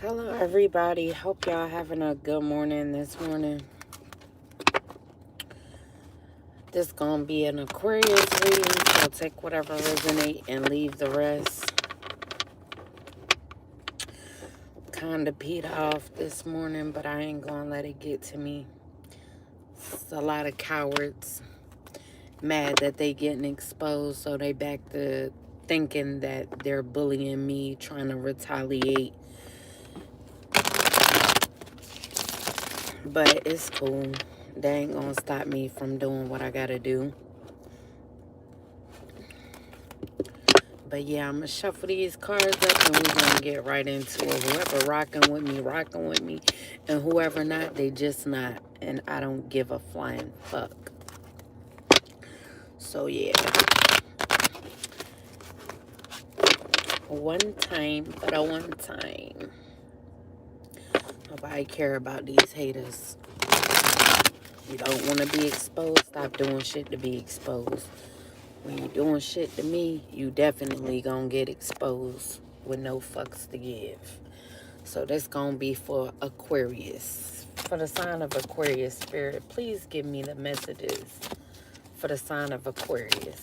Hello everybody, hope y'all having a good morning this morning. This gonna be an Aquarius reading, so take whatever resonate and leave the rest. Kinda peed off this morning, but I ain't gonna let it get to me. It's a lot of cowards mad that they getting exposed, so they back to thinking that they're bullying me, trying to retaliate. But it's cool. They ain't gonna stop me from doing what I gotta do. But yeah, I'm gonna shuffle these cards up and we're gonna get right into it. Whoever rocking with me. And whoever not, they just not. And I don't give a flying fuck. So yeah. One time, but a one time. Nobody care about these haters. You don't want to be exposed, stop doing shit to be exposed. When you doing shit to me, you definitely gonna get exposed with no fucks to give. So that's gonna be for Aquarius. For the sign of Aquarius, Spirit, please give me the messages for the sign of Aquarius.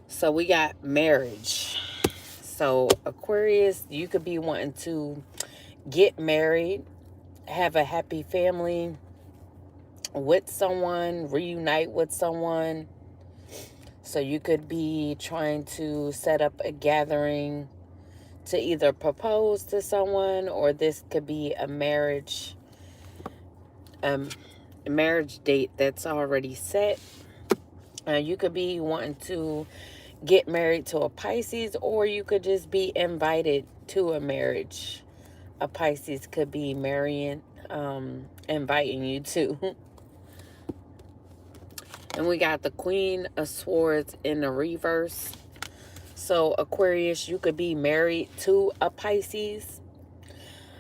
So we got marriage. So Aquarius, you could be wanting to get married, have a happy family with someone, reunite with someone. So you could be trying to set up a gathering to either propose to someone, or this could be a marriage date that's already set. You could be wanting to get married to a Pisces, or you could just be invited to a marriage. A Pisces could be inviting you to. And we got the Queen of Swords in the reverse. So Aquarius, you could be married to a Pisces,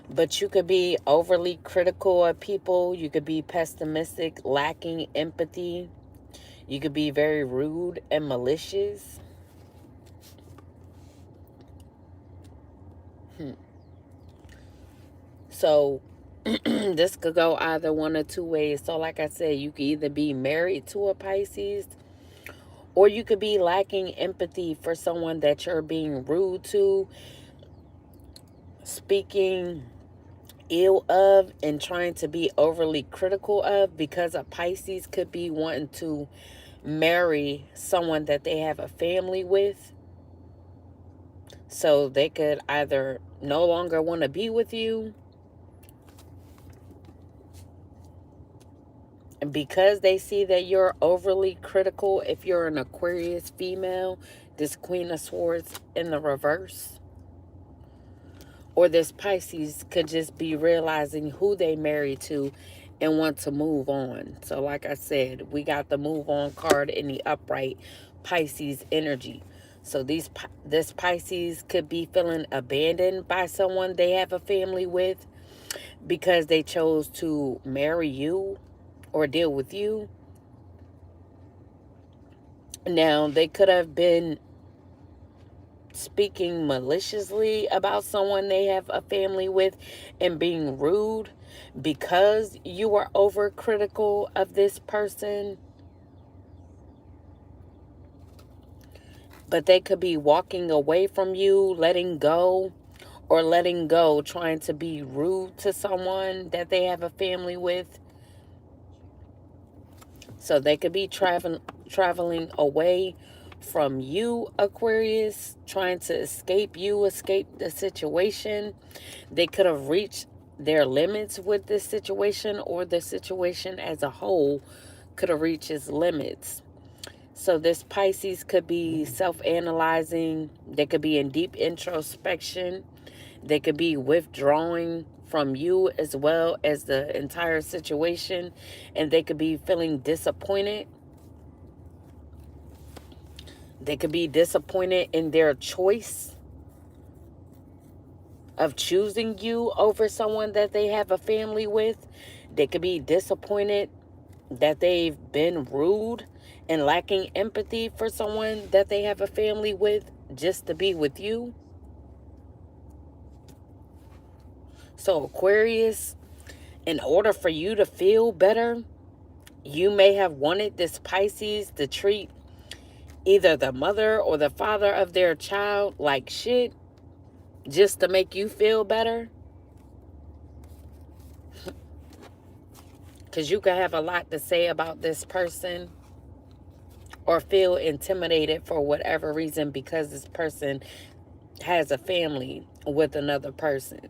but you could be overly critical of people. You could be pessimistic, lacking empathy. You could be very rude and malicious. So this could go either one or two ways. So like I said, you could either be married to a Pisces, or you could be lacking empathy for someone that you're being rude to, speaking ill of, and trying to be overly critical of, because a Pisces could be wanting to marry someone that they have a family with. So they could either no longer want to be with you, and because they see that you're overly critical. If you're an Aquarius female, this Queen of Swords in the reverse, or this Pisces could just be realizing who they married to and want to move on. So like I said, we got the move on card in the upright, Pisces energy. So this Pisces could be feeling abandoned by someone they have a family with because they chose to marry you or deal with you. Now, they could have been speaking maliciously about someone they have a family with and being rude because you were overcritical of this person. But they could be walking away from you, letting go, trying to be rude to someone that they have a family with. So they could be traveling away from you, Aquarius, trying to escape the situation. They could have reached their limits with this situation, or the situation as a whole could have reached its limits. So this Pisces could be self-analyzing. They could be in deep introspection. They could be withdrawing from you as well as the entire situation. And they could be feeling disappointed. They could be disappointed in their choice of choosing you over someone that they have a family with. They could be disappointed that they've been rude and lacking empathy for someone that they have a family with just to be with you. So Aquarius, in order for you to feel better, you may have wanted this Pisces to treat either the mother or the father of their child like shit just to make you feel better. Because you could have a lot to say about this person or feel intimidated for whatever reason because this person has a family with another person.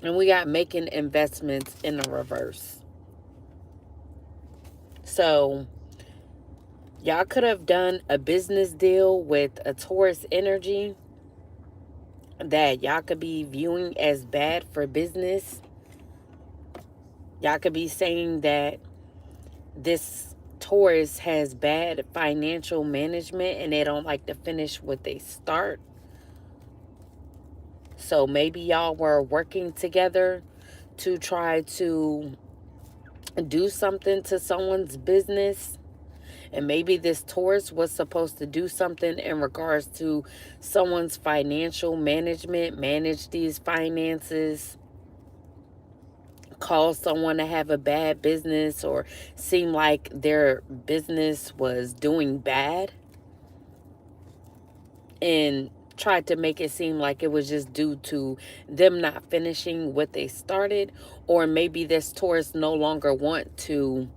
And we got making investments in the reverse. So y'all could have done a business deal with a Taurus energy that y'all could be viewing as bad for business. Y'all could be saying that this Taurus has bad financial management and they don't like to finish what they start. So maybe y'all were working together to try to do something to someone's business. And maybe this Taurus was supposed to do something in regards to someone's financial management, manage these finances, cause someone to have a bad business or seem like their business was doing bad, and tried to make it seem like it was just due to them not finishing what they started. Or maybe this Taurus no longer want to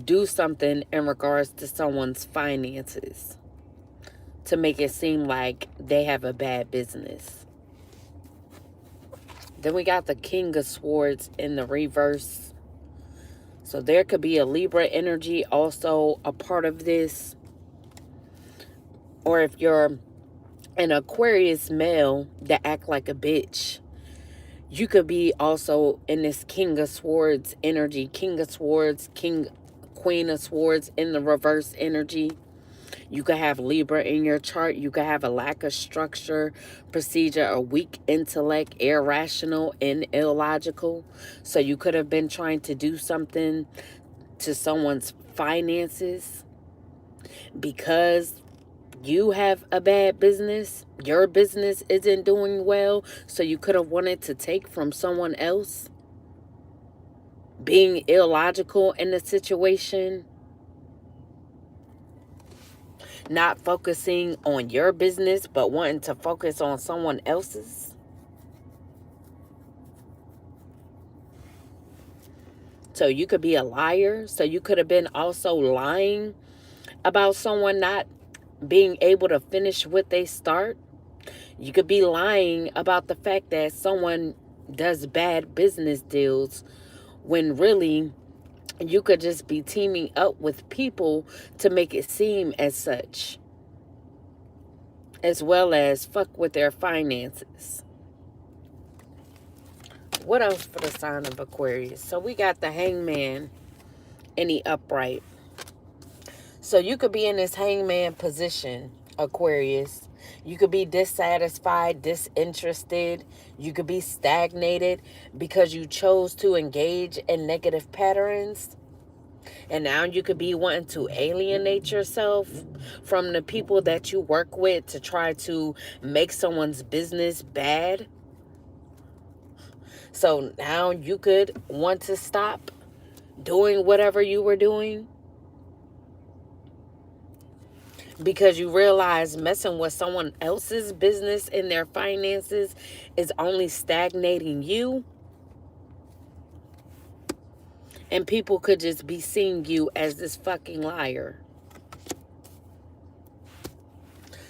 do something in regards to someone's finances to make it seem like they have a bad business. Then we got the King of Swords in the reverse. So there could be a Libra energy also a part of this. Or if you're an Aquarius male that act like a bitch, you could be also in this King of Swords energy. King of Swords, Queen of Swords in the reverse energy. You could have Libra in your chart. You could have a lack of structure, procedure, a weak intellect, irrational and illogical. So you could have been trying to do something to someone's finances because you have a bad business. Your business isn't doing well. So you could have wanted to take from someone else. Being illogical in the situation. Not focusing on your business, but wanting to focus on someone else's. So you could be a liar. So you could have been also lying about someone not being able to finish what they start. You could be lying about the fact that someone does bad business deals when really you could just be teaming up with people to make it seem as such, as well as fuck with their finances. What else for the sign of Aquarius? So we got the Hangman in the upright. So you could be in this hangman position, Aquarius. You could be dissatisfied, disinterested. You could be stagnated because you chose to engage in negative patterns. And now you could be wanting to alienate yourself from the people that you work with to try to make someone's business bad. So now you could want to stop doing whatever you were doing because you realize messing with someone else's business and their finances is only stagnating you. And people could just be seeing you as this fucking liar.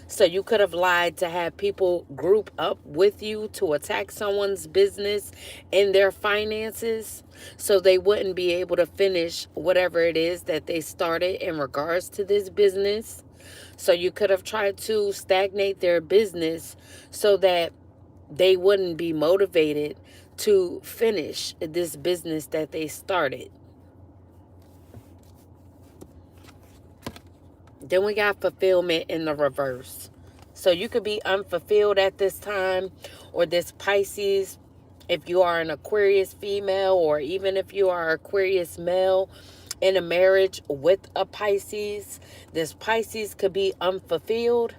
So you could have lied to have people group up with you to attack someone's business and their finances so they wouldn't be able to finish whatever it is that they started in regards to this business. So you could have tried to stagnate their business so that they wouldn't be motivated to finish this business that they started. Then we got fulfillment in the reverse. So you could be unfulfilled at this time, or this Pisces If you are an Aquarius female, or even if you are Aquarius male in a marriage with a Pisces, this Pisces could be unfulfilled.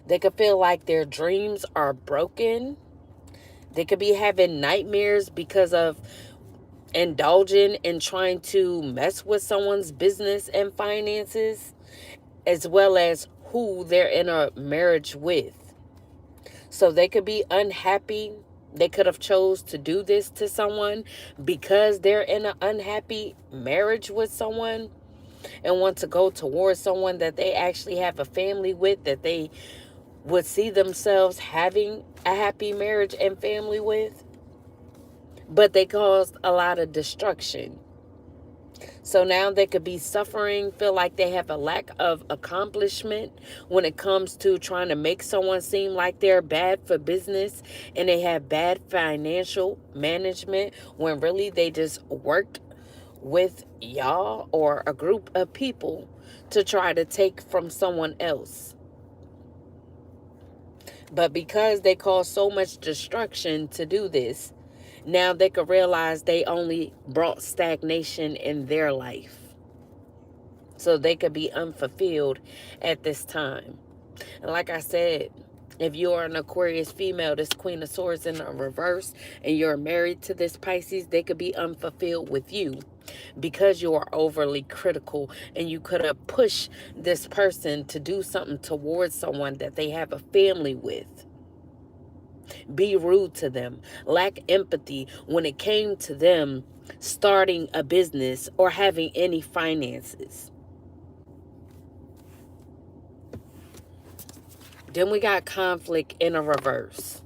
They could feel like their dreams are broken. They could be having nightmares because of indulging in trying to mess with someone's business and finances, as well as who they're in a marriage with. So they could be unhappy. They could have chose to do this to someone because they're in an unhappy marriage with someone, and want to go towards someone that they actually have a family with, that they would see themselves having a happy marriage and family with. But they caused a lot of destruction. So now they could be suffering, feel like they have a lack of accomplishment when it comes to trying to make someone seem like they're bad for business, and they have bad financial management, when really they just worked with y'all or a group of people to try to take from someone else. But because they caused so much destruction to do this, now they could realize they only brought stagnation in their life. So they could be unfulfilled at this time. And like I said, if you are an Aquarius female, this Queen of Swords in a reverse, and you're married to this Pisces, they could be unfulfilled with you because you are overly critical, and you could have pushed this person to do something towards someone that they have a family with. Be rude to them, lack empathy when it came to them starting a business or having any finances. Then we got conflict in a reverse.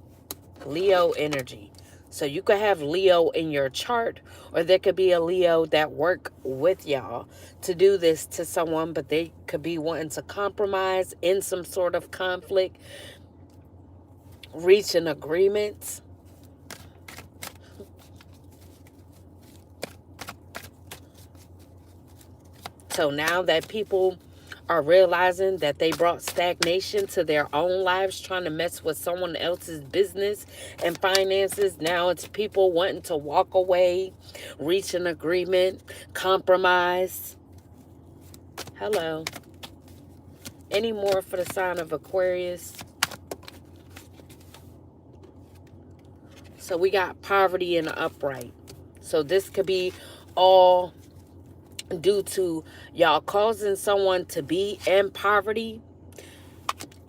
Leo energy. So you could have Leo in your chart, or there could be a Leo that work with y'all to do this to someone, but they could be wanting to compromise in some sort of conflict, reach an agreement. So now that people are realizing that they brought stagnation to their own lives, trying to mess with someone else's business and finances, now it's people wanting to walk away, reach an agreement, compromise. Hello. Any more for the sign of Aquarius? So we got poverty in the upright. So this could be all due to y'all causing someone to be in poverty,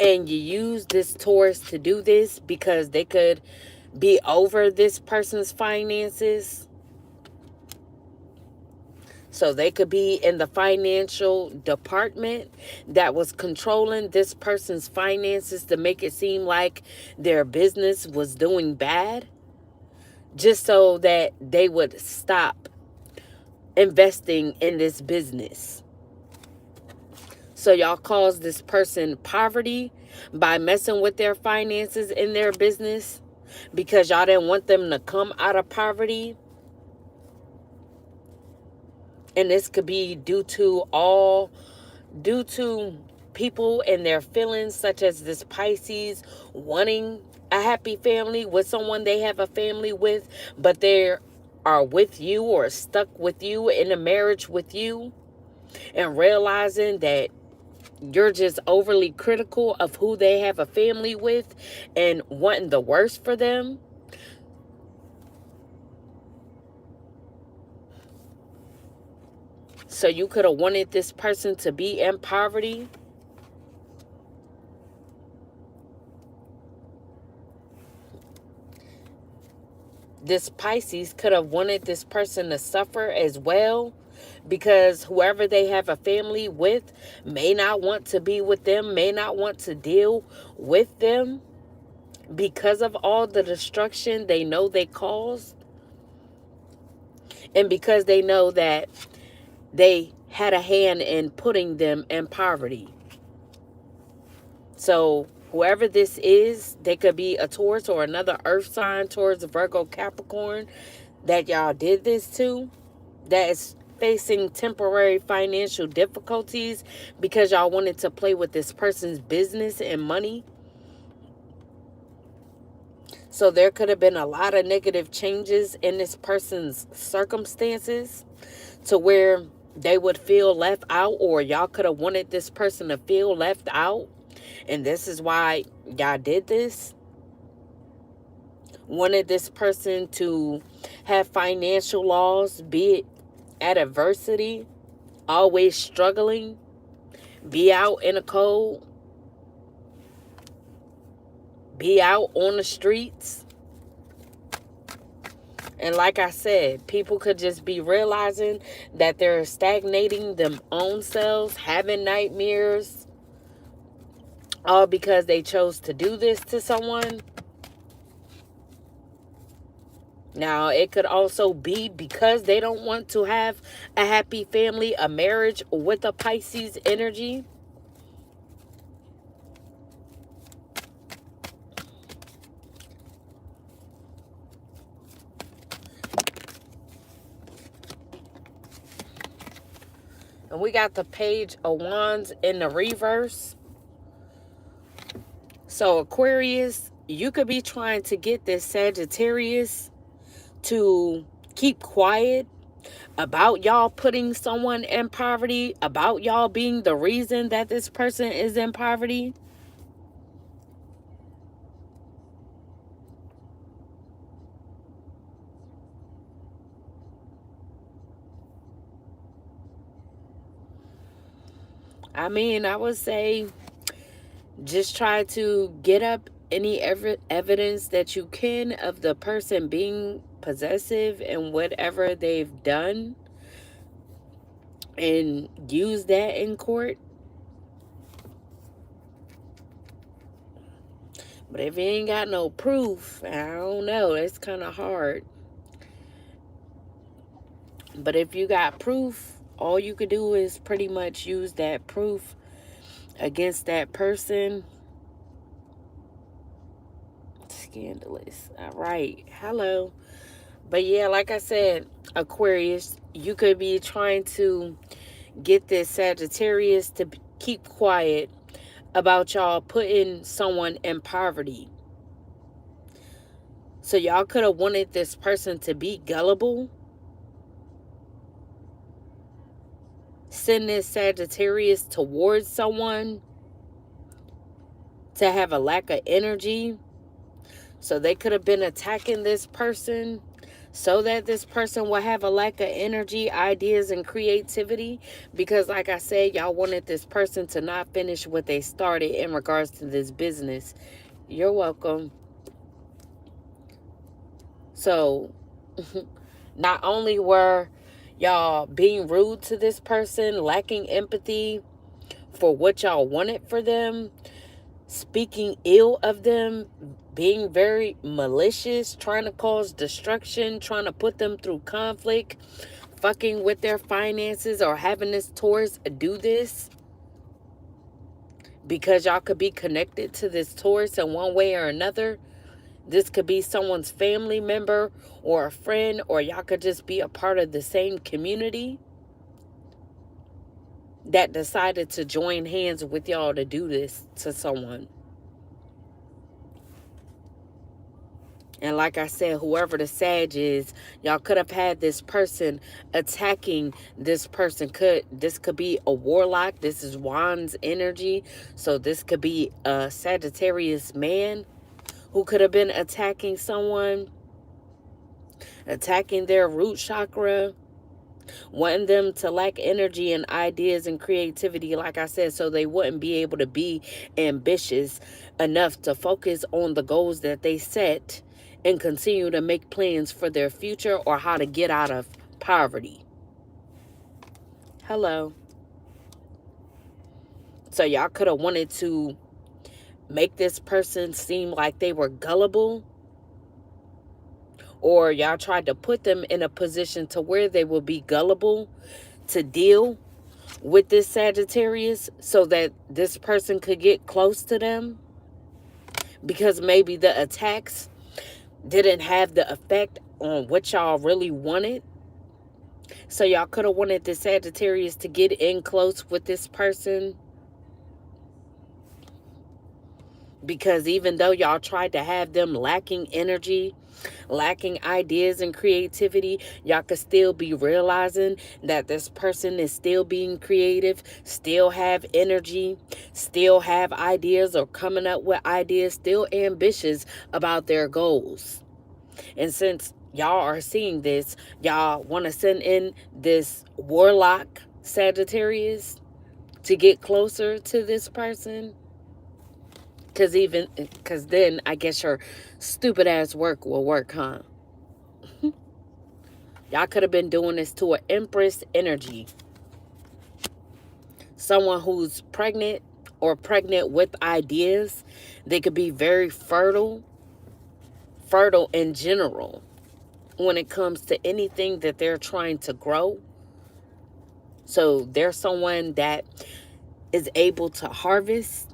and you use this Taurus to do this because they could be over this person's finances. So they could be in the financial department that was controlling this person's finances to make it seem like their business was doing bad, just so that they would stop investing in this business. So y'all caused this person poverty by messing with their finances in their business because y'all didn't want them to come out of poverty. And this could be due to people and their feelings, such as this Pisces wanting a happy family with someone they have a family with, but they are with you or stuck with you in a marriage with you, and realizing that you're just overly critical of who they have a family with and wanting the worst for them. So you could have wanted this person to be in poverty. This Pisces could have wanted this person to suffer as well, because whoever they have a family with may not want to be with them, may not want to deal with them because of all the destruction they know they caused, and because they know that they had a hand in putting them in poverty. So whoever this is, they could be a Taurus or another earth sign, Taurus, Virgo, Capricorn, that y'all did this to, that is facing temporary financial difficulties because y'all wanted to play with this person's business and money. So there could have been a lot of negative changes in this person's circumstances to where they would feel left out, or y'all could have wanted this person to feel left out. And this is why y'all did this. Wanted this person to have financial loss, be it at adversity, always struggling, be out in the cold, be out on the streets. And like I said, people could just be realizing that they're stagnating them own selves, having nightmares, all because they chose to do this to someone. Now, it could also be because they don't want to have a happy family, a marriage with a Pisces energy. And we got the Page of Wands in the reverse. So, Aquarius, you could be trying to get this Sagittarius to keep quiet about y'all putting someone in poverty, about y'all being the reason that this person is in poverty. I mean, I would say just try to get up any evidence that you can of the person being possessive and whatever they've done, and use that in court. But if you ain't got no proof, I don't know, it's kind of hard. But if you got proof, all you could do is pretty much use that proof against that person. Scandalous. All right. Hello. But yeah, like I said, Aquarius, you could be trying to get this Sagittarius to keep quiet about y'all putting someone in poverty. So y'all could have wanted this person to be gullible. Send this Sagittarius towards someone to have a lack of energy. So they could have been attacking this person so that this person will have a lack of energy, ideas, and creativity. Because like I said, y'all wanted this person to not finish what they started in regards to this business. You're welcome. So not only were y'all being rude to this person, lacking empathy for what y'all wanted for them, speaking ill of them, being very malicious, trying to cause destruction, trying to put them through conflict, fucking with their finances, or having this Taurus do this because y'all could be connected to this Taurus in one way or another. This could be someone's family member or a friend, or y'all could just be a part of the same community that decided to join hands with y'all to do this to someone. And like I said, whoever the Sag is, y'all could have had this person attacking this person. This could be a warlock. This is Wands energy. So this could be a Sagittarius man who could have been attacking someone, attacking their root chakra, wanting them to lack energy and ideas and creativity, like I said, so they wouldn't be able to be ambitious enough to focus on the goals that they set and continue to make plans for their future or how to get out of poverty. Hello. So y'all could have wanted to make this person seem like they were gullible, or y'all tried to put them in a position to where they will be gullible to deal with this Sagittarius so that this person could get close to them, because maybe the attacks didn't have the effect on what y'all really wanted. So y'all could have wanted the Sagittarius to get in close with this person Because even though y'all tried to have them lacking energy, lacking ideas and creativity, y'all could still be realizing that this person is still being creative, still have energy, still have ideas or coming up with ideas, still ambitious about their goals. And since y'all are seeing this, y'all want to send in this warlock Sagittarius to get closer to this person. Because then I guess your stupid ass work will work, huh? Y'all could have been doing this to an Empress energy. Someone who's pregnant or pregnant with ideas. They could be very fertile in general when it comes to anything that they're trying to grow. So they're someone that is able to harvest.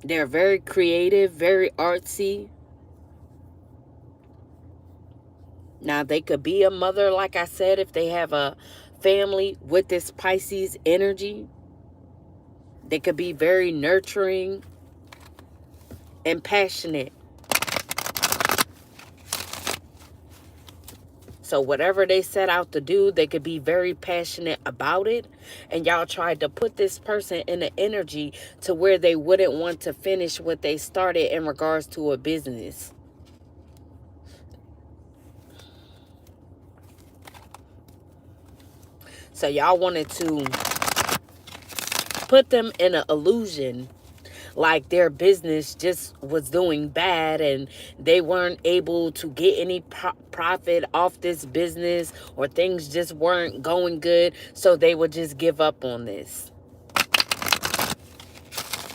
They're very creative, very artsy. Now, they could be a mother, like I said, if they have a family with this Pisces energy. They could be very nurturing and passionate. So whatever they set out to do, they could be very passionate about it. And y'all tried to put this person in an energy to where they wouldn't want to finish what they started in regards to a business. So y'all wanted to put them in an illusion like their business just was doing bad and they weren't able to get any profit off this business, or things just weren't going good, so they would just give up on this.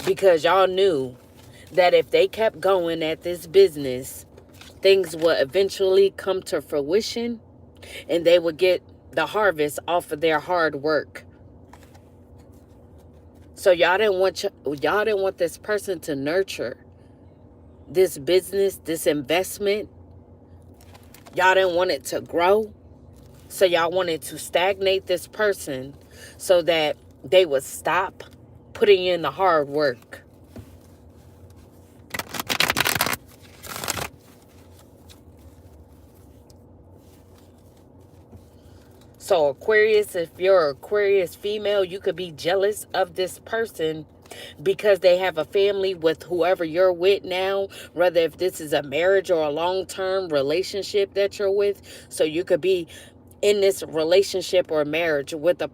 Because y'all knew that if they kept going at this business, things would eventually come to fruition and they would get the harvest off of their hard work. So y'all didn't want this person to nurture this business, this investment. Y'all didn't want it to grow. So y'all wanted to stagnate this person so that they would stop putting in the hard work. So Aquarius, if you're an Aquarius female, you could be jealous of this person because they have a family with whoever you're with now, whether if this is a marriage or a long-term relationship that you're with. So you could be in this relationship or marriage with this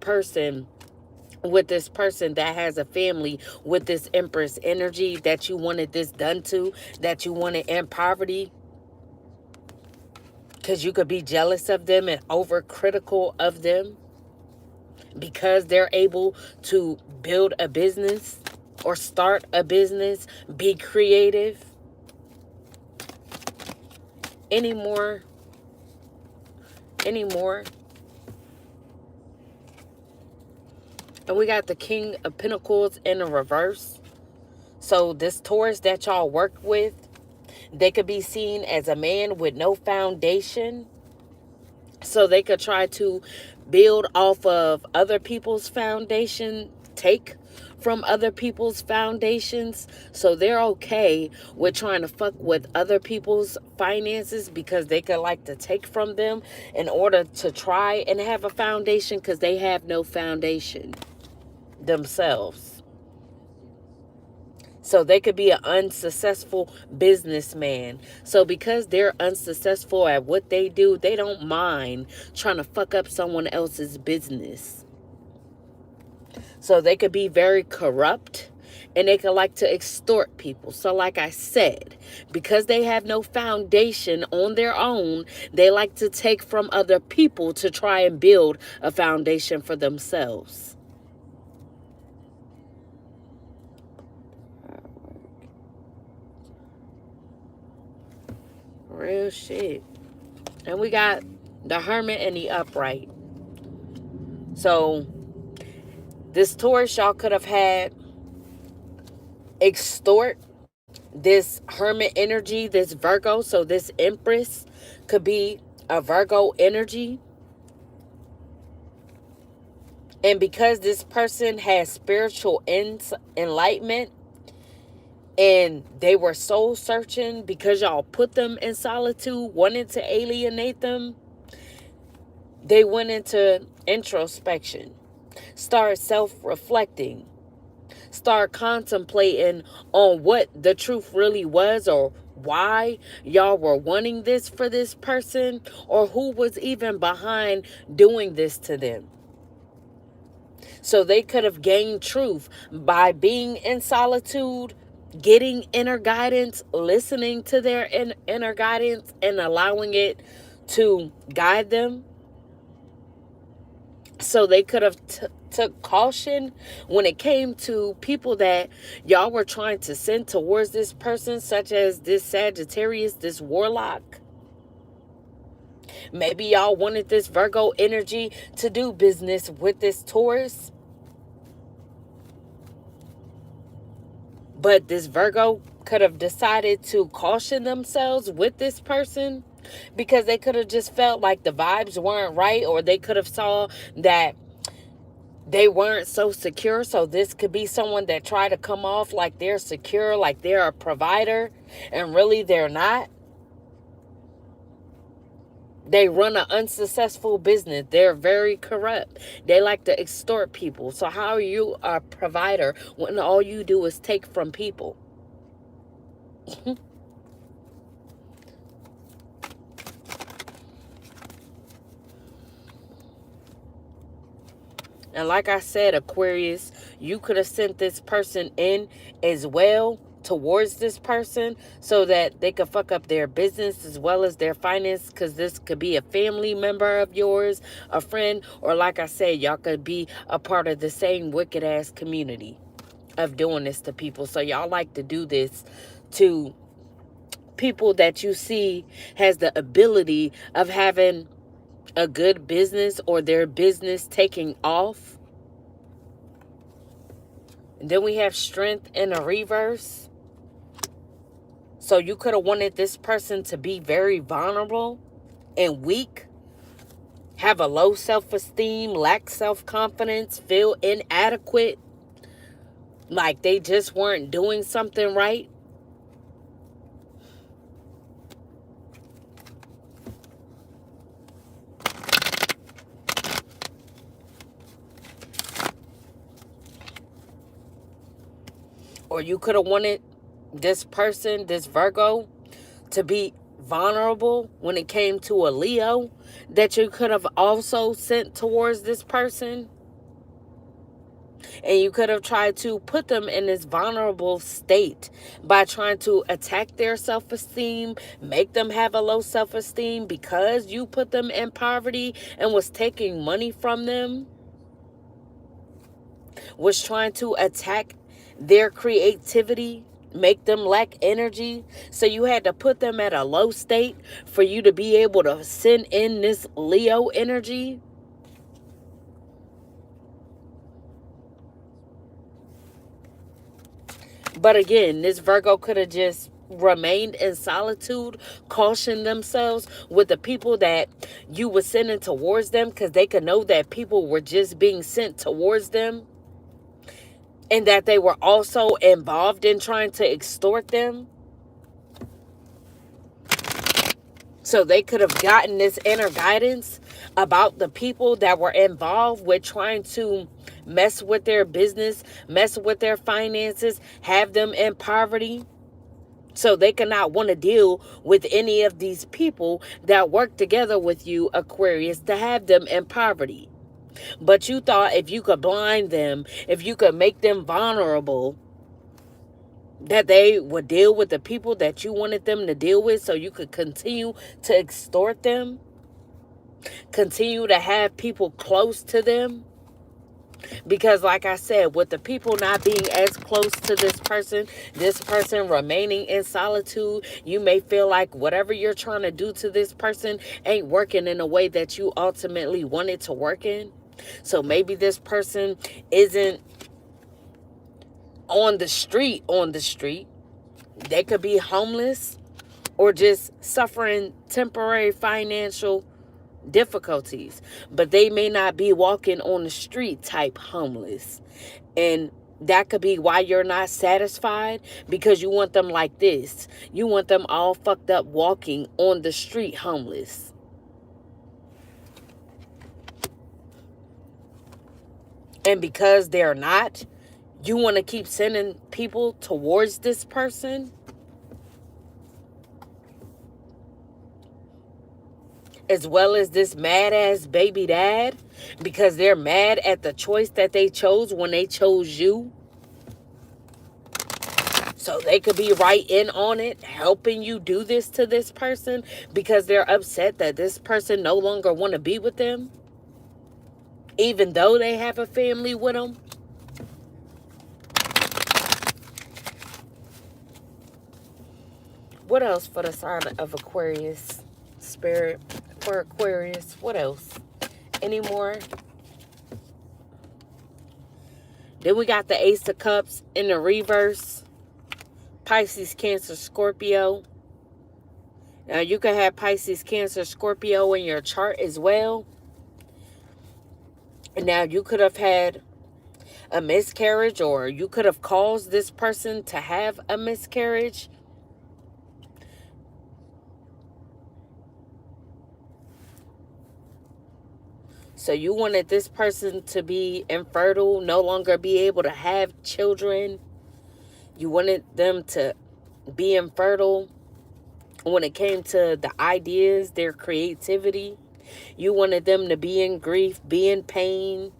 person that has a family with this Empress energy that you wanted this done to, that you wanted in poverty. Because you could be jealous of them and overcritical of them because they're able to build a business or start a business, be creative. Anymore. And we got the King of Pentacles in the reverse. So this Taurus that y'all work with, they could be seen as a man with no foundation. So they could try to build off of other people's foundation, take from other people's foundations. So they're okay with trying to fuck with other people's finances because they could like to take from them in order to try and have a foundation, because they have no foundation themselves. So they could be an unsuccessful businessman. So because they're unsuccessful at what they do, they don't mind trying to fuck up someone else's business. So they could be very corrupt and they could like to extort people. So like I said, because they have no foundation on their own, they like to take from other people to try and build a foundation for themselves. Real shit. And we got the Hermit and the Upright. So this Taurus, y'all could have had extort this Hermit energy, this Virgo. So this Empress could be a Virgo energy. And because this person has spiritual enlightenment, and they were soul searching because y'all put them in solitude, wanted to alienate them. They went into introspection, start self-reflecting, start contemplating on what the truth really was, or why y'all were wanting this for this person, or who was even behind doing this to them. So they could have gained truth by being in solitude, getting inner guidance, listening to their inner guidance and allowing it to guide them. So they could have took caution when it came to people that y'all were trying to send towards this person, such as this Sagittarius, this Warlock. Maybe y'all wanted this Virgo energy to do business with this Taurus. But this Virgo could have decided to caution themselves with this person because they could have just felt like the vibes weren't right, or they could have saw that they weren't so secure. So this could be someone that tried to come off like they're secure, like they're a provider, and really they're not. They run an unsuccessful business. They're very corrupt. They like to extort people. So how are you a provider when all you do is take from people? And like I said, Aquarius, you could have sent this person in as well towards this person so that they could fuck up their business as well as their finance, because this could be a family member of yours, a friend, or like I said, y'all could be a part of the same wicked ass community of doing this to people. So y'all like to do this to people that you see has the ability of having a good business or their business taking off. And then we have Strength in a reverse. So you could have wanted this person to be very vulnerable and weak, have a low self-esteem, lack self-confidence, feel inadequate, like they just weren't doing something right. Or you could have wanted this person, this Virgo, to be vulnerable when it came to a Leo that you could have also sent towards this person. And you could have tried to put them in this vulnerable state by trying to attack their self-esteem, make them have a low self-esteem because you put them in poverty and was taking money from them, was trying to attack their creativity, make them lack energy. So you had to put them at a low state for you to be able to send in this Leo energy. But again, this Virgo could have just remained in solitude, cautioned themselves with the people that you were sending towards them, because they could know that people were just being sent towards them and that they were also involved in trying to extort them. So they could have gotten this inner guidance about the people that were involved with trying to mess with their business, mess with their finances, have them in poverty. So they cannot want to deal with any of these people that work together with you, Aquarius, to have them in poverty. But you thought if you could blind them, if you could make them vulnerable, that they would deal with the people that you wanted them to deal with, so you could continue to extort them, continue to have people close to them. Because like I said, with the people not being as close to this person remaining in solitude, you may feel like whatever you're trying to do to this person ain't working in a way that you ultimately want it to work in. So maybe this person isn't on the street. They could be homeless or just suffering temporary financial difficulties, but they may not be walking on the street type homeless. And That could be why you're not satisfied, because you want them like this. You want them all fucked up walking on the street homeless. And because they're not, you want to keep sending people towards this person, as well as this mad ass baby dad, because they're mad at the choice that they chose when they chose you. So they could be right in on it, helping you do this to this person because they're upset that this person no longer want to be with them, even though they have a family with them. What else for the sign of Aquarius? Spirit for Aquarius. What else? Any more? Then we got the Ace of Cups in the reverse. Pisces, Cancer, Scorpio. Now, you could have Pisces, Cancer, Scorpio in your chart as well. Now, you could have had a miscarriage, or you could have caused this person to have a miscarriage. So you wanted this person to be infertile, no longer be able to have children. You wanted them to be infertile when it came to the ideas, their creativity. You wanted them to be in grief, be in pain.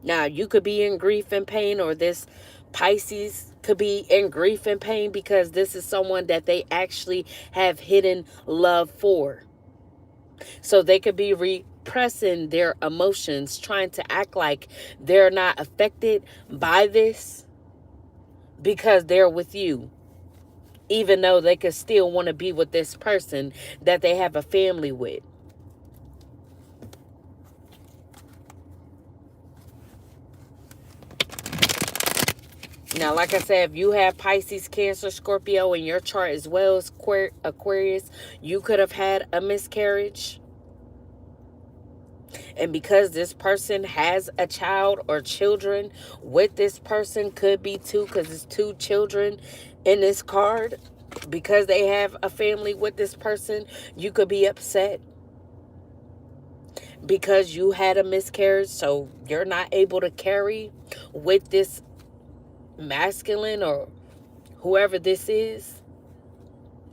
Now, you could be in grief and pain, or this Pisces could be in grief and pain because this is someone that they actually have hidden love for. So they could be repressing their emotions, trying to act like they're not affected by this because they're with you, even though they could still want to be with this person that they have a family with. Now, like I said, if you have Pisces, Cancer, Scorpio in your chart as well as Aquarius, you could have had a miscarriage. And because this person has a child or children with this person, could be two, because it's two children in this card. Because they have a family with this person, you could be upset because you had a miscarriage, so you're not able to carry with this masculine or whoever this is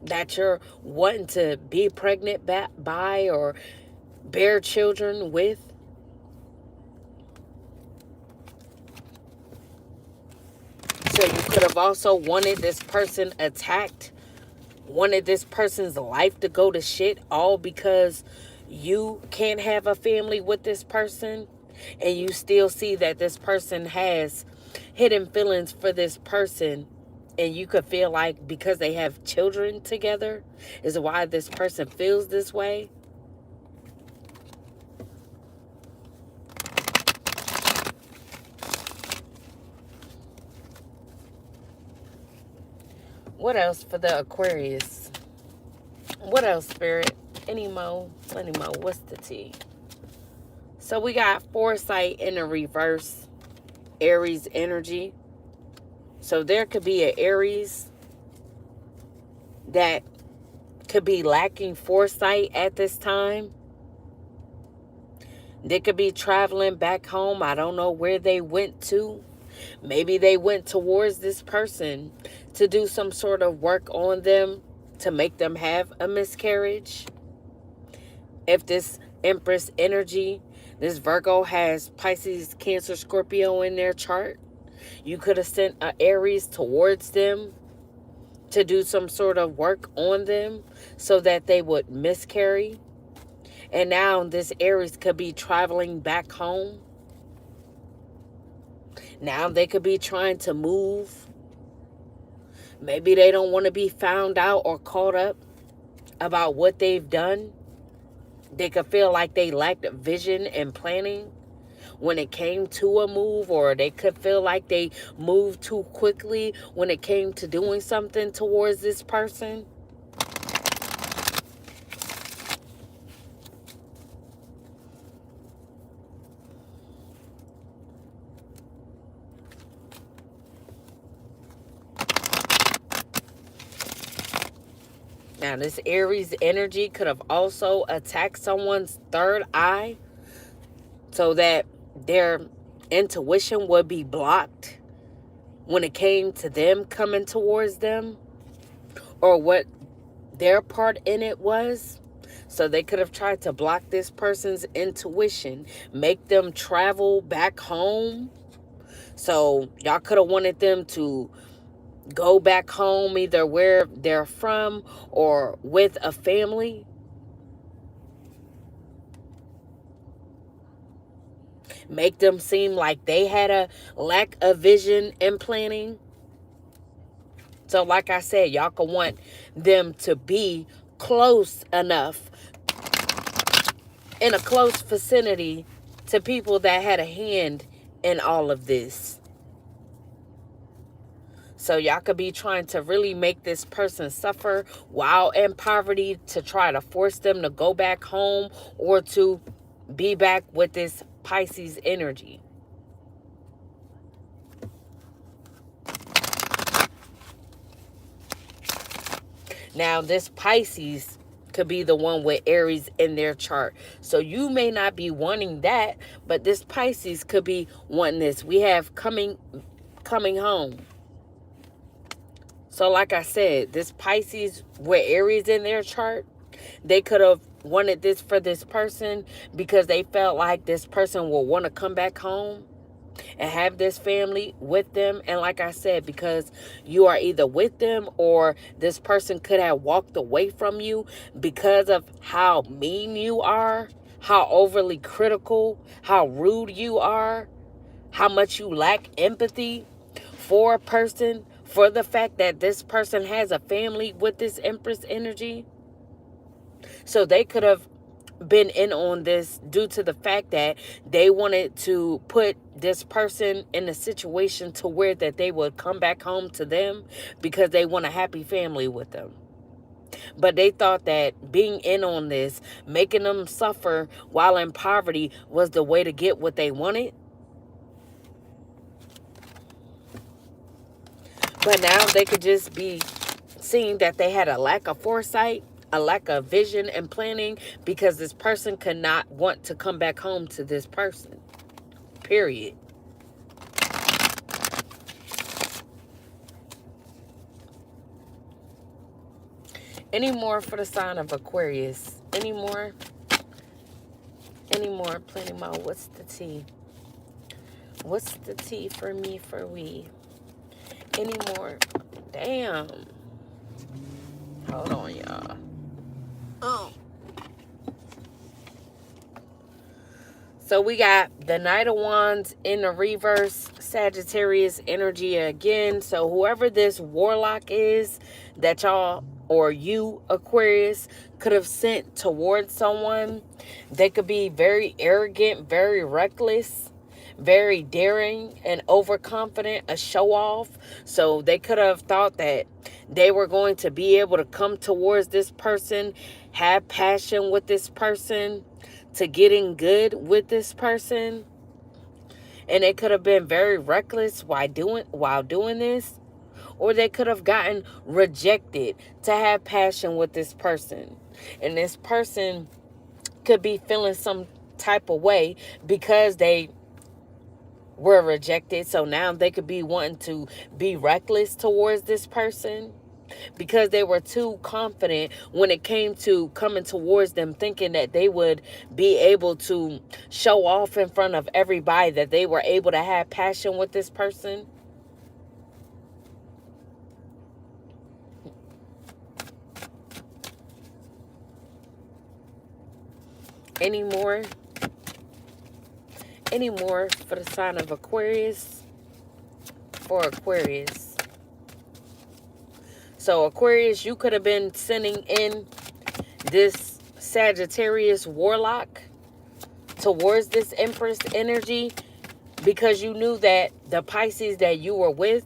that you're wanting to be pregnant by or bear children with. So you could have also wanted this person attacked, wanted this person's life to go to shit, all because you can't have a family with this person, and you still see that this person has hidden feelings for this person, and you could feel like because they have children together is why this person feels this way. What else for the Aquarius? What else, Spirit? Any more? Plenty more. What's the tea? So we got foresight in the reverse. Aries energy. So there could be an Aries that could be lacking foresight at this time. They could be traveling back home. I don't know where they went to. Maybe they went towards this person to do some sort of work on them to make them have a miscarriage. If this Empress energy, this Virgo has Pisces, Cancer, Scorpio in their chart, you could have sent an Aries towards them to do some sort of work on them so that they would miscarry. And now this Aries could be traveling back home. Now they could be trying to move. Maybe they don't want to be found out or caught up about what they've done. They could feel like they lacked vision and planning when it came to a move, or they could feel like they moved too quickly when it came to doing something towards this person. Now, this Aries energy could have also attacked someone's third eye so that their intuition would be blocked when it came to them coming towards them, or what their part in it was. So they could have tried to block this person's intuition, make them travel back home. So y'all could have wanted them to go back home, either where they're from or with a family. Make them seem like they had a lack of vision and planning. So like I said, y'all could want them to be close enough, in a close vicinity to people that had a hand in all of this. So y'all could be trying to really make this person suffer while in poverty, to try to force them to go back home or to be back with this Pisces energy. Now, this Pisces could be the one with Aries in their chart. So you may not be wanting that, but this Pisces could be wanting this. We have coming home. So like I said, this Pisces with Aries in their chart, they could have wanted this for this person because they felt like this person will want to come back home and have this family with them. And like I said, because you are either with them or this person could have walked away from you because of how mean you are, how overly critical, how rude you are, how much you lack empathy for a person, for the fact that this person has a family with this Empress energy. So they could have been in on this due to the fact that they wanted to put this person in a situation to where that they would come back home to them because they want a happy family with them. But they thought that being in on this, making them suffer while in poverty, was the way to get what they wanted. But now they could just be seeing that they had a lack of foresight, a lack of vision and planning, because this person could not want to come back home to this person. Period. Any more for the sign of Aquarius? Any more? Any more? Plenty more. What's the tea? What's the tea for me, for we? Any more? Damn. Hold on, y'all. Oh. So we got the Knight of Wands in the reverse, Sagittarius energy again. So whoever this warlock is that y'all, or you, Aquarius, could have sent towards someone, they could be very arrogant, very reckless, very daring and overconfident, a show-off. So they could have thought that they were going to be able to come towards this person, have passion with this person, to getting good with this person. And they could have been very reckless while doing this. Or they could have gotten rejected to have passion with this person. And this person could be feeling some type of way because they were rejected. So now they could be wanting to be reckless towards this person because they were too confident when it came to coming towards them, thinking that they would be able to show off in front of everybody that they were able to have passion with this person. Any more? Any more for the sign of Aquarius? For Aquarius. So Aquarius, you could have been sending in this Sagittarius warlock towards this Empress energy because you knew that the Pisces that you were with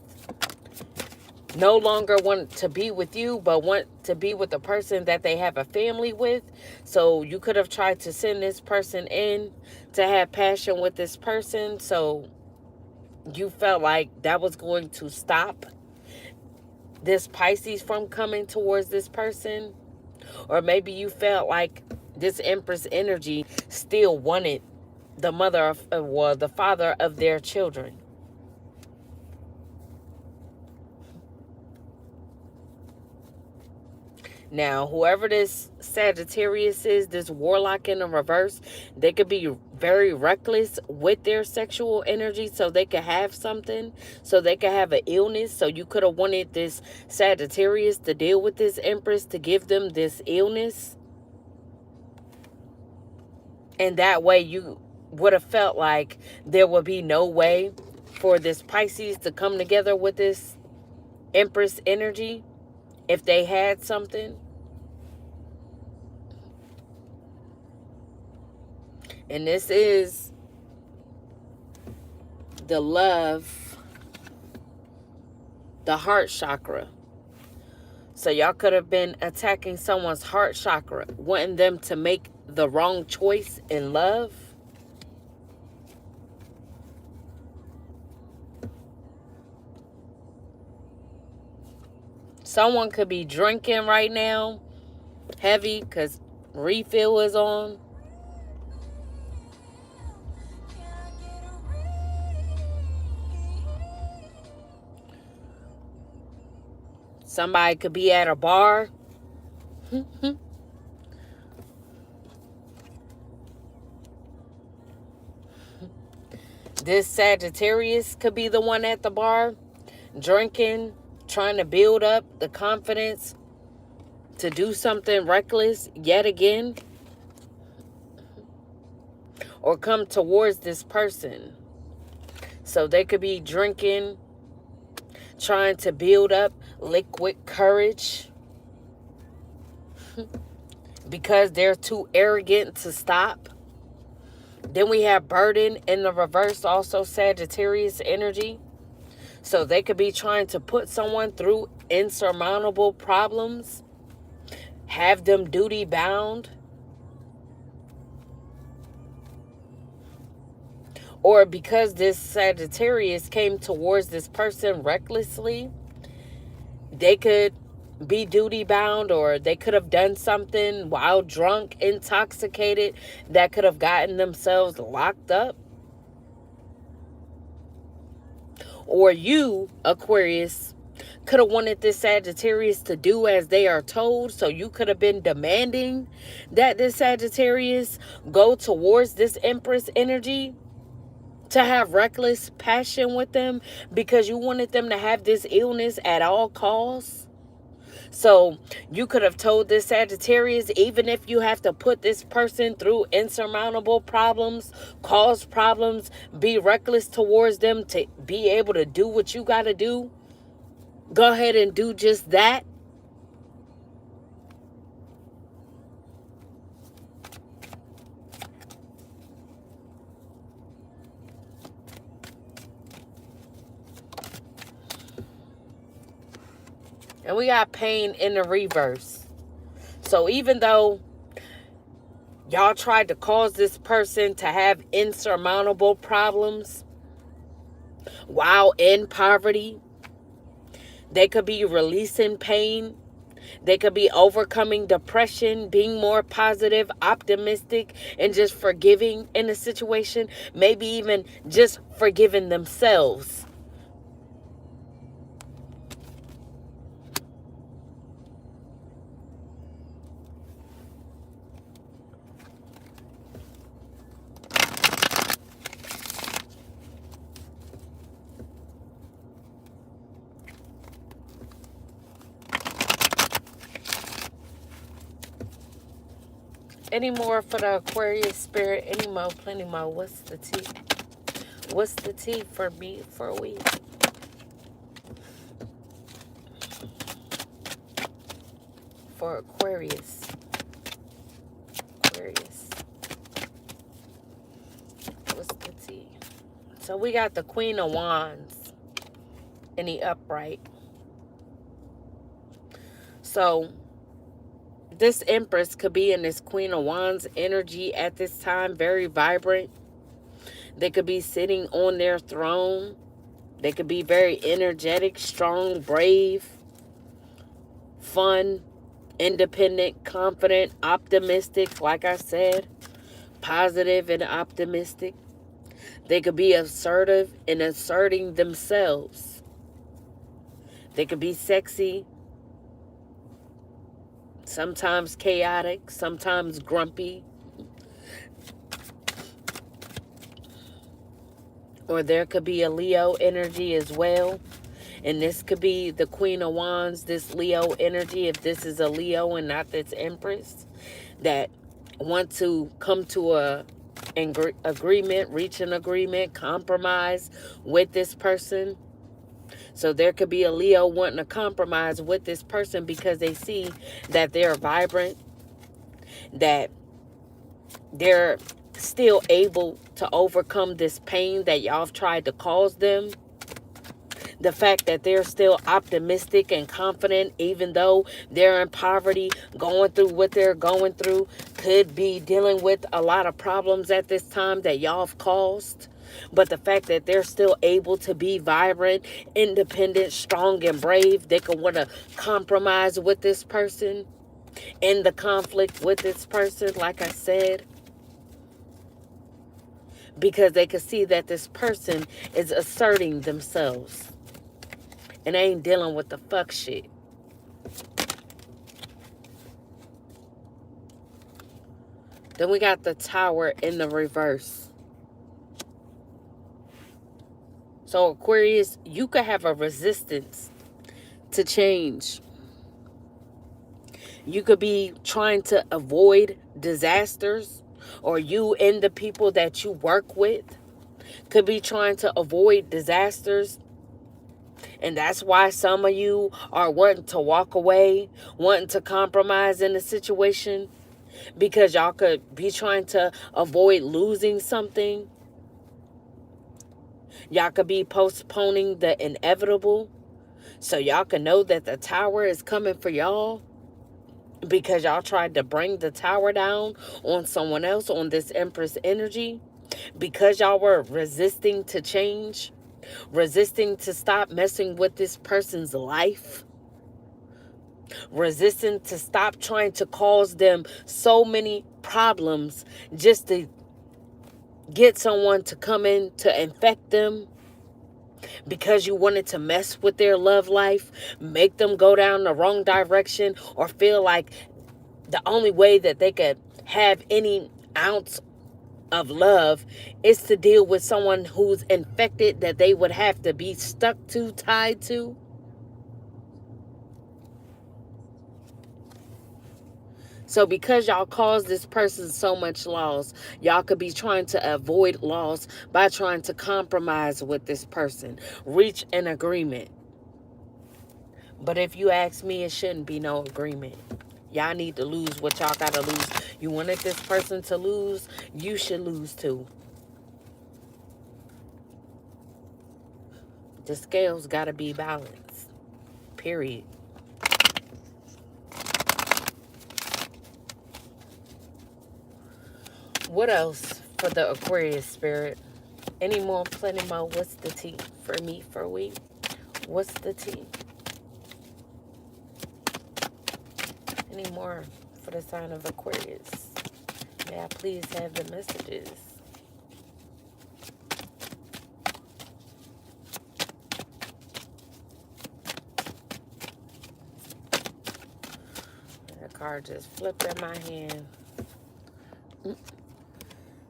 no longer want to be with you, but want to be with the person that they have a family with. So you could have tried to send this person in to have passion with this person. So you felt like that was going to stop this Pisces from coming towards this person. Or maybe you felt like this Empress energy still wanted the mother of, well, the father of their children. Now, whoever this Sagittarius is, this warlock in the reverse, they could be very reckless with their sexual energy so they could have something, so they could have an illness. So you could have wanted this Sagittarius to deal with this Empress to give them this illness. And that way you would have felt like there would be no way for this Pisces to come together with this Empress energy if they had something. And this is the love, the heart chakra. So y'all could have been attacking someone's heart chakra, wanting them to make the wrong choice in love. Someone could be drinking right now, heavy, because refill is on. Somebody could be at a bar. This Sagittarius could be the one at the bar, drinking, trying to build up the confidence to do something reckless yet again. Or come towards this person. So they could be drinking, trying to build up liquid courage because they're too arrogant to stop. Then we have burden in the reverse, also Sagittarius energy. So they could be trying to put someone through insurmountable problems, have them duty bound. Or because this Sagittarius came towards this person recklessly, they could be duty bound, or they could have done something while drunk, intoxicated, that could have gotten themselves locked up. Or you, Aquarius, could have wanted this Sagittarius to do as they are told. So you could have been demanding that this Sagittarius go towards this Empress energy, to have reckless passion with them, because you wanted them to have this illness at all costs. So you could have told this Sagittarius, even if you have to put this person through insurmountable problems, cause problems, be reckless towards them to be able to do what you got to do, go ahead and do just that. And we got pain in the reverse. So even though y'all tried to cause this person to have insurmountable problems while in poverty, they could be releasing pain. They could be overcoming depression, being more positive, optimistic, and just forgiving in a situation. Maybe even just forgiving themselves. Any more for the Aquarius spirit? Any more? Plenty more. What's the tea? What's the tea for me for a week? For Aquarius. Aquarius. What's the tea? So we got the Queen of Wands in the upright. So this Empress could be in this Queen of Wands energy at this time, very vibrant. They could be sitting on their throne. They could be very energetic, strong, brave, fun, independent, confident, optimistic, like I said, positive and optimistic. They could be assertive in asserting themselves. They could be sexy, sometimes chaotic, sometimes grumpy. Or there could be a Leo energy as well. And this could be the Queen of Wands, this Leo energy, if this is a Leo and not this Empress, that want to come to a agreement, reach an agreement, compromise with this person. So there could be a Leo wanting to compromise with this person because they see that they're vibrant, that they're still able to overcome this pain that y'all have tried to cause them. The fact that they're still optimistic and confident, even though they're in poverty, going through what they're going through, could be dealing with a lot of problems at this time that y'all have caused. But the fact that they're still able to be vibrant, independent, strong, and brave, they can want to compromise with this person, end the conflict with this person, like I said, because they can see that this person is asserting themselves and ain't dealing with the fuck shit. Then we got the Tower in the reverse. So Aquarius, you could have a resistance to change. You could be trying to avoid disasters, or you and the people that you work with could be trying to avoid disasters. And that's why some of you are wanting to walk away, wanting to compromise in the situation, because y'all could be trying to avoid losing something. Y'all could be postponing the inevitable, so y'all can know that the Tower is coming for y'all, because y'all tried to bring the Tower down on someone else, on this Empress energy, because y'all were resisting to change, resisting to stop messing with this person's life, resisting to stop trying to cause them so many problems just to get someone to come in to infect them, because you wanted to mess with their love life, make them go down the wrong direction, or feel like the only way that they could have any ounce of love is to deal with someone who's infected, that they would have to be stuck to, tied to. So because y'all caused this person so much loss, y'all could be trying to avoid loss by trying to compromise with this person, reach an agreement. But if you ask me, it shouldn't be no agreement. Y'all need to lose what y'all got to lose. You wanted this person to lose, you should lose too. The scales got to be balanced. Period. What else for the Aquarius spirit? Any more, plenty more? What's the tea for me for a week? What's the tea? Any more for the sign of Aquarius? May I please have the messages? The card just flipped in my hand.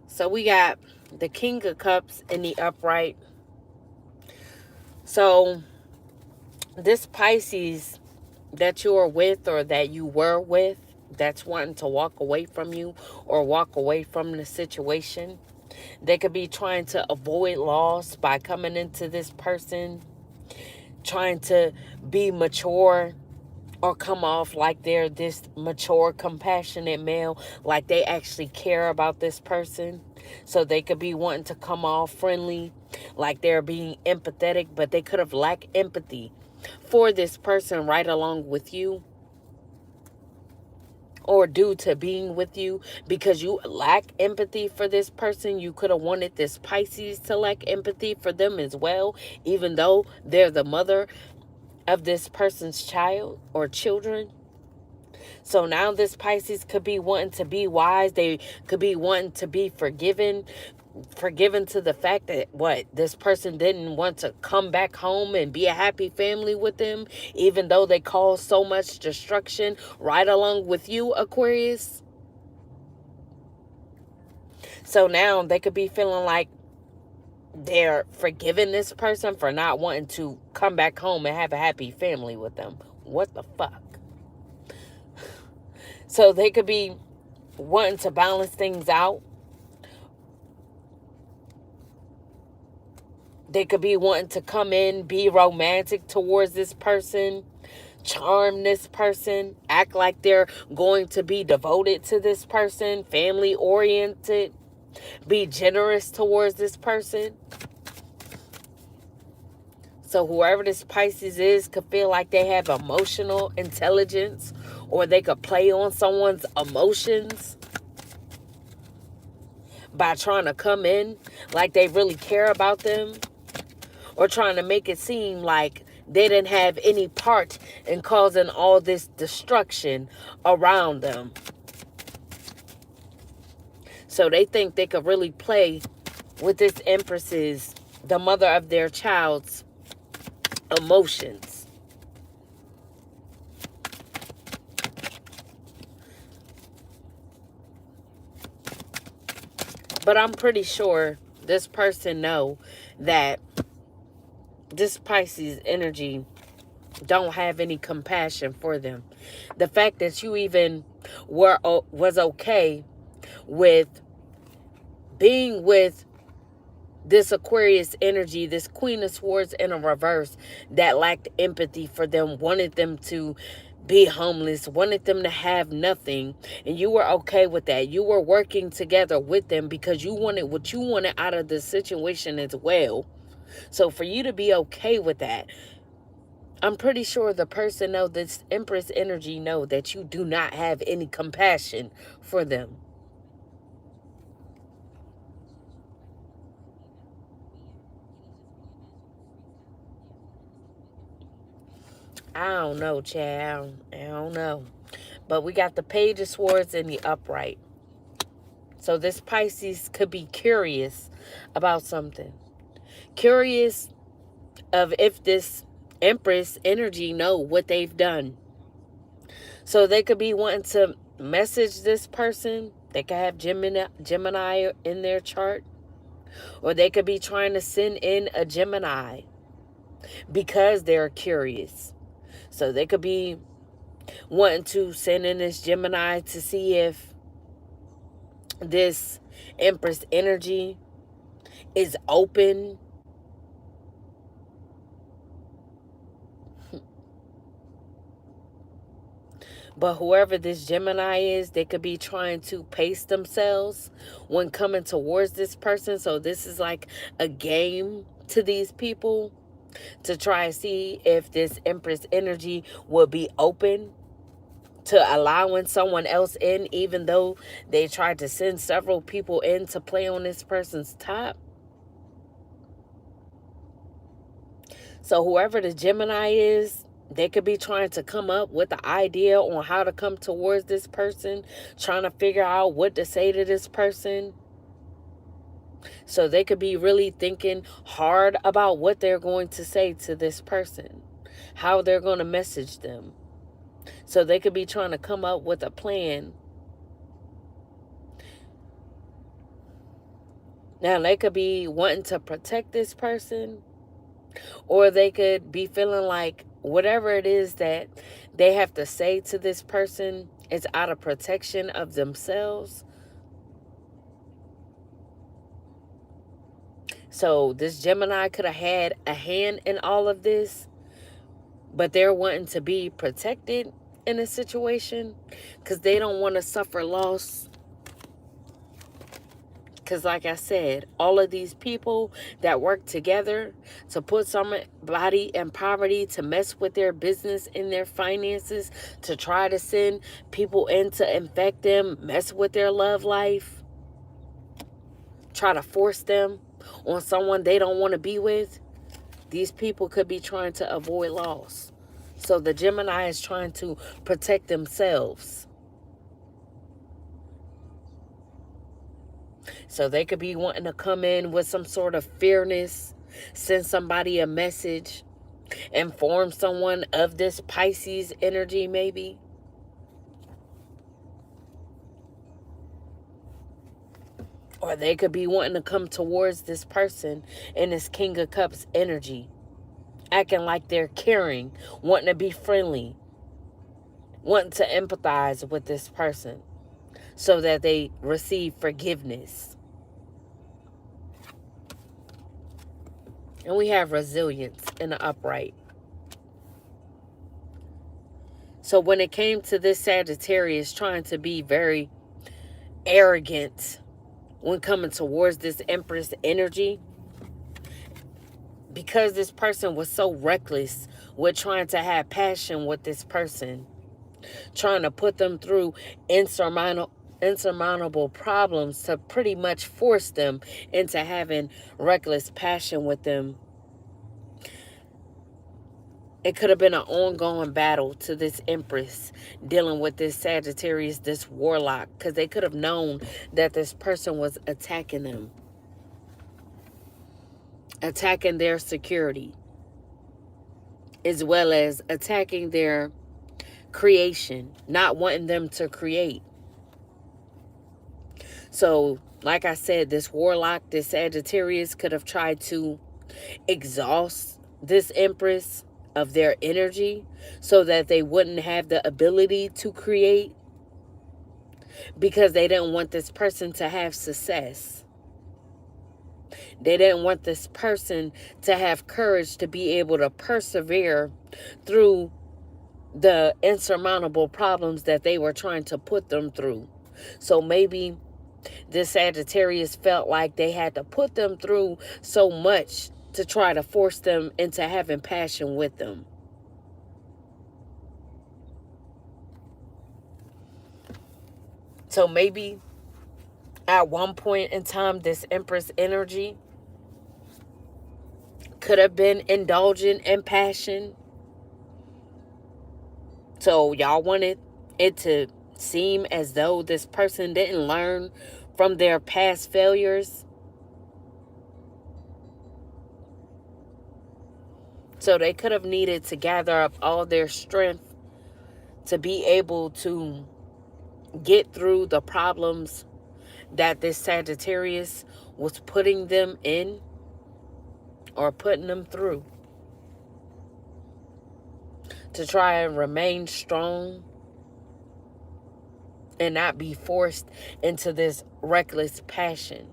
So we got the King of Cups in the upright. So this Pisces that you're with, or that you were with, that's wanting to walk away from you or walk away from the situation, they could be trying to avoid loss by coming into this person, trying to be mature, or come off like they're this mature, compassionate male, like they actually care about this person. So they could be wanting to come off friendly, like they're being empathetic, but they could have lacked empathy for this person right along with you, or due to being with you, because you lack empathy for this person, you could have wanted this Pisces to lack empathy for them as well, even though they're the mother of this person's child or children. So now this Pisces could be wanting to be wise. They could be wanting to be forgiven to the fact that this person didn't want to come back home and be a happy family with them, even though they caused so much destruction right along with you, Aquarius. So now they could be feeling like they're forgiving this person for not wanting to come back home and have a happy family with them. What the fuck? So they could be wanting to balance things out. They could be wanting to come in, be romantic towards this person, charm this person, act like they're going to be devoted to this person, family oriented, be generous towards this person. So whoever this Pisces is could feel like they have emotional intelligence, or they could play on someone's emotions by trying to come in like they really care about them, or trying to make it seem like they didn't have any part in causing all this destruction around them. So they think they could really play with this Empress's, the mother of their child's, emotions. But I'm pretty sure this person know that this Pisces energy don't have any compassion for them. The fact that you even was okay with being with this Aquarius energy, this Queen of Swords in a reverse, that lacked empathy for them, wanted them to be homeless, wanted them to have nothing, and you were okay with that. You were working together with them because you wanted what you wanted out of the situation as well. So for you to be okay with that, I'm pretty sure the person know, this Empress energy know, that you do not have any compassion for them. I don't know, Chad. I don't know. But we got the Page of Swords in the upright. So this Pisces could be curious about something. Curious of if this Empress energy know what they've done. So they could be wanting to message this person. They could have Gemini in their chart. Or they could be trying to send in a Gemini because they're curious. So they could be wanting to send in this Gemini to see if this Empress energy is open. But whoever this Gemini is, they could be trying to pace themselves when coming towards this person. So this is like a game to these people to try to see if this Empress energy will be open to allowing someone else in, even though they tried to send several people in to play on this person's top. So whoever the Gemini is, they could be trying to come up with the idea on how to come towards this person, trying to figure out what to say to this person. So they could be really thinking hard about what they're going to say to this person, how they're going to message them. So they could be trying to come up with a plan. Now, they could be wanting to protect this person, or they could be feeling like whatever it is that they have to say to this person is out of protection of themselves. So this Gemini could have had a hand in all of this, but they're wanting to be protected in a situation because they don't want to suffer loss. Because like I said, all of these people that work together to put somebody in poverty, to mess with their business and their finances, to try to send people in to infect them, mess with their love life, try to force them on someone they don't want to be with, these people could be trying to avoid loss. So the Gemini is trying to protect themselves. So they could be wanting to come in with some sort of fairness, send somebody a message, inform someone of this Pisces energy maybe. Or they could be wanting to come towards this person in this King of Cups energy, acting like they're caring, wanting to be friendly, wanting to empathize with this person so that they receive forgiveness. And we have resilience in the upright. So when it came to this Sagittarius trying to be very arrogant when coming towards this Empress energy, because this person was so reckless with trying to have passion with this person, trying to put them through insurmountable problems to pretty much force them into having reckless passion with them. It could have been an ongoing battle to this Empress dealing with this Sagittarius, this warlock, because they could have known that this person was attacking them, attacking their security, as well as attacking their creation, not wanting them to create. So, like I said, this warlock, this Sagittarius could have tried to exhaust this Empress of their energy so that they wouldn't have the ability to create, because they didn't want this person to have success. They didn't want this person to have courage to be able to persevere through the insurmountable problems that they were trying to put them through. So maybe this Sagittarius felt like they had to put them through so much to try to force them into having passion with them. So maybe at one point in time, this Empress energy could have been indulgent in passion. So y'all wanted it to seem as though this person didn't learn from their past failures. So they could have needed to gather up all their strength to be able to get through the problems that this Sagittarius was putting them in or putting them through, to try and remain strong and not be forced into this reckless passion.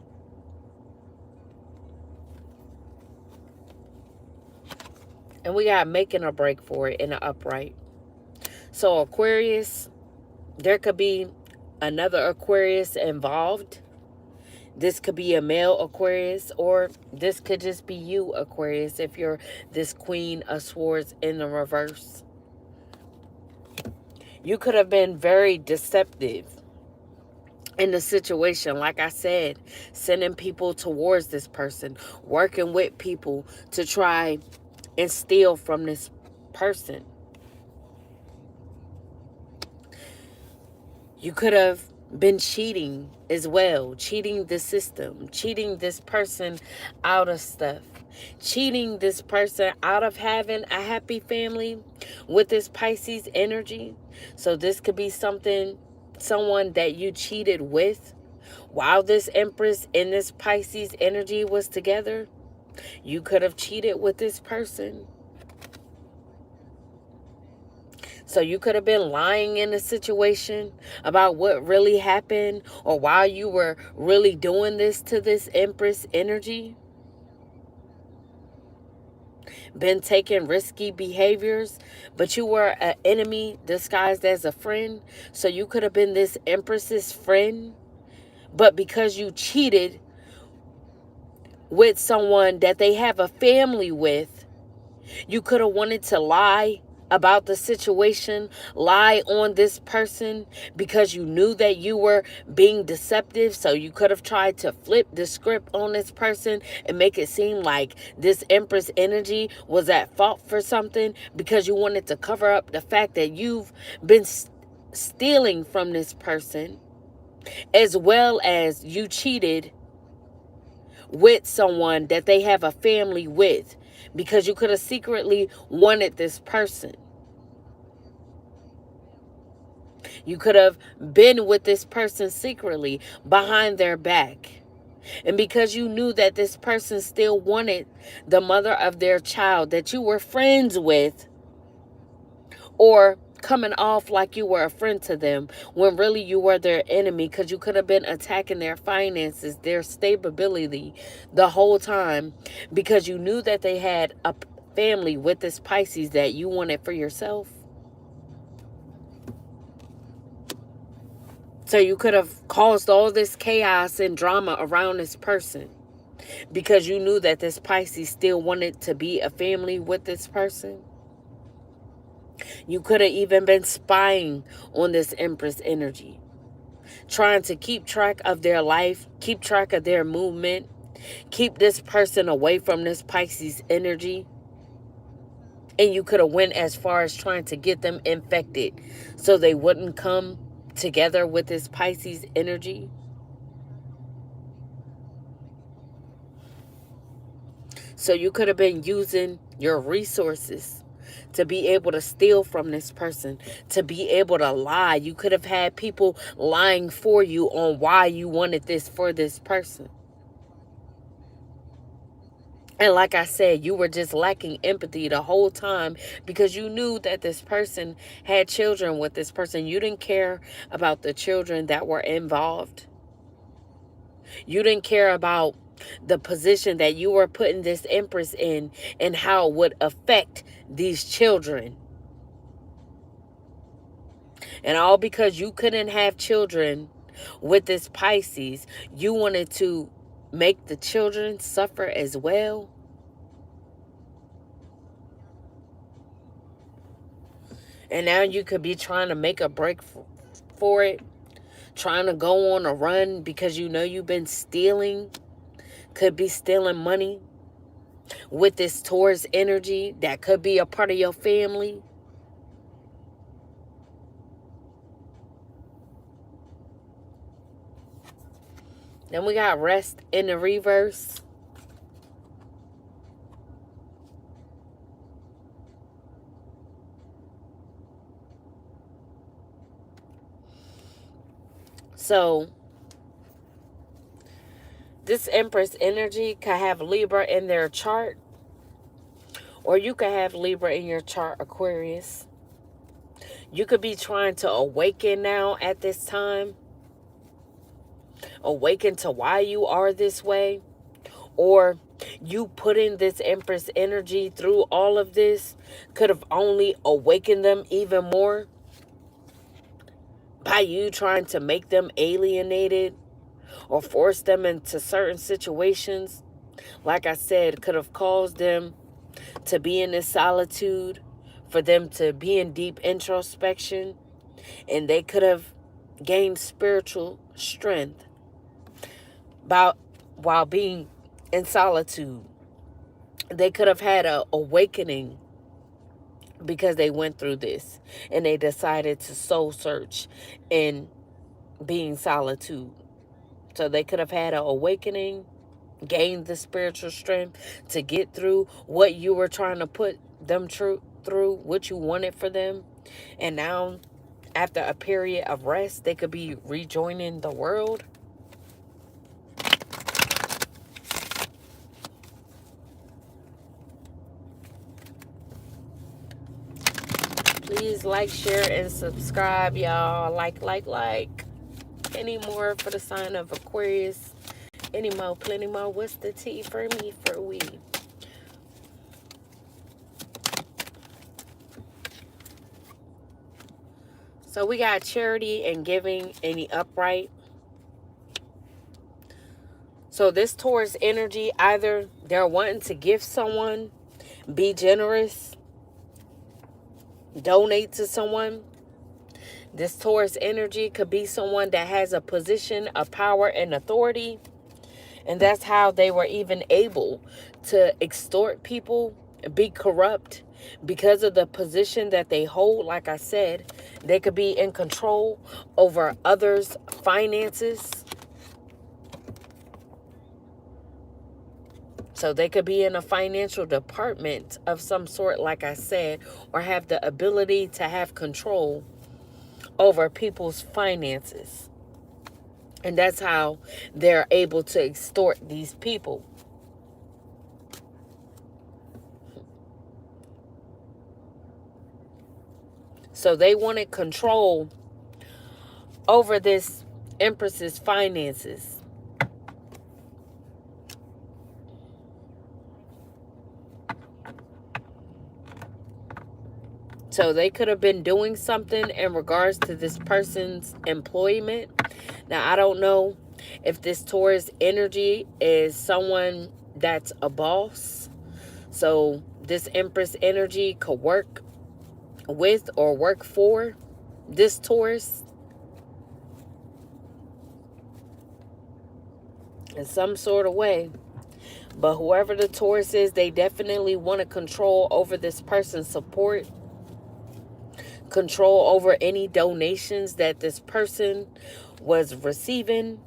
And we got making a break for it in the upright. So Aquarius, there could be another Aquarius involved. This could be a male Aquarius, or this could just be you, Aquarius, if you're this Queen of Swords in the reverse. You could have been very deceptive in the situation. Like I said, sending people towards this person, working with people to try and steal from this person. You could have been cheating as well, cheating the system, cheating this person out of stuff, cheating this person out of having a happy family with this Pisces energy. So this could be someone that you cheated with while this Empress in this Pisces energy was together. You could have cheated with this person. So you could have been lying in a situation about what really happened, or while you were really doing this to this Empress energy. Been taking risky behaviors, but you were an enemy disguised as a friend. So you could have been this Empress's friend, but because you cheated with someone that they have a family with, you could have wanted to lie about the situation, lie on this person because you knew that you were being deceptive. So you could have tried to flip the script on this person and make it seem like this Empress energy was at fault for something because you wanted to cover up the fact that you've been stealing from this person, as well as you cheated with someone that they have a family with, because you could have secretly wanted this person. You could have been with this person secretly behind their back. And because you knew that this person still wanted the mother of their child that you were friends with, or coming off like you were a friend to them when really you were their enemy, because you could have been attacking their finances, their stability the whole time, because you knew that they had a family with this Pisces that you wanted for yourself. So you could have caused all this chaos and drama around this person because you knew that this Pisces still wanted to be a family with this person. You could have even been spying on this Empress energy, trying to keep track of their life, keep track of their movement, keep this person away from this Pisces energy. And you could have went as far as trying to get them infected so they wouldn't come together with this Pisces energy. So you could have been using your resources to be able to steal from this person, to be able to lie. You could have had people lying for you on why you wanted this for this person. And like I said, you were just lacking empathy the whole time because you knew that this person had children with this person. You didn't care about the children that were involved. You didn't care about the position that you were putting this Empress in and how it would affect these children. And all because you couldn't have children with this Pisces, you wanted to make the children suffer as well. And now you could be trying to make a break for it, trying to go on a run because you know you've been stealing, could be stealing money with this Taurus energy that could be a part of your family. Then we got rest in the reverse. So this Empress energy could have Libra in their chart, or you could have Libra in your chart, Aquarius. You could be trying to awaken now at this time. Awaken to why you are this way. Or you putting this Empress energy through all of this could have only awakened them even more by you trying to make them alienated or force them into certain situations. Like I said, could have caused them to be in this solitude, for them to be in deep introspection, and they could have gained spiritual strength while being in solitude. They could have had an awakening because they went through this and they decided to soul search in being solitude. So they could have had an awakening, gained the spiritual strength to get through what you were trying to put them through, what you wanted for them. And now, after a period of rest, they could be rejoining the world. Please like, share, and subscribe, y'all. Like. Any more for the sign of Aquarius? Any more, plenty more. What's the tea for me, for we? So we got charity and giving in the upright. So this Taurus energy, either they're wanting to give someone, be generous, donate to someone. This Taurus energy could be someone that has a position of power and authority. And that's how they were even able to extort people, be corrupt because of the position that they hold. Like I said, they could be in control over others' finances. So they could be in a financial department of some sort, like I said, or have the ability to have control over people's finances. And that's how they're able to extort these people. So they wanted control over this Empress's finances. So they could have been doing something in regards to this person's employment. Now, I don't know if this Taurus energy is someone that's a boss. So this Empress energy could work with or work for this Taurus in some sort of way. But whoever the Taurus is, they definitely want to control over this person's support. Control over any donations that this person was receiving.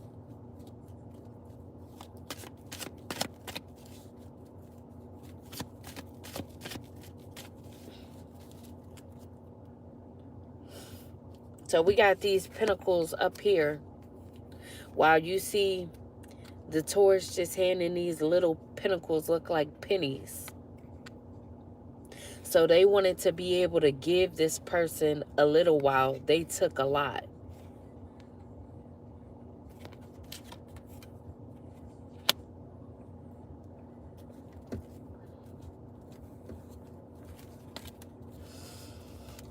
So we got these pentacles up here. While you see the Taurus just handing these little pentacles look like pennies. So they wanted to be able to give this person a little while they took a lot.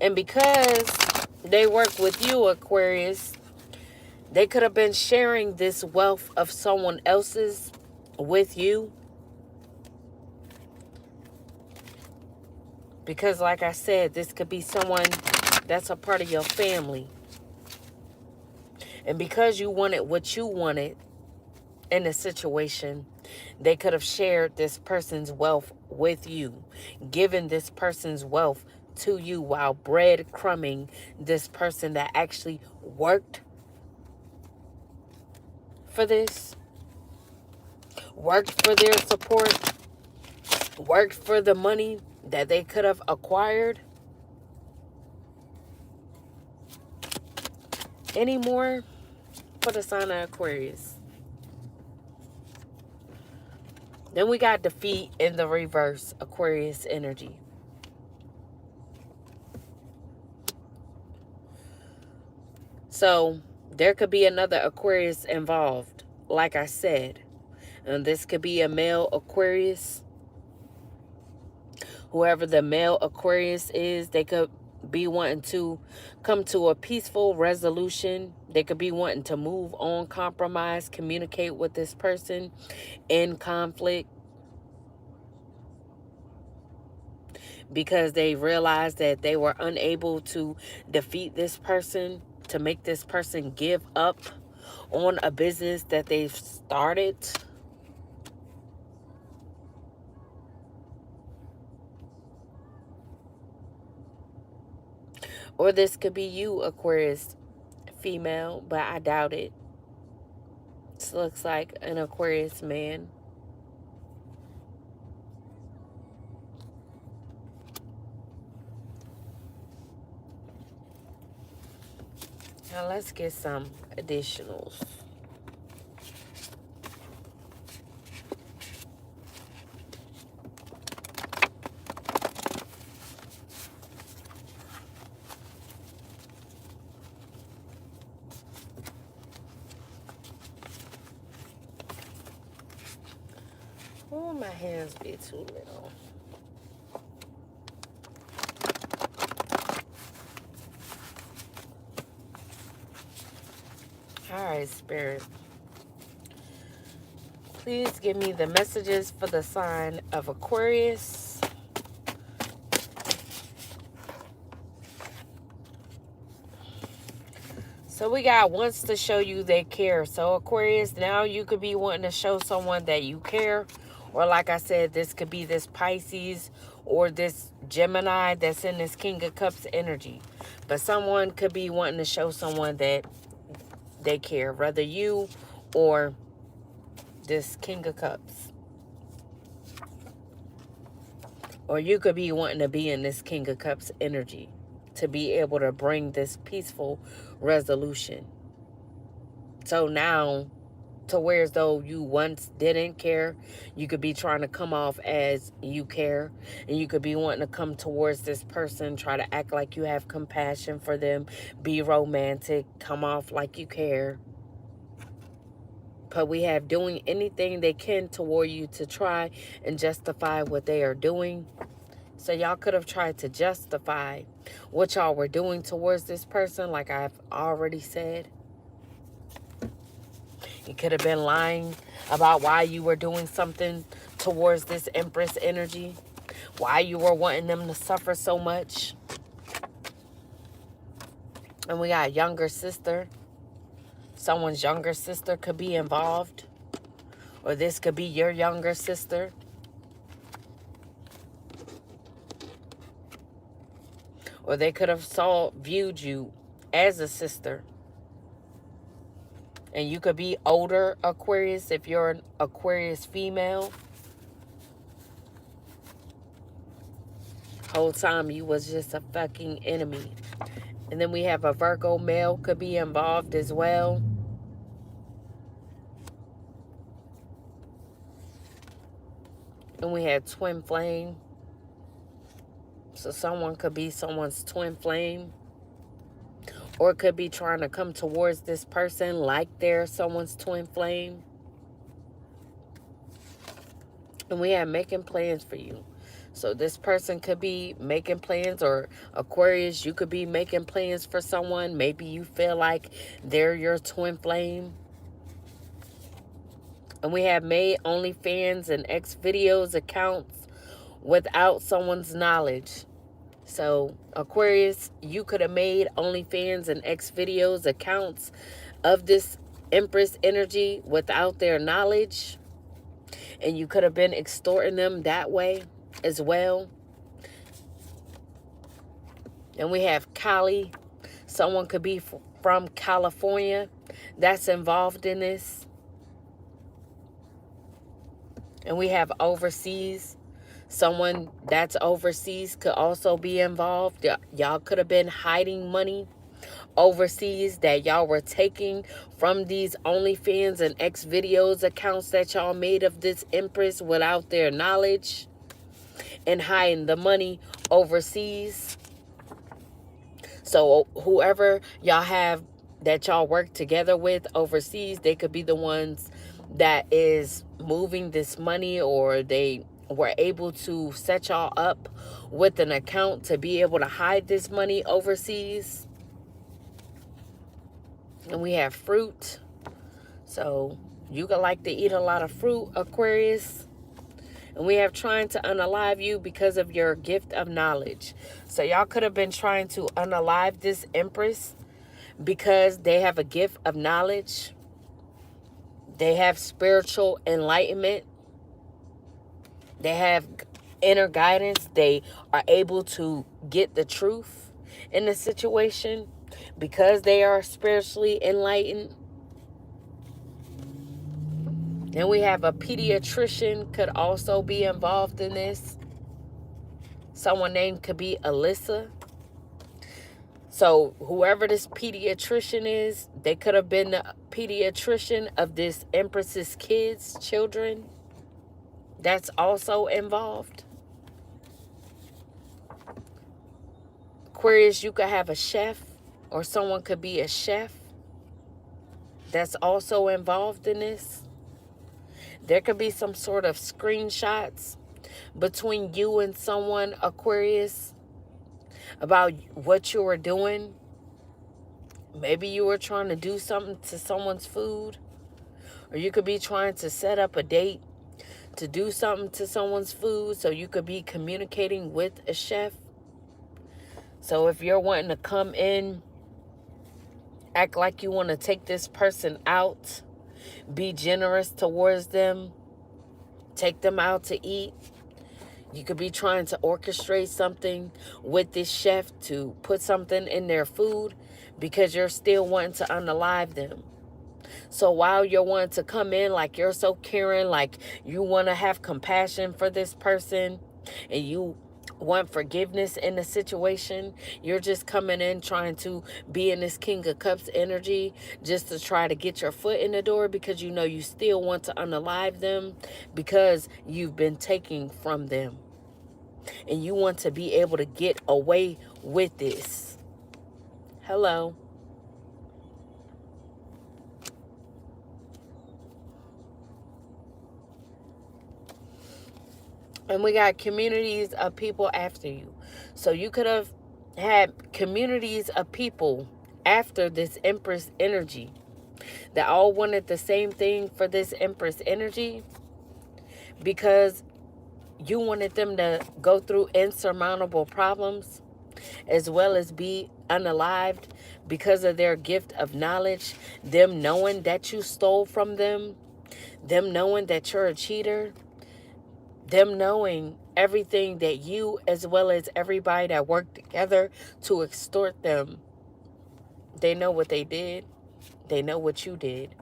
And because they work with you, Aquarius, they could have been sharing this wealth of someone else's with you. Because like I said, this could be someone that's a part of your family. And because you wanted what you wanted in the situation, they could have shared this person's wealth with you, given this person's wealth to you while breadcrumbing this person that actually worked for this, worked for their support, worked for the money that they could have acquired. Any more for the sign of Aquarius? Then we got defeat in the reverse, Aquarius energy. So there could be another Aquarius involved, like I said. And this could be a male Aquarius. Whoever the male Aquarius is, they could be wanting to come to a peaceful resolution. They could be wanting to move on, compromise, communicate with this person in conflict. Because they realized that they were unable to defeat this person, to make this person give up on a business that they've started. Or this could be you, Aquarius female, but I doubt it. This looks like an Aquarius man. Now let's get some additionals. Oh, my hands be too little. All right, Spirit. Please give me the messages for the sign of Aquarius. So we got wants to show you they care. So Aquarius, now you could be wanting to show someone that you care. Or like I said, this could be this Pisces or this Gemini that's in this King of Cups energy. But someone could be wanting to show someone that they care. Whether you or this King of Cups. Or you could be wanting to be in this King of Cups energy to be able to bring this peaceful resolution. So now, to where as though you once didn't care, you could be trying to come off as you care. And you could be wanting to come towards this person, try to act like you have compassion for them, be romantic, come off like you care. But we have doing anything they can toward you to try and justify what they are doing. So y'all could have tried to justify what y'all were doing towards this person, like I've already said. You could have been lying about why you were doing something towards this Empress energy, why you were wanting them to suffer so much. And we got younger sister. Someone's younger sister could be involved. Or this could be your younger sister. Or they could have viewed you as a sister. And you could be older Aquarius if you're an Aquarius female. Whole time you was just a fucking enemy. And then we have a Virgo male could be involved as well. And we had twin flame. So someone could be someone's twin flame. Or could be trying to come towards this person like they're someone's twin flame. And we have making plans for you. So this person could be making plans, or Aquarius, you could be making plans for someone. Maybe you feel like they're your twin flame. And we have made OnlyFans and X videos accounts without someone's knowledge. So Aquarius, you could have made OnlyFans and X videos accounts of this Empress energy without their knowledge. And you could have been extorting them that way as well. And we have Cali. Someone could be from California that's involved in this. And we have overseas. Someone that's overseas could also be involved. Y'all could have been hiding money overseas that y'all were taking from these OnlyFans and X videos accounts that y'all made of this Empress without their knowledge, and hiding the money overseas. So whoever y'all have that y'all work together with overseas, they could be the ones that is moving this money, or they were able to set y'all up with an account to be able to hide this money overseas. And we have fruit. So you could like to eat a lot of fruit, Aquarius. And we have trying to unalive you because of your gift of knowledge. So y'all could have been trying to unalive this Empress because they have a gift of knowledge. They have spiritual enlightenment. They have inner guidance. They are able to get the truth in the situation because they are spiritually enlightened. And we have a pediatrician could also be involved in this. Someone named could be Alyssa. So whoever this pediatrician is, they could have been the pediatrician of this Empress's kids, children. That's also involved. Aquarius, you could have a chef, or someone could be a chef that's also involved in this. There could be some sort of screenshots between you and someone, Aquarius, about what you were doing. Maybe you were trying to do something to someone's food, or you could be trying to set up a date to do something to someone's food, so you could be communicating with a chef. So if you're wanting to come in Act like you want to take this person out. Be generous towards them. Take them out to eat. You could be trying to orchestrate something with this chef to put something in their food because you're still wanting to unalive them. So while you're wanting to come in like you're so caring, like you want to have compassion for this person and you want forgiveness in the situation, you're just coming in trying to be in this King of Cups energy just to try to get your foot in the door because you know you still want to unalive them because you've been taking from them. And you want to be able to get away with this. Hello. And we got communities of people after you. So you could have had communities of people after this Empress energy that all wanted the same thing for this Empress energy because you wanted them to go through insurmountable problems as well as be unalived because of their gift of knowledge, them knowing that you stole from them knowing that you're a cheater, them knowing everything that you as well as everybody that worked together to extort them. They know what they did. They know what you did.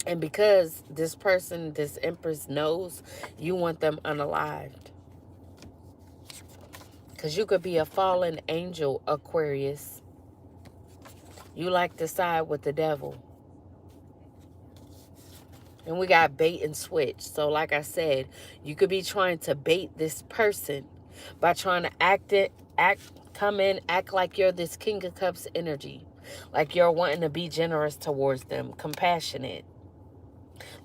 And because this person, this Empress knows, you want them unalived. Because you could be a fallen angel, Aquarius. You like to side with the devil. And we got bait and switch. So like I said, you could be trying to bait this person by trying to come in, act like you're this King of Cups energy. Like you're wanting to be generous towards them, compassionate.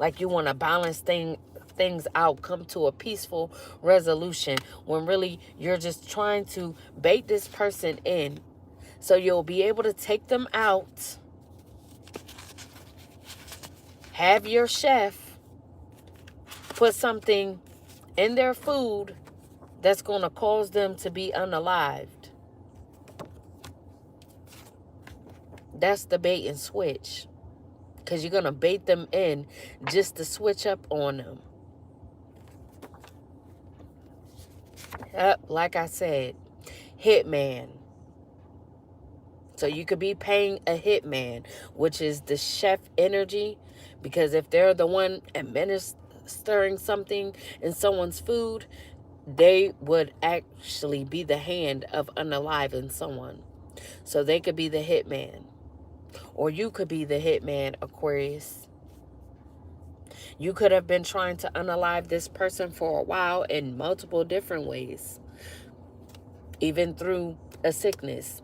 Like you want to balance things out, come to a peaceful resolution. When really you're just trying to bait this person in. So you'll be able to take them out. Have your chef put something in their food that's going to cause them to be unalived. That's the bait and switch. Because you're going to bait them in just to switch up on them. Yep, like I said, hitman. So you could be paying a hitman, which is the chef energy. Because if they're the one administering something in someone's food, they would actually be the hand of unaliving someone. So they could be the hitman. Or you could be the hitman, Aquarius. You could have been trying to unalive this person for a while in multiple different ways. Even through a sickness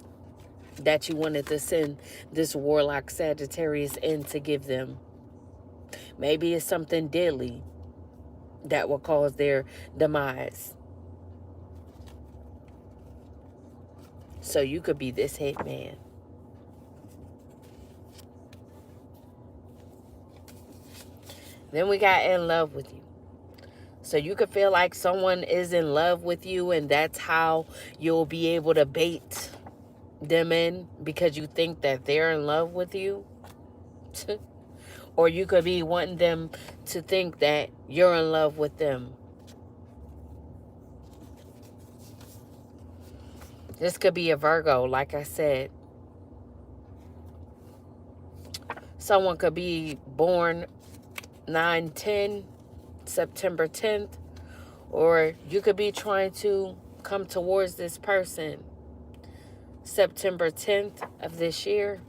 that you wanted to send this warlock Sagittarius in to give them. Maybe it's something deadly that will cause their demise. So you could be this hitman. Then we got in love with you. So you could feel like someone is in love with you and that's how you'll be able to bait them in because you think that they're in love with you. Or you could be wanting them to think that you're in love with them. This could be a Virgo, like I said. Someone could be born 9/10, September 10th. Or you could be trying to come towards this person September 10th of this year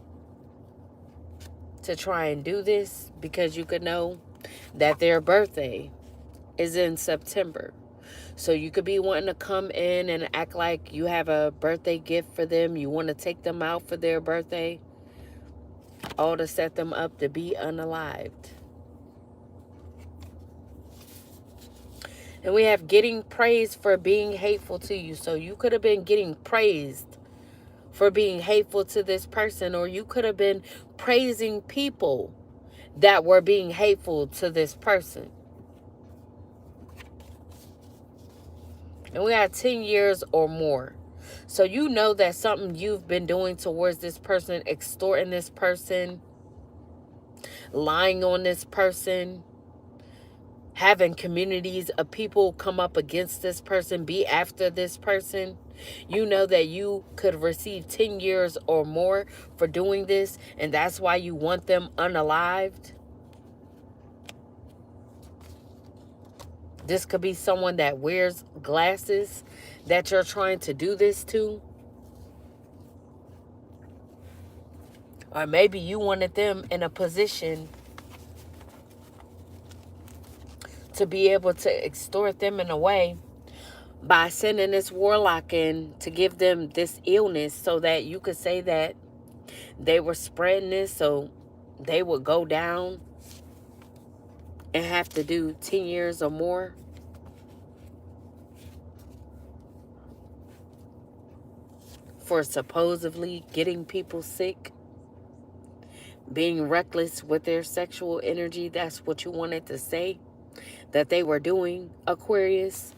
to try and do this because you could know that their birthday is in September. So you could be wanting to come in and act like you have a birthday gift for them. You want to take them out for their birthday. All to set them up to be unalived. And we have getting praised for being hateful to you. So you could have been getting praised for being hateful to this person, or you could have been praising people that were being hateful to this person. And we got 10 years or more. So you know that something you've been doing towards this person, extorting this person, lying on this person, having communities of people come up against this person, be after this person. You know that you could receive 10 years or more for doing this, and that's why you want them unalived. This could be someone that wears glasses that you're trying to do this to. Or maybe you wanted them in a position to be able to extort them in a way by sending this warlock in to give them this illness so that you could say that they were spreading this so they would go down and have to do 10 years or more. For supposedly getting people sick, being reckless with their sexual energy. That's what you wanted to say that they were doing, Aquarius.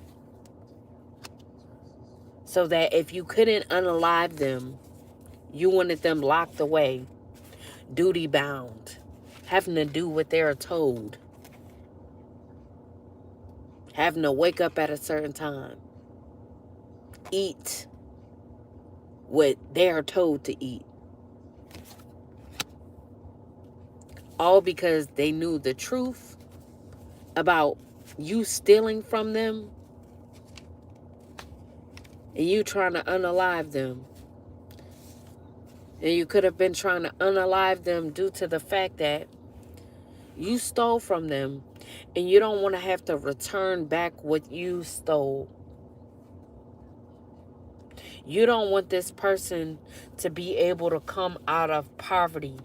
So that if you couldn't unalive them, you wanted them locked away, duty bound, having to do what they're told, having to wake up at a certain time, eat what they're told to eat. All because they knew the truth about you stealing from them and you trying to unalive them. And you could have been trying to unalive them due to the fact that you stole from them and you don't want to have to return back what you stole. You don't want this person to be able to come out of poverty.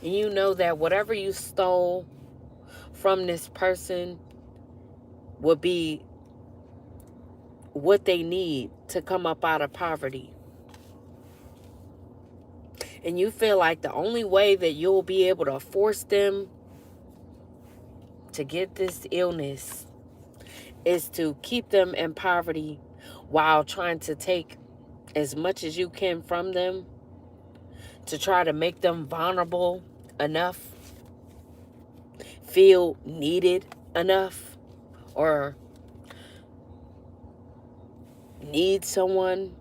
And you know that whatever you stole from this person would be what they need to come up out of poverty. And you feel like the only way that you'll be able to force them to get this illness is to keep them in poverty while trying to take as much as you can from them to try to make them vulnerable enough, feel needed enough, or need someone,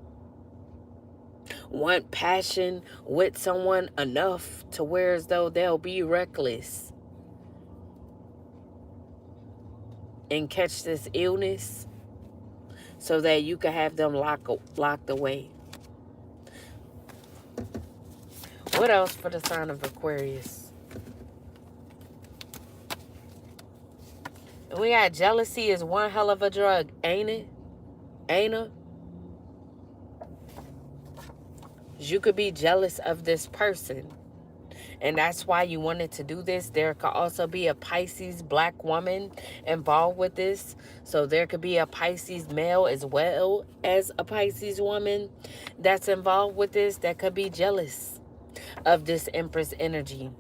want passion with someone enough to where as though they'll be reckless and catch this illness so that you can have them locked away. What else for the sign of Aquarius? We got jealousy is one hell of a drug, ain't it? Ain't it? You could be jealous of this person, and that's why you wanted to do this. There could also be a Pisces black woman involved with this. So there could be a Pisces male as well as a Pisces woman that's involved with this that could be jealous of this Empress energy.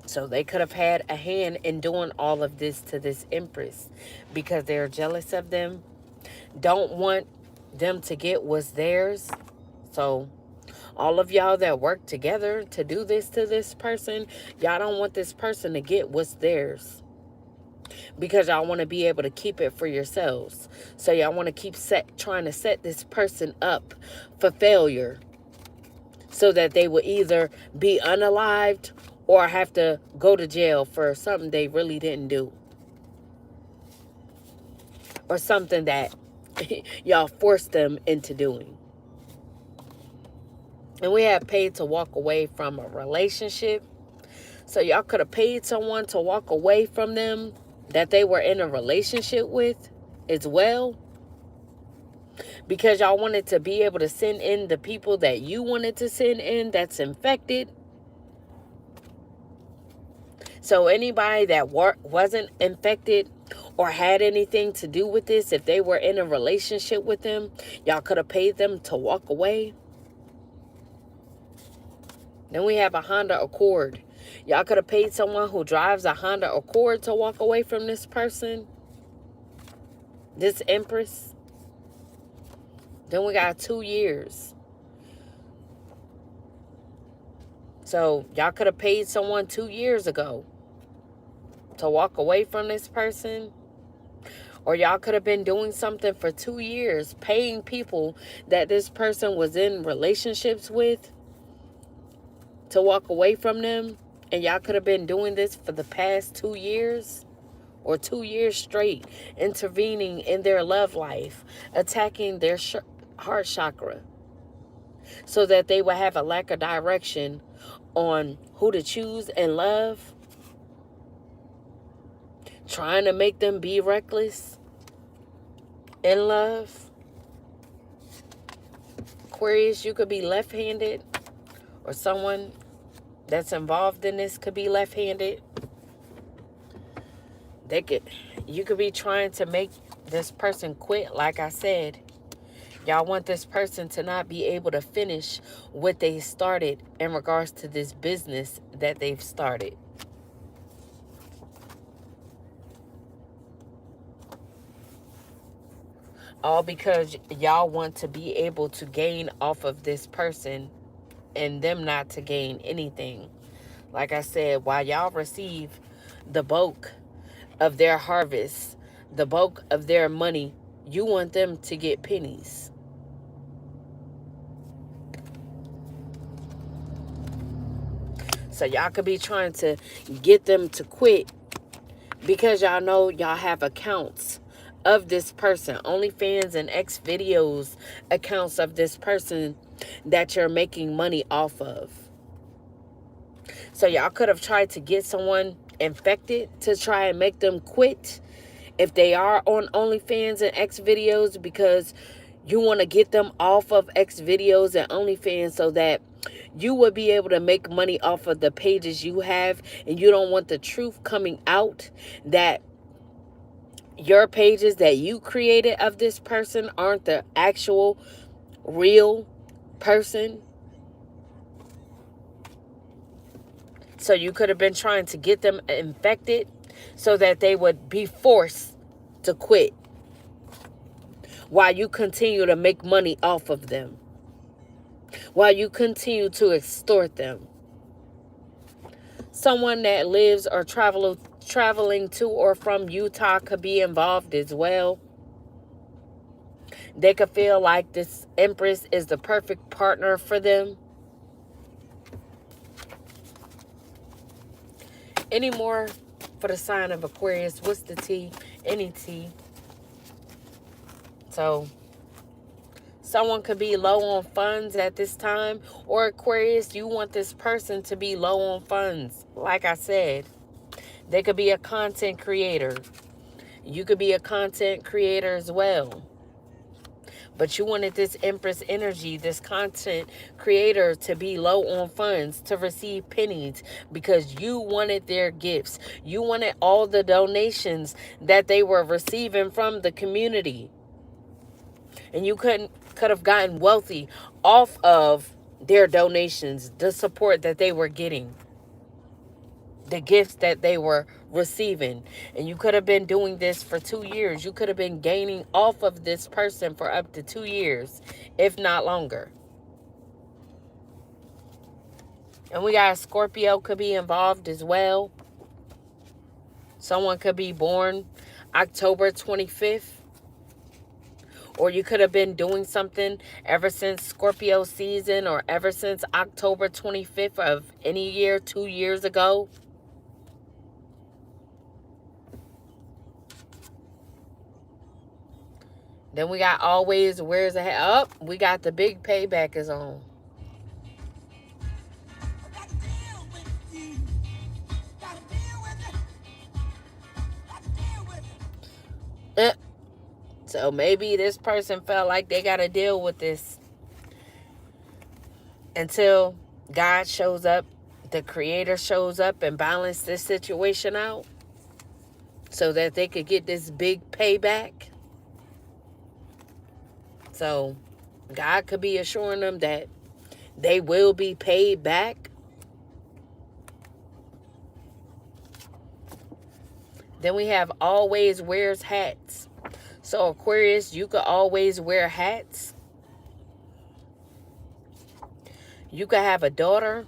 So they could have had a hand in doing all of this to this Empress because they're jealous of them, don't want them to get what's theirs. So all of y'all that work together to do this to this person, y'all don't want this person to get what's theirs because y'all want to be able to keep it for yourselves. So y'all want to keep trying to set this person up for failure so that they will either be unalived or have to go to jail for something they really didn't do. Or something that y'all forced them into doing. And we have paid to walk away from a relationship. So y'all could have paid someone to walk away from them that they were in a relationship with as well. Because y'all wanted to be able to send in the people that you wanted to send in that's infected. So anybody that wasn't infected or had anything to do with this, if they were in a relationship with them, y'all could have paid them to walk away. Then we have a Honda Accord. Y'all could have paid someone who drives a Honda Accord to walk away from this person, this Empress. Then we got 2 years. So y'all could have paid someone 2 years ago to walk away from this person. Or y'all could have been doing something for 2 years, paying people that this person was in relationships with to walk away from them. And y'all could have been doing this for the past 2 years or 2 years straight, intervening in their love life, attacking their heart chakra so that they would have a lack of direction on who to choose and love, trying to make them be reckless in love. Aquarius, you could be left-handed, or someone that's involved in this could be left-handed. You could be trying to make this person quit. Like I said, y'all want this person to not be able to finish what they started in regards to this business that they've started. All because y'all want to be able to gain off of this person and them not to gain anything. Like I said, while y'all receive the bulk of their harvest, the bulk of their money, you want them to get pennies. So y'all could be trying to get them to quit because y'all know y'all have accounts of this person, OnlyFans and X videos accounts of this person that you're making money off of. So y'all could have tried to get someone infected to try and make them quit if they are on OnlyFans and X videos, because you want to get them off of X videos and OnlyFans so that you would be able to make money off of the pages you have, and you don't want the truth coming out that your pages that you created of this person aren't the actual real person. So you could have been trying to get them infected so that they would be forced to quit while you continue to make money off of them, while you continue to extort them. Someone that lives or traveling to or from Utah could be involved as well. They could feel like this Empress is the perfect partner for them. Any more for the sign of Aquarius? What's the tea? Any tea. So someone could be low on funds at this time, or Aquarius, you want this person to be low on funds. Like I said, they could be a content creator. You could be a content creator as well. But you wanted this Empress energy, this content creator, to be low on funds, to receive pennies, because you wanted their gifts. You wanted all the donations that they were receiving from the community. And you could have gotten wealthy off of their donations, the support that they were getting, the gifts that they were receiving. And you could have been doing this for 2 years. You could have been gaining off of this person for up to 2 years, if not longer. And we got a Scorpio could be involved as well. Someone could be born October 25th. Or you could have been doing something ever since Scorpio season, or ever since October 25th of any year 2 years ago. Then we got always where's ahead. Up, we got the big payback is on. So maybe this person felt like they got to deal with this until God shows up, the Creator shows up and balance this situation out so that they could get this big payback. So God could be assuring them that they will be paid back. Then we have always wears hats. So Aquarius, you could always wear hats. You could have a daughter.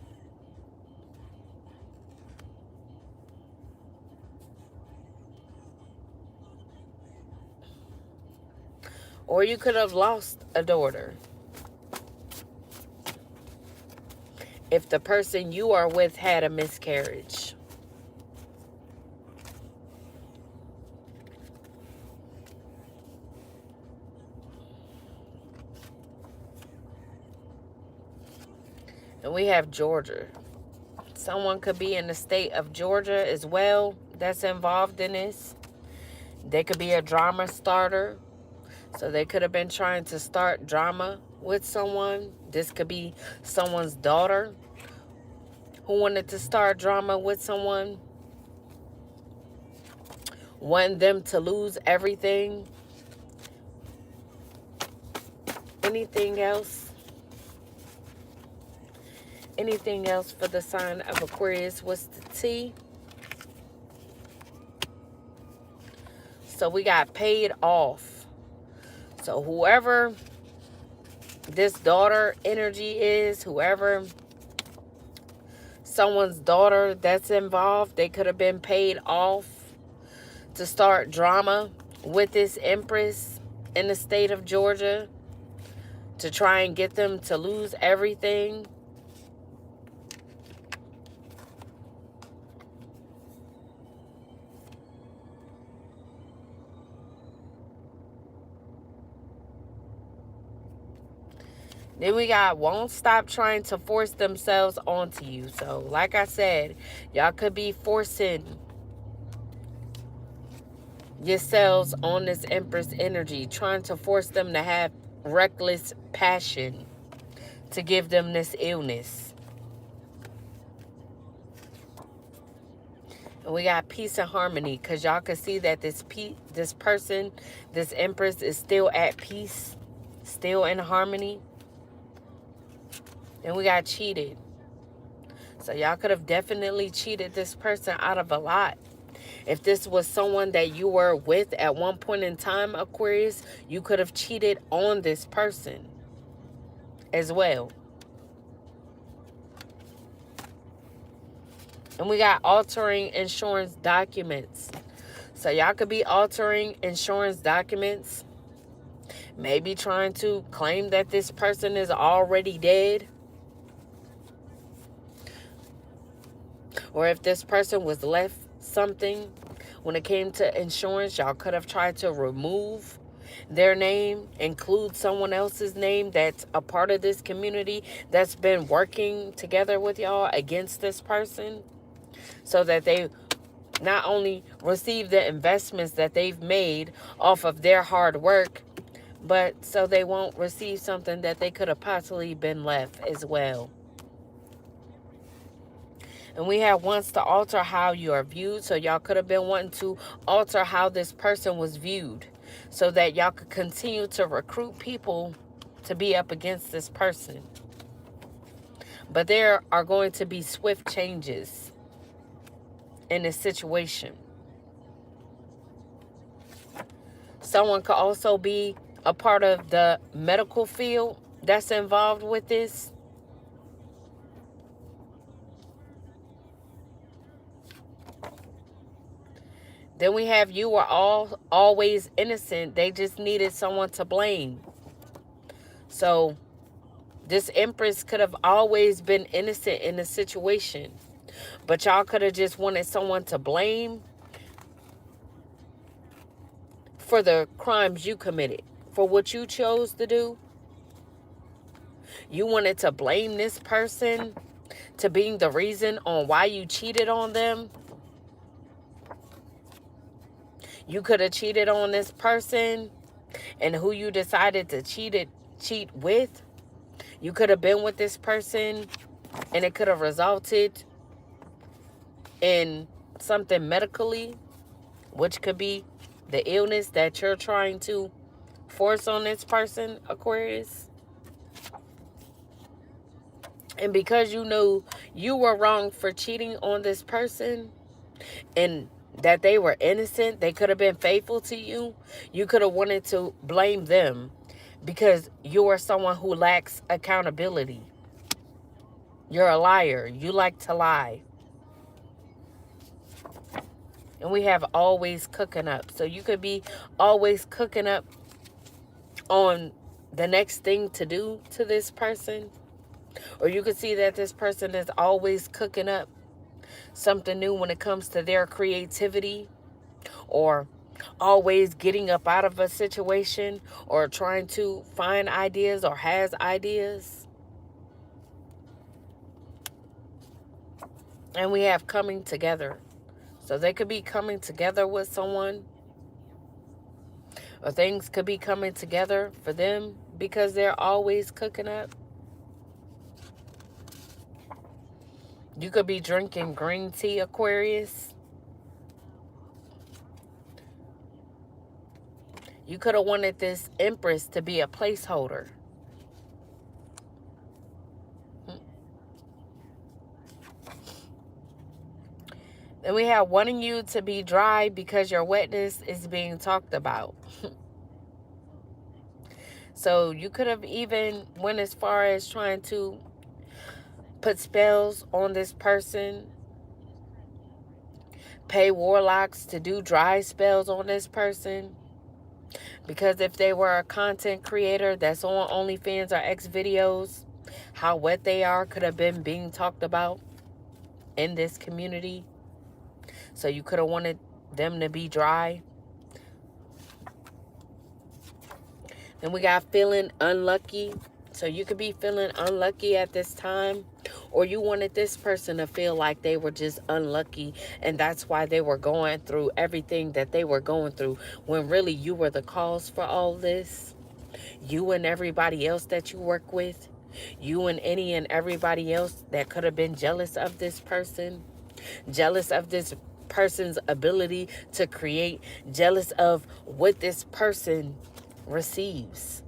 Or you could have lost a daughter. If the person you are with had a miscarriage. And we have Georgia. Someone could be in the state of Georgia as well that's involved in this. They could be a drama starter. So they could have been trying to start drama with someone. This could be someone's daughter who wanted to start drama with someone. Want them to lose everything. Anything else? Anything else for the sign of Aquarius? What's the T? So we got paid off. So whoever this daughter energy is, whoever someone's daughter that's involved, they could have been paid off to start drama with this Empress in the state of Georgia to try and get them to lose everything. Then we got won't stop trying to force themselves onto you. So like I said, y'all could be forcing yourselves on this Empress energy, trying to force them to have reckless passion to give them this illness. And we got peace and harmony, because y'all can see that this person, this Empress, is still at peace, still in harmony. And we got cheated. So y'all could have definitely cheated this person out of a lot. If this was someone that you were with at one point in time, Aquarius, you could have cheated on this person as well. And we got altering insurance documents. So y'all could be altering insurance documents. Maybe trying to claim that this person is already dead. Or if this person was left something when it came to insurance, y'all could have tried to remove their name, include someone else's name that's a part of this community that's been working together with y'all against this person, so that they not only receive the investments that they've made off of their hard work, but so they won't receive something that they could have possibly been left as well. And we have wants to alter how you are viewed. So y'all could have been wanting to alter how this person was viewed, so that y'all could continue to recruit people to be up against this person. But there are going to be swift changes in this situation. Someone could also be a part of the medical field that's involved with this. Then we have you were always innocent. They just needed someone to blame. So this Empress could have always been innocent in the situation, but y'all could have just wanted someone to blame for the crimes you committed, for what you chose to do. You wanted to blame this person to being the reason on why you cheated on them. You could have cheated on this person and who you decided to cheat with. You could have been with this person and it could have resulted in something medically, which could be the illness that you're trying to force on this person, Aquarius. And because you know you were wrong for cheating on this person, and that they were innocent. They could have been faithful to you. You could have wanted to blame them because you are someone who lacks accountability. You're a liar. You like to lie. And we have always cooking up. So you could be always cooking up on the next thing to do to this person. Or you could see that this person is always cooking up something new when it comes to their creativity, or always getting up out of a situation, or trying to find ideas, or has ideas. And we have coming together. So they could be coming together with someone, or things could be coming together for them because they're always cooking up. You could be drinking green tea, Aquarius. You could have wanted this Empress to be a placeholder. Then we have wanting you to be dry because your wetness is being talked about. So you could have even went as far as trying to put spells on this person. Pay warlocks to do dry spells on this person. Because if they were a content creator that's on OnlyFans or X videos, how wet they are could have been being talked about in this community. So you could have wanted them to be dry. Then we got feeling unlucky. So you could be feeling unlucky at this time. Or you wanted this person to feel like they were just unlucky, and that's why they were going through everything that they were going through, when really you were the cause for all this. You and everybody else that you work with. You and any and everybody else that could have been jealous of this person. Jealous of this person's ability to create. Jealous of what this person receives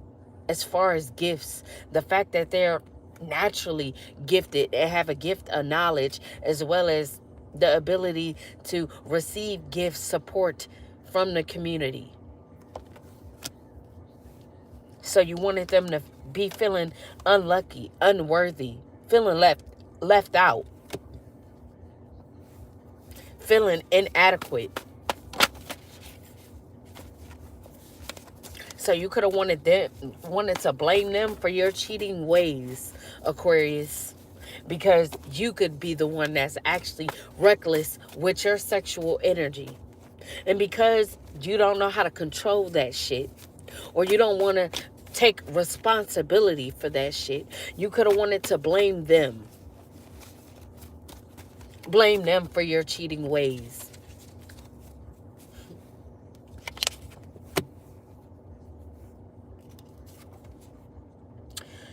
as far as gifts. The fact that they're naturally gifted and have a gift of knowledge, as well as the ability to receive gift support from the community. So you wanted them to be feeling unlucky, unworthy, feeling left out, feeling inadequate. So you could have wanted to blame them for your cheating ways, Aquarius, because you could be the one that's actually reckless with your sexual energy. And because you don't know how to control that shit, or you don't want to take responsibility for that shit, you could have wanted to blame them. Blame them for your cheating ways.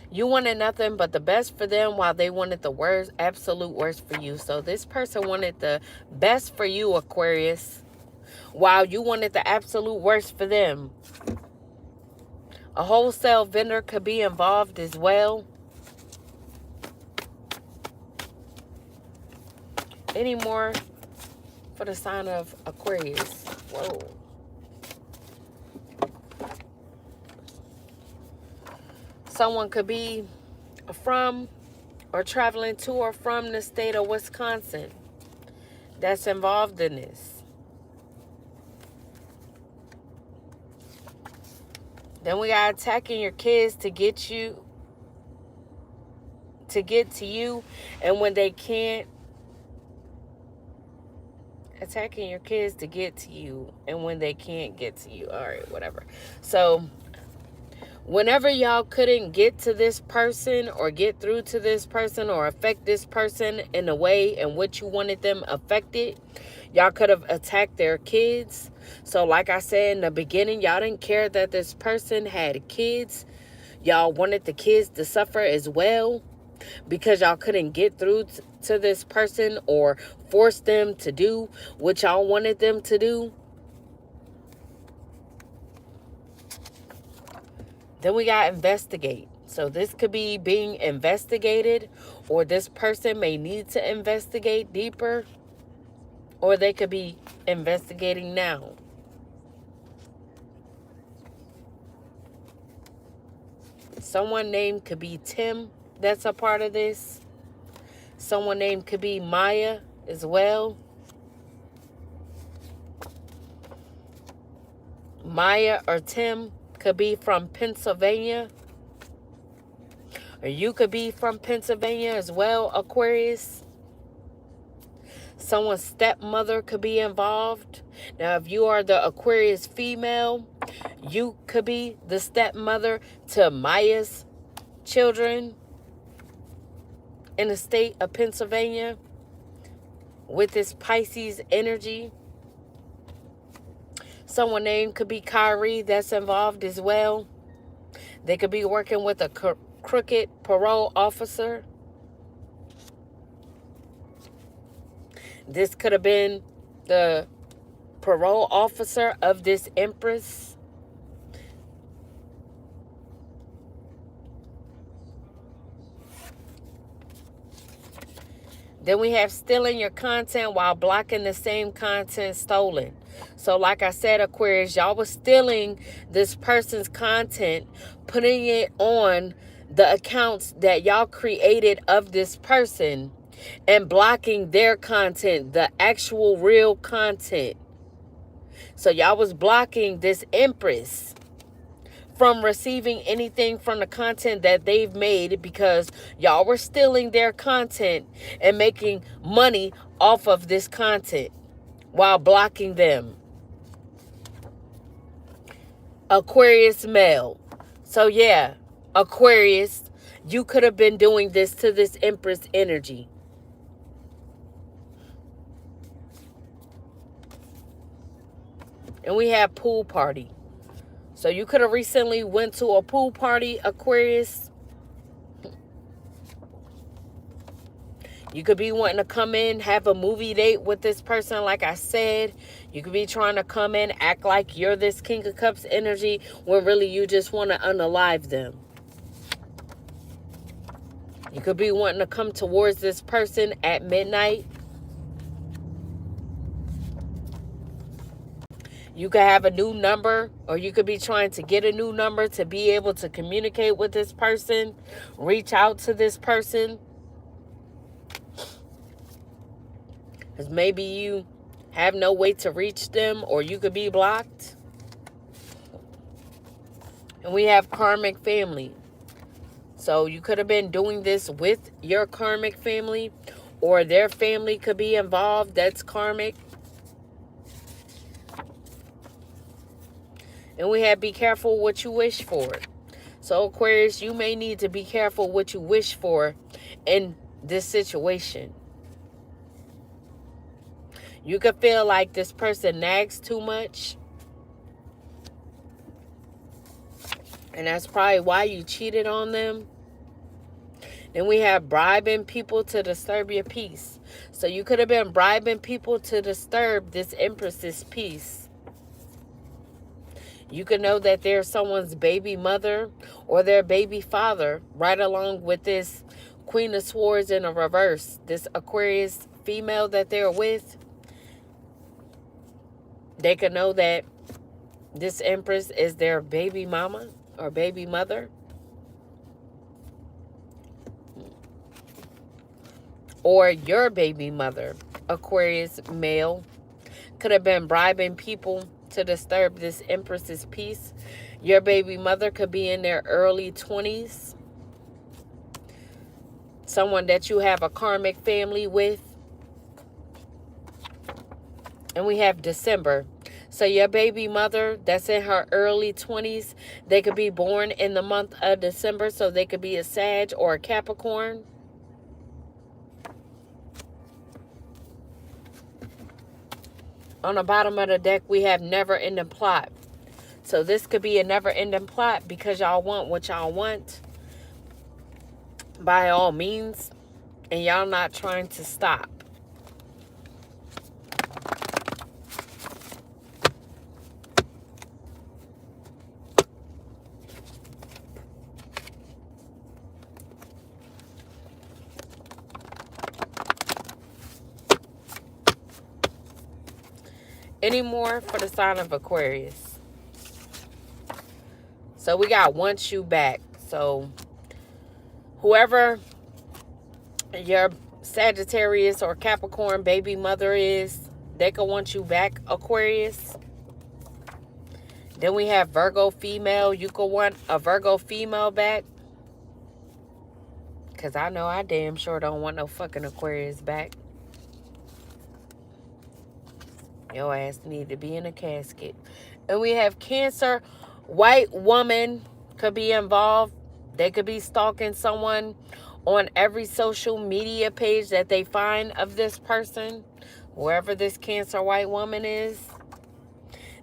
You wanted nothing but the best for them, while they wanted the worst, absolute worst for you. So this person wanted the best for you, Aquarius, while you wanted the absolute worst for them. A wholesale vendor could be involved as well. Any more for the sign of Aquarius? Whoa. Someone could be from or traveling to or from the state of Wisconsin that's involved in this. Then we got attacking your kids to get to you, and when they can't, attacking your kids to get to you, and when they can't get to you. All right, whatever. So whenever y'all couldn't get to this person, or get through to this person, or affect this person in the way in which you wanted them affected, y'all could have attacked their kids. So like I said in the beginning, y'all didn't care that this person had kids. Y'all wanted the kids to suffer as well, because y'all couldn't get through to this person, or force them to do what y'all wanted them to do. Then we got investigate. So this could be being investigated, or this person may need to investigate deeper. Or they could be investigating now. Someone named could be Tim that's a part of this. Someone named could be Maya as well. Maya or Tim could be from Pennsylvania. Or you could be from Pennsylvania as well, Aquarius. Someone's stepmother could be involved. Now, if you are the Aquarius female, you could be the stepmother to Maya's children in the state of Pennsylvania with this Pisces energy. Someone named could be Kyrie that's involved as well. They could be working with a crooked parole officer. This could have been the parole officer of this Empress. Then we have stealing your content while blocking the same content stolen. So like I said, Aquarius, y'all was stealing this person's content, putting it on the accounts that y'all created of this person, and blocking their content, the actual real content. So y'all was blocking this Empress from receiving anything from the content that they've made because y'all were stealing their content and making money off of this content while blocking them. Aquarius male. So yeah, Aquarius, you could have been doing this to this Empress energy. And we have pool party. So you could have recently went to a pool party, Aquarius. You could be wanting to come in, have a movie date with this person, like I said. You could be trying to come in, act like you're this King of Cups energy, when really you just want to unalive them. You could be wanting to come towards this person at midnight. You could have a new number, or you could be trying to get a new number to be able to communicate with this person, reach out to this person. Because maybe you have no way to reach them, or you could be blocked. And we have karmic family. So you could have been doing this with your karmic family, or their family could be involved. That's karmic. And we have be careful what you wish for. So Aquarius, you may need to be careful what you wish for in this situation. You could feel like this person nags too much. And that's probably why you cheated on them. Then we have bribing people to disturb your peace. So you could have been bribing people to disturb this Empress's peace. You could know that they're someone's baby mother or their baby father, right along with this Queen of Swords in a reverse. This Aquarius female that they're with. They could know that this Empress is their baby mama or baby mother. Or your baby mother, Aquarius male, could have been bribing people to disturb this Empress's peace. Your baby mother could be in their early 20s. Someone that you have a karmic family with. And we have December. So your baby mother that's in her early 20s, they could be born in the month of December. So they could be a Sag or a Capricorn. On the bottom of the deck, we have never-ending plot. So this could be a never-ending plot because y'all want what y'all want by all means, and y'all not trying to stop. Any more for the sign of Aquarius? So we got want you back. So whoever your Sagittarius or Capricorn baby mother is, they can want you back, Aquarius. Then we have Virgo female. You could want a Virgo female back. Because I know I damn sure don't want no fucking Aquarius back. Your ass need to be in a casket. And we have Cancer. White woman could be involved. They could be stalking someone on every social media page that they find of this person. Whoever this Cancer white woman is.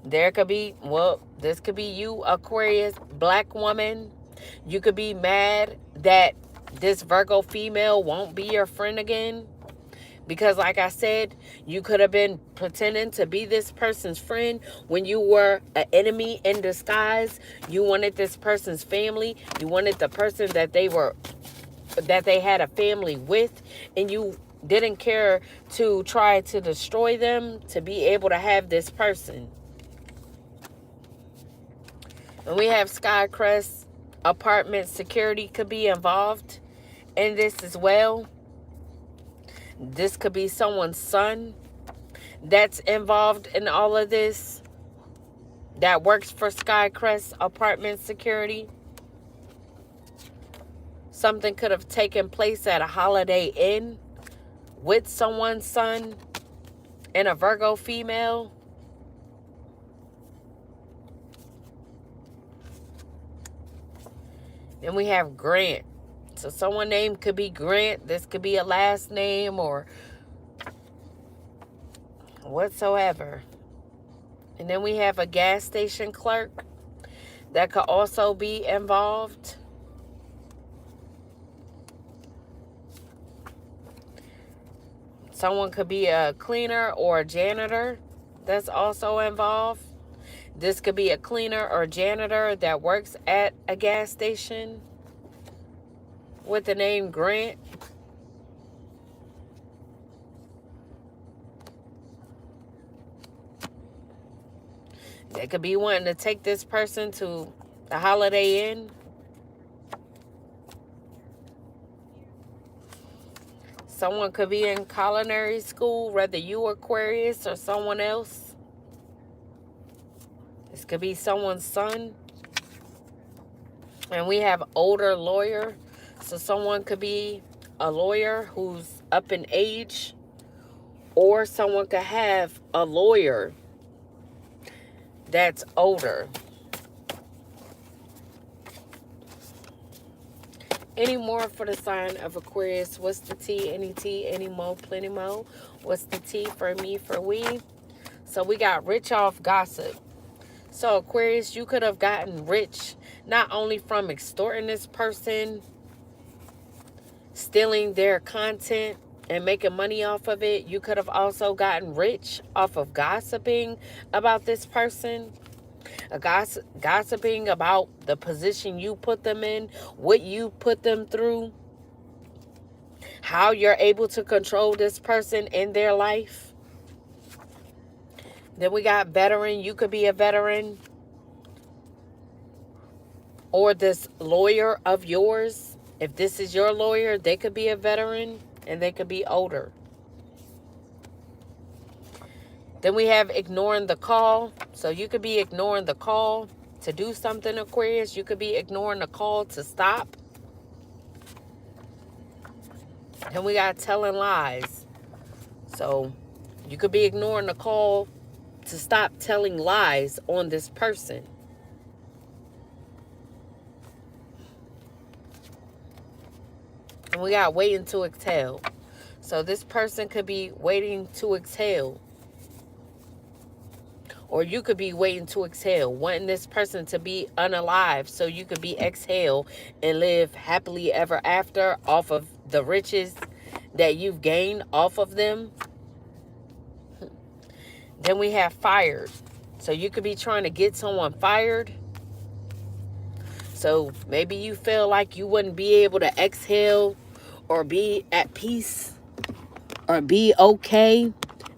There could be, well, this could be you, Aquarius, black woman. You could be mad that this Virgo female won't be your friend again. Because like I said, you could have been pretending to be this person's friend when you were an enemy in disguise. You wanted this person's family. You wanted the person that they had a family with, and you didn't care to try to destroy them to be able to have this person. And we have Skycrest apartment security could be involved in this as well. This could be someone's son that's involved in all of this, that works for Skycrest apartment security. Something could have taken place at a Holiday Inn with someone's son and a Virgo female. Then we have Grant. So someone name could be Grant. This could be a last name or whatsoever. And then we have a gas station clerk that could also be involved. Someone could be a cleaner or a janitor that's also involved. This could be a cleaner or janitor that works at a gas station with the name Grant. They could be wanting to take this person to the Holiday Inn. Someone could be in culinary school, whether you Aquarius or someone else. This could be someone's son. And we have older lawyer. So someone could be a lawyer who's up in age. Or someone could have a lawyer that's older. Any more for the sign of Aquarius? What's the tea? Any tea? Any mo? Plenty mo? What's the tea for me? For we? So we got rich off gossip. So Aquarius, you could have gotten rich not only from extorting this person, stealing their content and making money off of it. You could have also gotten rich off of gossiping about this person. Gossiping about the position you put them in, what you put them through, how you're able to control this person in their life. Then we got veteran. You could be a veteran. Or this lawyer of yours. If this is your lawyer, they could be a veteran and they could be older. Then we have ignoring the call. So you could be ignoring the call to do something, Aquarius. You could be ignoring the call to stop. And we got telling lies. So you could be ignoring the call to stop telling lies on this person. And we got waiting to exhale. So this person could be waiting to exhale. Or you could be waiting to exhale, wanting this person to be unalive so you could be exhale and live happily ever after off of the riches that you've gained off of them. Then we have fired. So you could be trying to get someone fired. So maybe you feel like you wouldn't be able to exhale or be at peace or be okay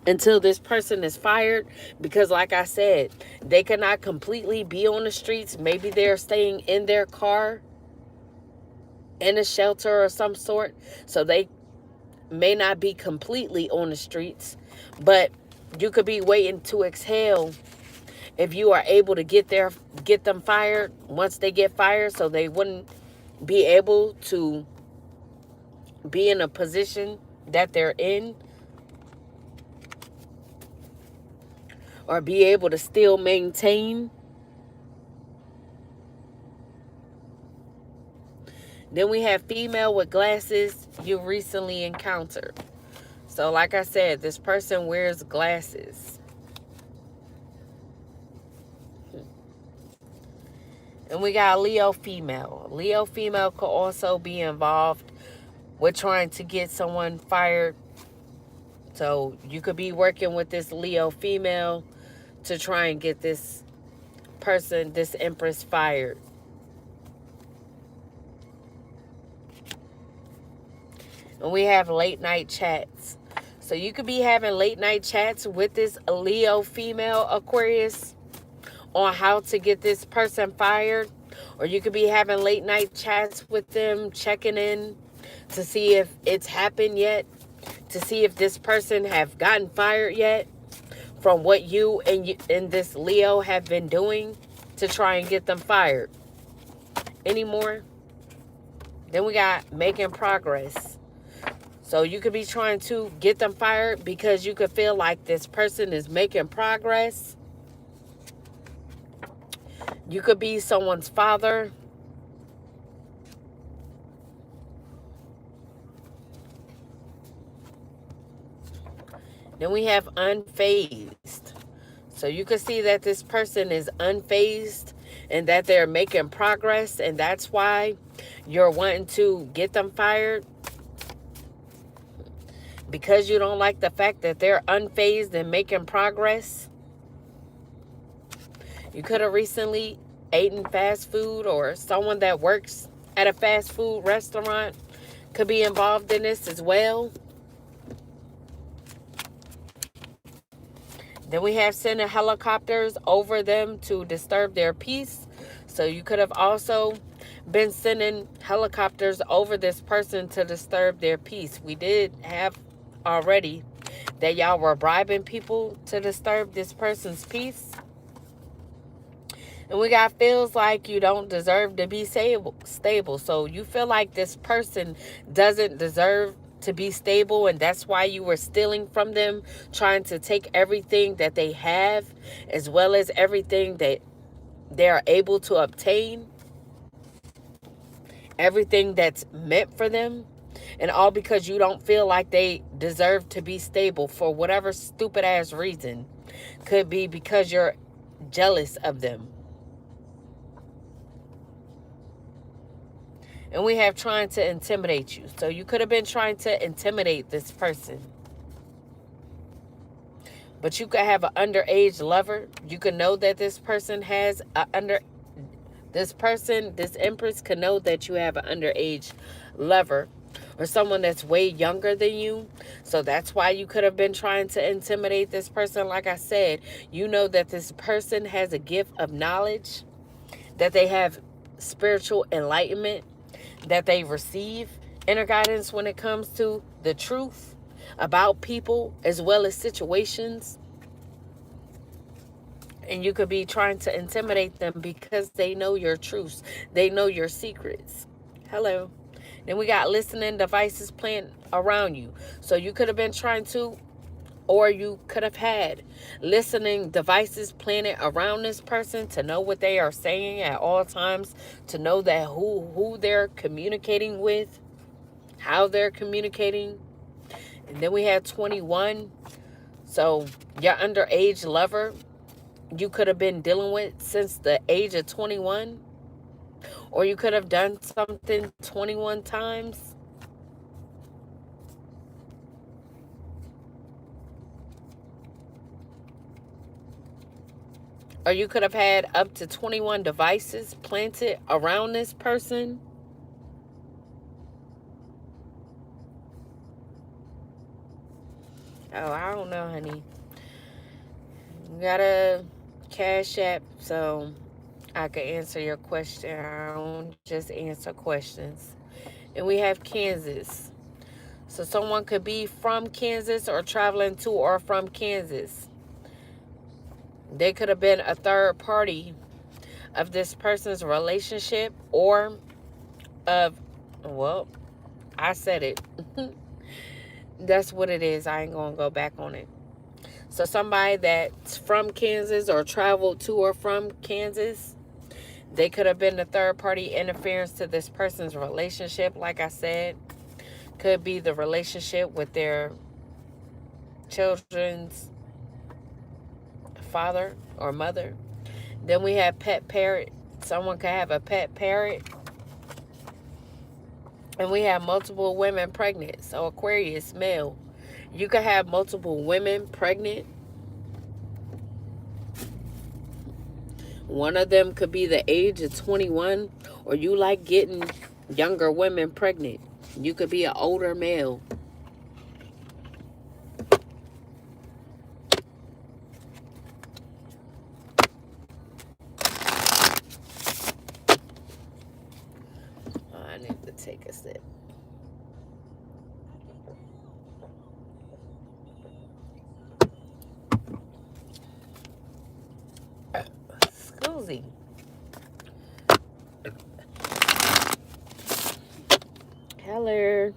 until this person is fired, because like I said, they cannot completely be on the streets. Maybe they're staying in their car in a shelter or some sort, so they may not be completely on the streets, but you could be waiting to exhale if you are able to get them fired once they get fired, so they wouldn't be able to be in a position that they're in, or be able to still maintain. Then we have female with glasses you recently encountered. So like I said, this person wears glasses. And we got Leo female. Leo female could also be involved with trying to get someone fired. So you could be working with this Leo female to try and get this person, this Empress, fired. And we have late night chats. So you could be having late night chats with this Leo female, Aquarius, on how to get this person fired. Or you could be having late night chats with them, checking in to see if it's happened yet, to see if this person have gotten fired yet from what you and this Leo have been doing to try and get them fired anymore. Then we got making progress. So you could be trying to get them fired because you could feel like this person is making progress. You could be someone's father. Then we have unfazed. So you could see that this person is unfazed and that they're making progress, and that's why you're wanting to get them fired. Because you don't like the fact that they're unfazed and making progress. You could have recently eaten fast food, or someone that works at a fast food restaurant could be involved in this as well. Then we have sending helicopters over them to disturb their peace. So you could have also been sending helicopters over this person to disturb their peace. We did have already that y'all were bribing people to disturb this person's peace. And we got feels like you don't deserve to be stable. So you feel like this person doesn't deserve to be stable, and that's why you were stealing from them, trying to take everything that they have as well as everything that they are able to obtain, everything that's meant for them, and all because you don't feel like they deserve to be stable for whatever stupid ass reason. Could be because you're jealous of them. And we have trying to intimidate you. So you could have been trying to intimidate this person. But you could have an underage lover. You could know that this person has this Empress could know that you have an underage lover or someone that's way younger than you. So that's why you could have been trying to intimidate this person. Like I said, you know that this person has a gift of knowledge, that they have spiritual enlightenment, that they receive inner guidance when it comes to the truth about people as well as situations. And you could be trying to intimidate them because they know your truths. They know your secrets. Hello. Then we got listening devices playing around you. So you could have been trying to, or you could have had listening devices planted around this person to know what they are saying at all times, to know that who they're communicating with, how they're communicating. And then we had 21. So your underage lover, you could have been dealing with since the age of 21. Or you could have done something 21 times. Or you could have had up to 21 devices planted around this person. Oh, I don't know, honey. You got a Cash App so I can answer your question. I don't just answer questions. And we have Kansas. So someone could be from Kansas or traveling to or from Kansas. They could have been a third party of this person's relationship or of, well, I said it. That's what it is. I ain't going to go back on it. So somebody that's from Kansas or traveled to or from Kansas, they could have been the third party interference to this person's relationship. Like I said, could be the relationship with their children's father or mother. Then we have pet parrot. Someone could have a pet parrot. And we have multiple women pregnant. So Aquarius, male. You could have multiple women pregnant. One of them could be the age of 21, or you like getting younger women pregnant. You could be an older male. Oh, I need to take a sip. Excuse me. Hello.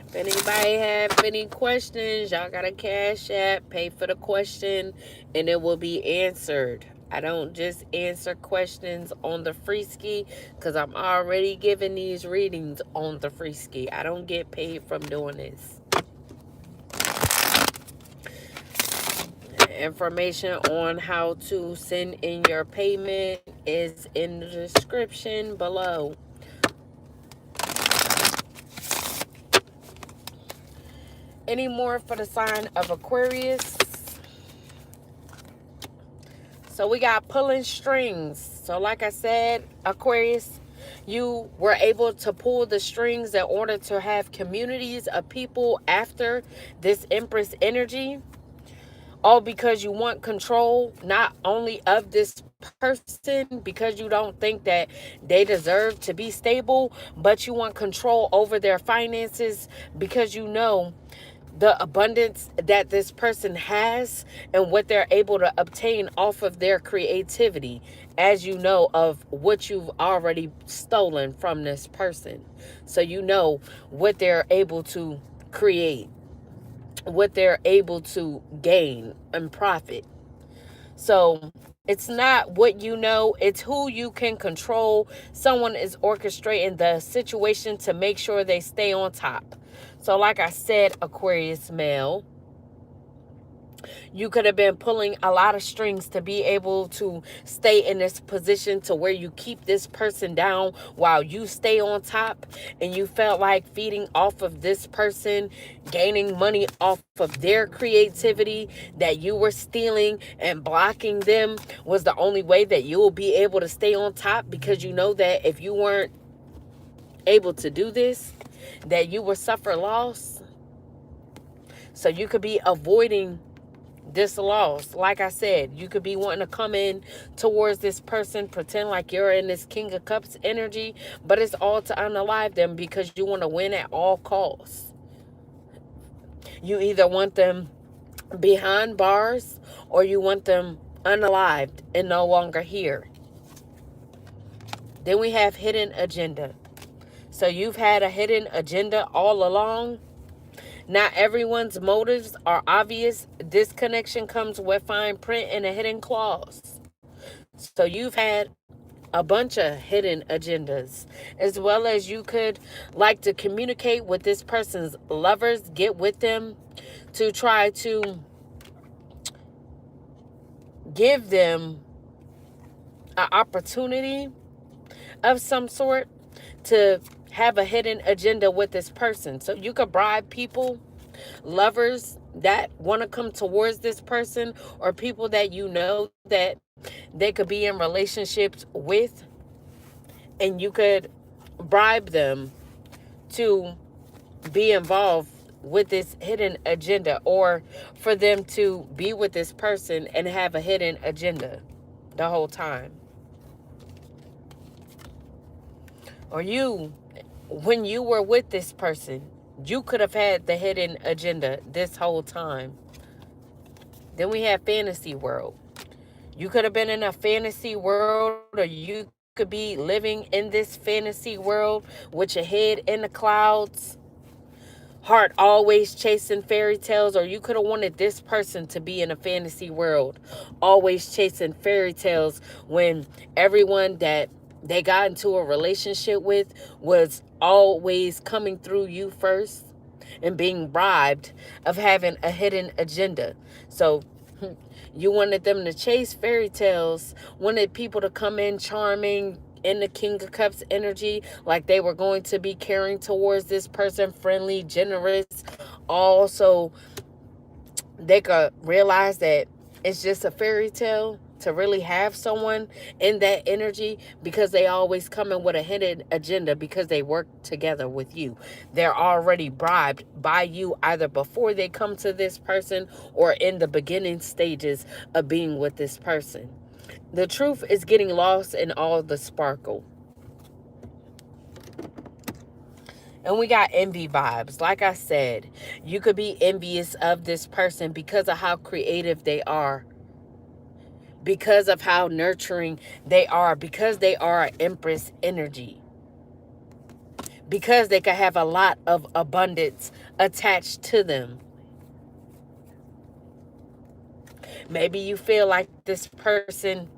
If anybody have any questions, y'all got a Cash App, pay for the question, and it will be answered. I don't just answer questions on the free ski because I'm already giving these readings on the free ski. I don't get paid from doing this. Information on how to send in your payment is in the description below. Any more for the sign of Aquarius? So we got pulling strings. So like I said, Aquarius, you were able to pull the strings in order to have communities of people after this Empress energy. All because you want control, not only of this person, because you don't think that they deserve to be stable, but you want control over their finances because you know the abundance that this person has and what they're able to obtain off of their creativity, as you know of what you've already stolen from this person. So you know what they're able to create, what they're able to gain and profit. So it's not what you know, it's who you can control. Someone is orchestrating the situation to make sure they stay on top. So like I said, Aquarius male, you could have been pulling a lot of strings to be able to stay in this position to where you keep this person down while you stay on top, and you felt like feeding off of this person, gaining money off of their creativity that you were stealing and blocking them was the only way that you will be able to stay on top, because you know that if you weren't able to do this, that you would suffer loss. So you could be avoiding this loss. Like I said, you could be wanting to come in towards this person, pretend like you're in this King of Cups energy, but it's all to unalive them because you want to win at all costs. You either want them behind bars or you want them unalived and no longer here. Then we have hidden agenda. So you've had a hidden agenda all along. Not everyone's motives are obvious. This connection comes with fine print and a hidden clause. So you've had a bunch of hidden agendas, as well as you could like to communicate with this person's lovers, get with them to try to give them an opportunity of some sort to have a hidden agenda with this person. So you could bribe people, lovers, that want to come towards this person, or people that you know that they could be in relationships with, and you could bribe them to be involved with this hidden agenda, or for them to be with this person and have a hidden agenda the whole time. Or you, when you were with this person, you could have had the hidden agenda this whole time. Then we have fantasy world. You could have been in a fantasy world, or you could be living in this fantasy world with your head in the clouds, heart always chasing fairy tales. Or you could have wanted this person to be in a fantasy world, always chasing fairy tales, when everyone that they got into a relationship with was always coming through you first and being bribed of having a hidden agenda. So you wanted them to chase fairy tales, wanted people to come in charming, in the King of Cups energy, like they were going to be caring towards this person, friendly, generous. Also, they could realize that it's just a fairy tale to really have someone in that energy, because they always come in with a hidden agenda, because they work together with you. They're already bribed by you, either before they come to this person or in the beginning stages of being with this person. The truth is getting lost in all the sparkle. And we got envy vibes. Like I said, you could be envious of this person because of how creative they are, because of how nurturing they are, because they are an Empress energy, because they could have a lot of abundance attached to them. Maybe you feel like this person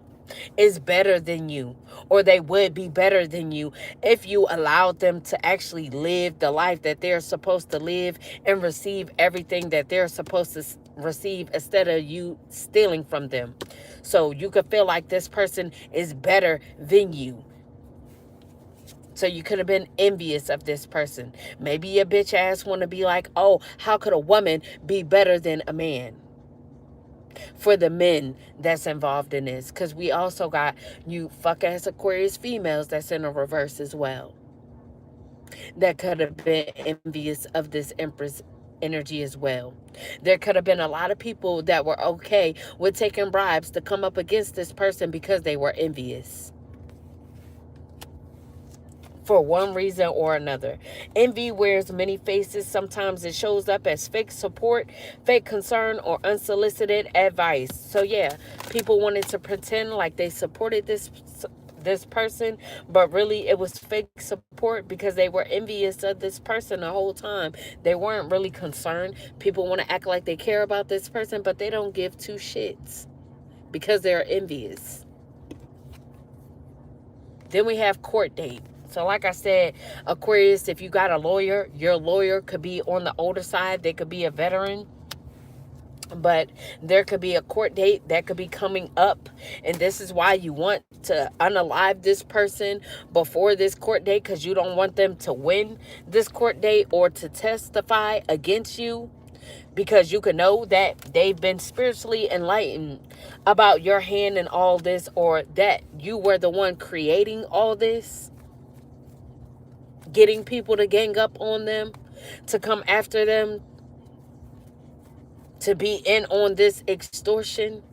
is better than you, or they would be better than you if you allowed them to actually live the life that they're supposed to live and receive everything that they're supposed to receive, instead of you stealing from them. So you could feel like this person is better than you. So you could have been envious of this person. Maybe your bitch ass want to be like, oh, how could a woman be better than a man? For the men that's involved in this, because we also got you fuck ass Aquarius females that's in a reverse as well, that could have been envious of this Empress energy as well. There could have been a lot of people that were okay with taking bribes to come up against this person because they were envious, for one reason or another. Envy wears many faces. Sometimes it shows up as fake support, fake concern, or unsolicited advice. So yeah, people wanted to pretend like they supported this person, but really it was fake support, because they were envious of this person the whole time. They weren't really concerned. People want to act like they care about this person, but they don't give two shits because they're envious. Then we have court date. So like I said, Aquarius, if you got a lawyer, your lawyer could be on the older side. They could be a veteran. But there could be a court date that could be coming up. And this is why you want to unalive this person before this court date, because you don't want them to win this court date or to testify against you, because you can know that they've been spiritually enlightened about your hand in all this, or that you were the one creating all this, getting people to gang up on them, to come after them, to be in on this extortion.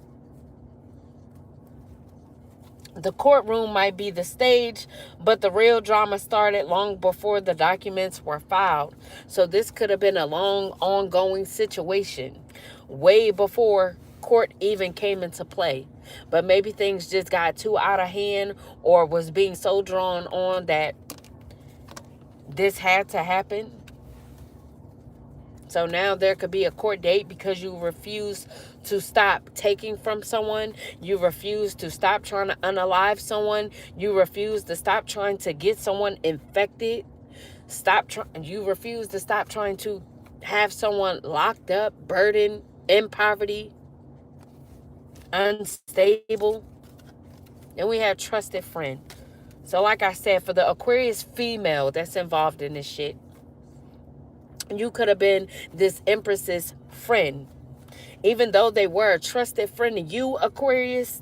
The courtroom might be the stage, but the real drama started long before the documents were filed. So this could have been a long, ongoing situation, way before court even came into play. But maybe things just got too out of hand, or was being so drawn on that this had to happen. So now there could be a court date because you refuse to stop taking from someone. You refuse to stop trying to unalive someone. You refuse to stop trying to get someone infected. You refuse to stop trying to have someone locked up, burdened, in poverty, unstable. And we have trusted friend. So like I said, for the Aquarius female that's involved in this shit, you could have been this Empress's friend. Even though they were a trusted friend to you, Aquarius,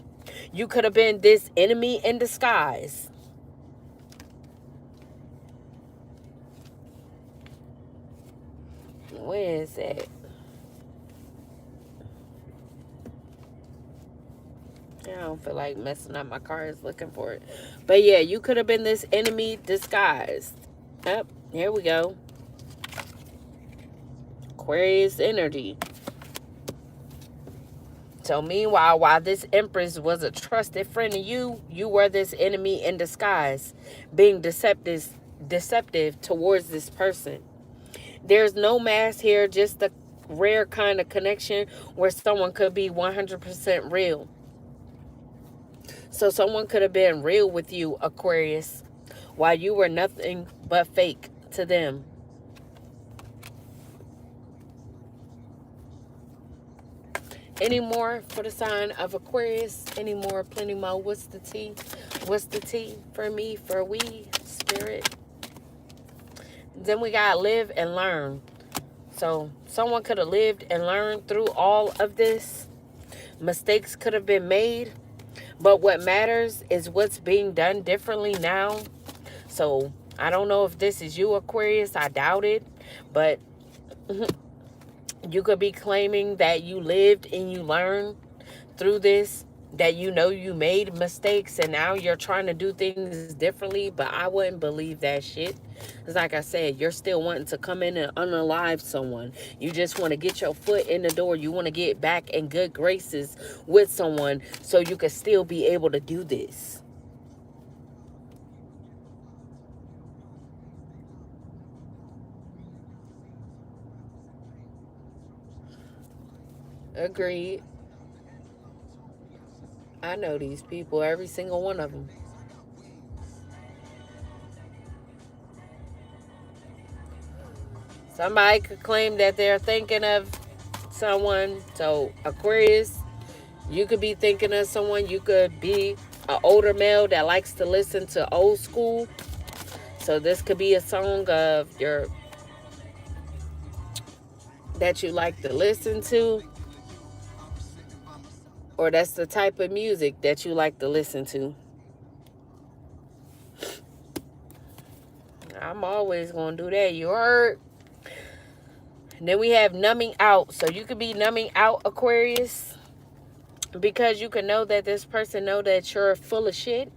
you could have been this enemy in disguise. Where is that? I don't feel like messing up my cards looking for it. But yeah, you could have been this enemy disguised. Yep, here we go. Aquarius energy. So meanwhile, while this Empress was a trusted friend of you, you were this enemy in disguise, being deceptive towards this person. There's no mask here, just a rare kind of connection where someone could be 100% real. So someone could have been real with you, Aquarius, while you were nothing but fake to them. Any more for the sign of Aquarius? Any more? Plenty more. What's the tea? What's the tea for me, for we, spirit? Then we got live and learn. So someone could have lived and learned through all of this. Mistakes could have been made. But what matters is what's being done differently now. So I don't know if this is you, Aquarius. I doubt it. But you could be claiming that you lived and you learned through this, that you know you made mistakes and now you're trying to do things differently. But I wouldn't believe that shit. Because like I said, you're still wanting to come in and unalive someone. You just want to get your foot in the door. You want to get back in good graces with someone so you can still be able to do this. Agreed. I know these people, every single one of them. Somebody could claim that they're thinking of someone. So Aquarius, you could be thinking of someone. You could be an older male that likes to listen to old school. So this could be a song of your that you like to listen to. Or that's the type of music that you like to listen to. I'm always going to do that. You heard? And then we have numbing out. So you could be numbing out, Aquarius, because you can know that this person know that you're full of shit.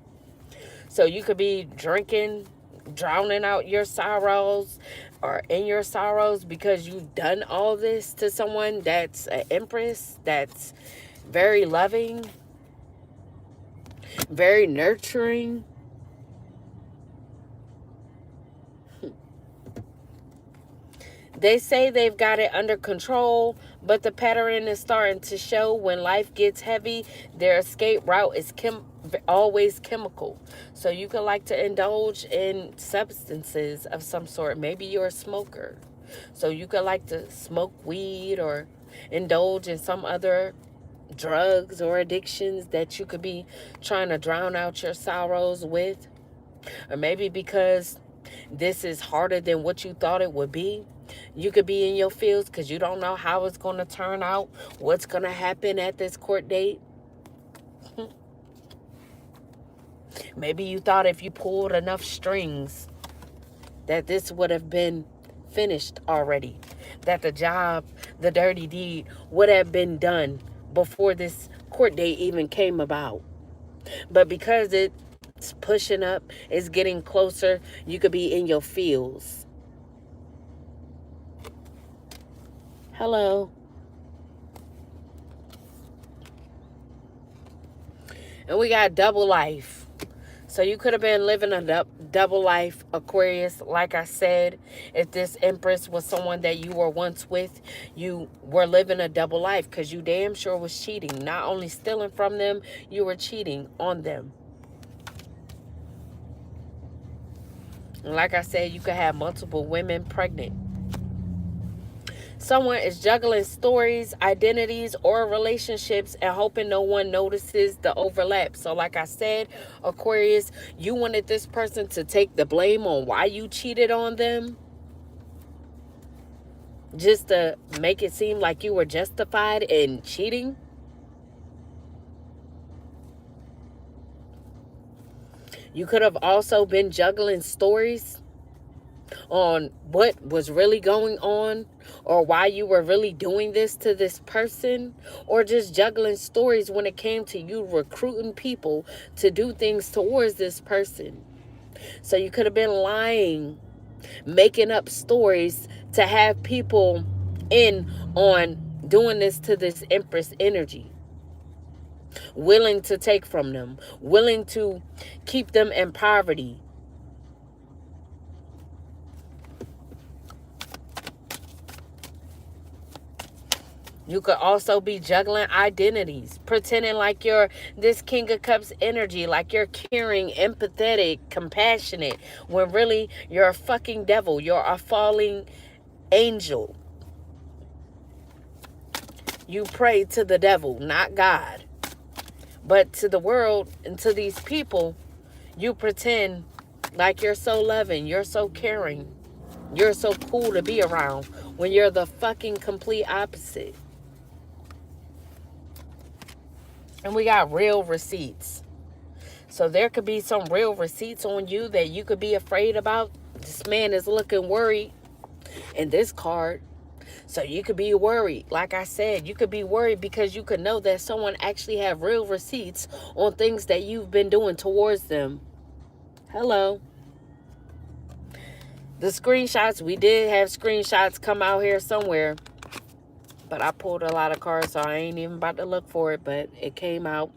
So you could be drinking, drowning out your sorrows or in your sorrows because you've done all this to someone that's an empress, that's very loving, very nurturing. They say they've got it under control, but the pattern is starting to show. When life gets heavy, their escape route is always chemical. So you could like to indulge in substances of some sort. Maybe you're a smoker. So you could like to smoke weed or indulge in some other drugs or addictions that you could be trying to drown out your sorrows with. Or maybe because this is harder than what you thought it would be, you could be in your feels because you don't know how it's going to turn out, what's going to happen at this court date. Maybe you thought if you pulled enough strings that this would have been finished already, that the job, the dirty deed would have been done before this court date even came about. But because it's pushing up, it's getting closer, you could be in your feels. Hello. And we got double life. So you could have been living a double life, Aquarius. Like I said, if this Empress was someone that you were once with, you were living a double life because you damn sure was cheating. Not only stealing from them, you were cheating on them. And like I said, you could have multiple women pregnant. Someone is juggling stories, identities, or relationships and hoping no one notices the overlap. So like I said, Aquarius, you wanted this person to take the blame on why you cheated on them. just to make it seem like you were justified in cheating. You could have also been juggling stories on what was really going on, or why you were really doing this to this person, or just juggling stories when it came to you recruiting people to do things towards this person. So you could have been lying, making up stories to have people in on doing this to this Empress energy, willing to take from them, willing to keep them in poverty. You could also be juggling identities, pretending like you're this King of Cups energy, like you're caring, empathetic, compassionate, when really you're a fucking devil. You're a falling angel. You pray to the devil, not God. But to the world and to these people, you pretend like you're so loving, you're so caring, you're so cool to be around, when you're the fucking complete opposite. And we got real receipts. So there could be some real receipts on you that you could be afraid about. This man is looking worried in this card. So you could be worried. Like I said, you could be worried because you could know that someone actually have real receipts on things that you've been doing towards them. Hello. The screenshots, we did have screenshots come out here somewhere. But I pulled a lot of cards, so I ain't even about to look for it. But it came out.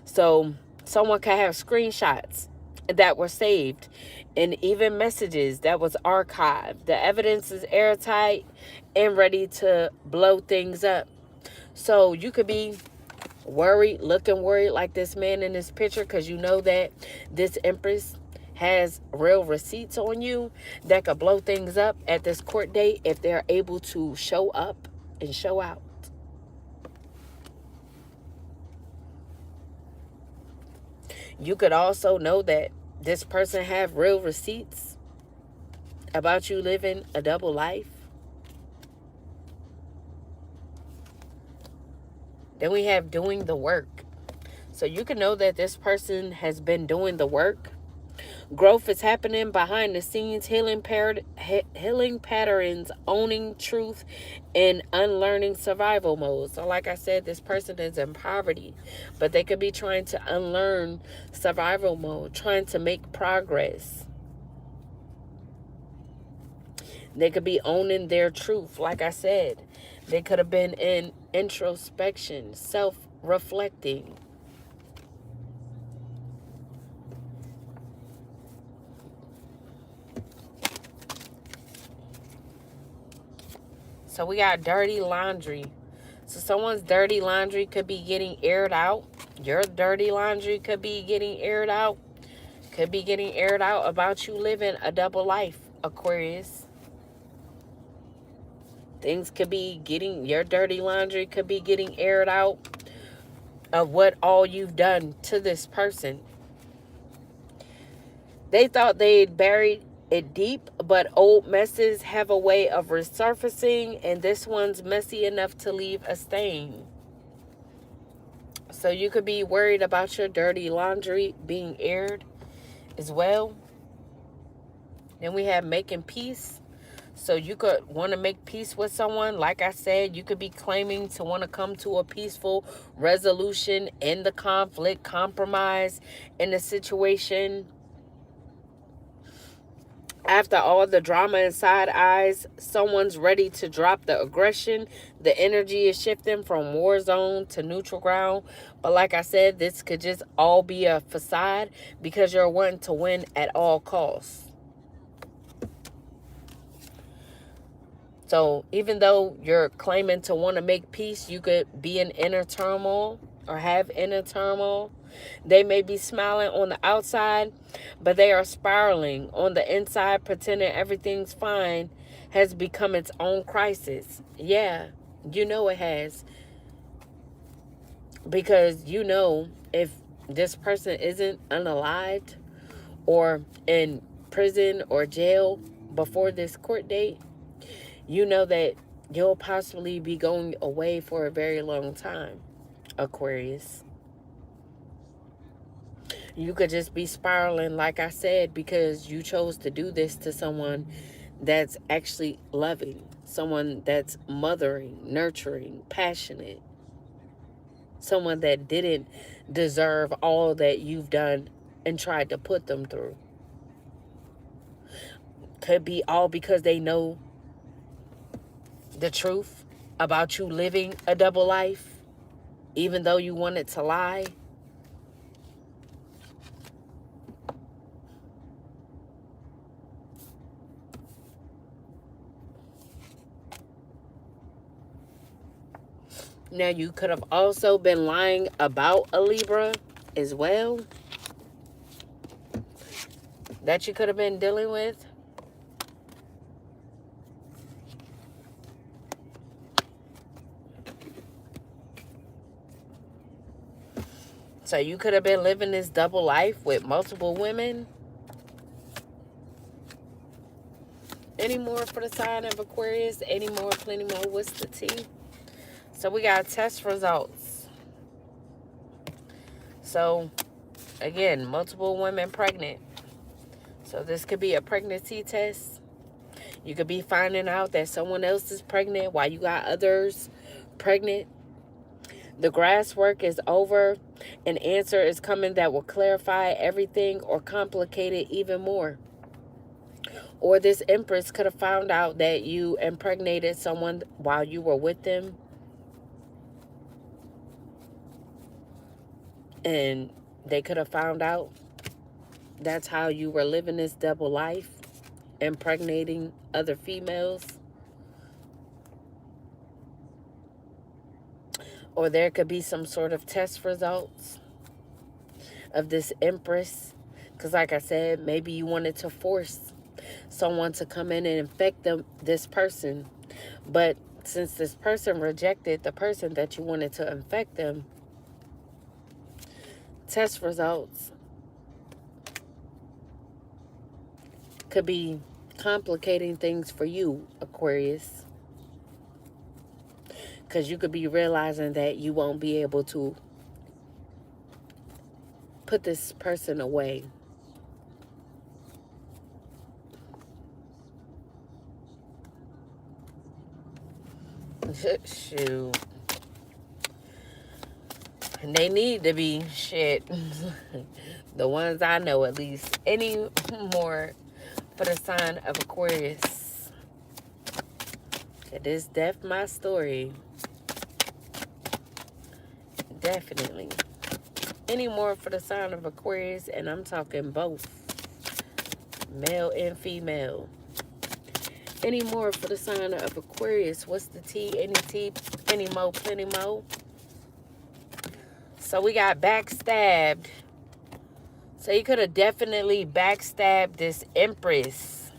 So someone could have screenshots that were saved, and even messages that was archived. The evidence is airtight and ready to blow things up. So you could be worried, looking worried like this man in this picture, because you know that this Empress has real receipts on you that could blow things up at this court date if they're able to show up and show out. You could also know that this person have real receipts about you living a double life. Then we have doing the work. So you can know that this person has been doing the work. Growth is happening behind the scenes, healing patterns, owning truth, and unlearning survival mode. So like I said, this person is in poverty, but they could be trying to unlearn survival mode, trying to make progress. They could be owning their truth. Like I said, they could have been in introspection, self-reflecting. So we got dirty laundry. So someone's dirty laundry could be getting aired out. Your dirty laundry could be getting aired out. Could be getting aired out about you living a double life, Aquarius. Things could be getting, your dirty laundry could be getting aired out of what all you've done to this person. They thought they'd buried it deep, but old messes have a way of resurfacing, and this one's messy enough to leave a stain. So you could be worried about your dirty laundry being aired as well. Then we have making peace. So you could want to make peace with someone. Like I said, you could be claiming to want to come to a peaceful resolution in the conflict, compromise in the situation. After all the drama and side eyes, someone's ready to drop the aggression. The energy is shifting from war zone to neutral ground. But like I said, this could just all be a facade because you're wanting to win at all costs. So even though you're claiming to want to make peace, you could be in inner turmoil or have inner turmoil. They may be smiling on the outside, but they are spiraling on the inside, pretending everything's fine, has become its own crisis. Yeah, you know it has. Because you know if this person isn't unalived or in prison or jail before this court date, You know that you'll possibly be going away for a very long time, Aquarius. You could just be spiraling, like I said, because you chose to do this to someone that's actually loving, someone that's mothering, nurturing, passionate, someone that didn't deserve all that you've done and tried to put them through. Could be all because they know the truth about you living a double life, even though you wanted to lie. Now, you could have also been lying about a Libra as well, that you could have been dealing with. So you could have been living this double life with multiple women. Any more for the sign of Aquarius? Any more? Plenty more? What's the tea? So we got test results. So, again, multiple women pregnant. So this could be a pregnancy test. You could be finding out that someone else is pregnant while you got others pregnant. The grass work is over. An answer is coming that will clarify everything or complicate it even more. Or this Empress could have found out that you impregnated someone while you were with them. And they could have found out that's how you were living this double life, impregnating other females. Or there could be some sort of test results of this Empress. Because like I said, maybe you wanted to force someone to come in and infect this person. But since this person rejected the person that you wanted to infect them, test results could be complicating things for you, Aquarius. Because you could be realizing that you won't be able to put this person away. Shoot. And they need to be shit. The ones I know, at least. Any more for the sign of Aquarius? It is definitely my story. Definitely. Any more for the sign of Aquarius? And I'm talking both male and female. Any more for the sign of Aquarius? What's the tea? Any tea? Any mo? Plenty mo? So we got backstabbed. So you could have definitely backstabbed this Empress.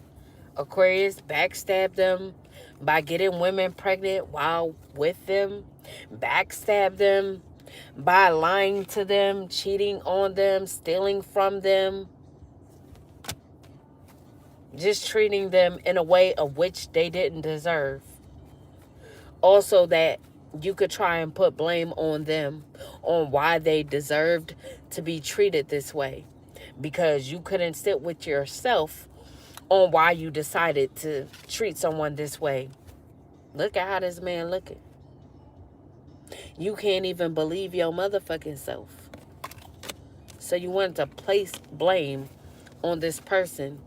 Aquarius, backstabbed them by getting women pregnant while with them. Backstab them by lying to them, cheating on them, stealing from them. Just treating them in a way of which they didn't deserve. Also that you could try and put blame on them on why they deserved to be treated this way. Because you couldn't sit with yourself on why you decided to treat someone this way. Look at how this man looking. You can't even believe your motherfucking self. So you wanted to place blame on this person.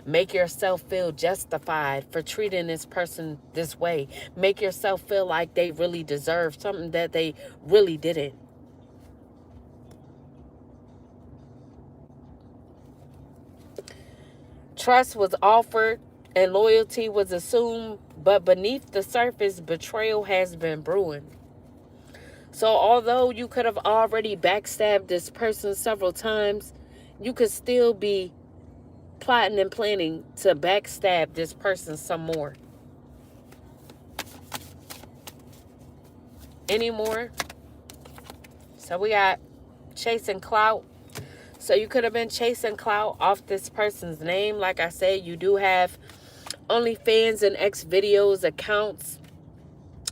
Make yourself feel justified for treating this person this way. Make yourself feel like they really deserve something that they really didn't. Trust was offered and loyalty was assumed, but beneath the surface, betrayal has been brewing. So although you could have already backstabbed this person several times, you could still be plotting and planning to backstab this person some more. Any more? So we got chasing clout. So you could have been chasing clout off this person's name. Like I said, you do have OnlyFans and X videos accounts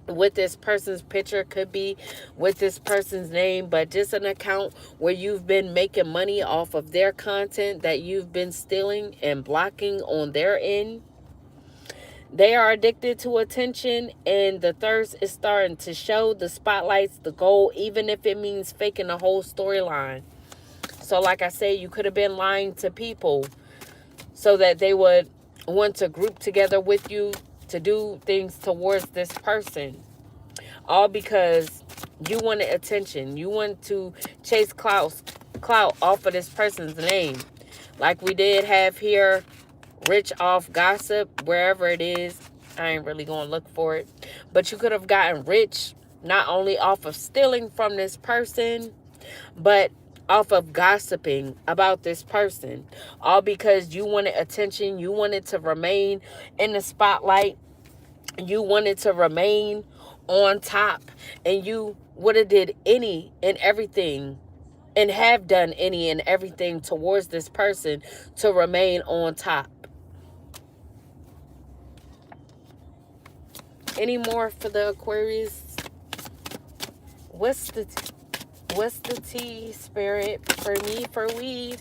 with this person's picture, could be with this person's name, but just an account where you've been making money off of their content that you've been stealing and blocking on their end. They are addicted to attention, and the thirst is starting to show. The spotlight's the goal, even if it means faking the whole storyline. So like I said, you could have been lying to people so that they would want to group together with you to do things towards this person. All because you wanted attention. You want to chase clout off of this person's name. Like we did have here, rich off gossip, wherever it is. I ain't really going to look for it. But you could have gotten rich not only off of stealing from this person, but off of gossiping about this person. All because you wanted attention. You wanted to remain in the spotlight. You wanted to remain on top. And you would have did any and everything and have done any and everything towards this person to remain on top. Any more for the Aquarius? What's the tea, Spirit, for me, for we?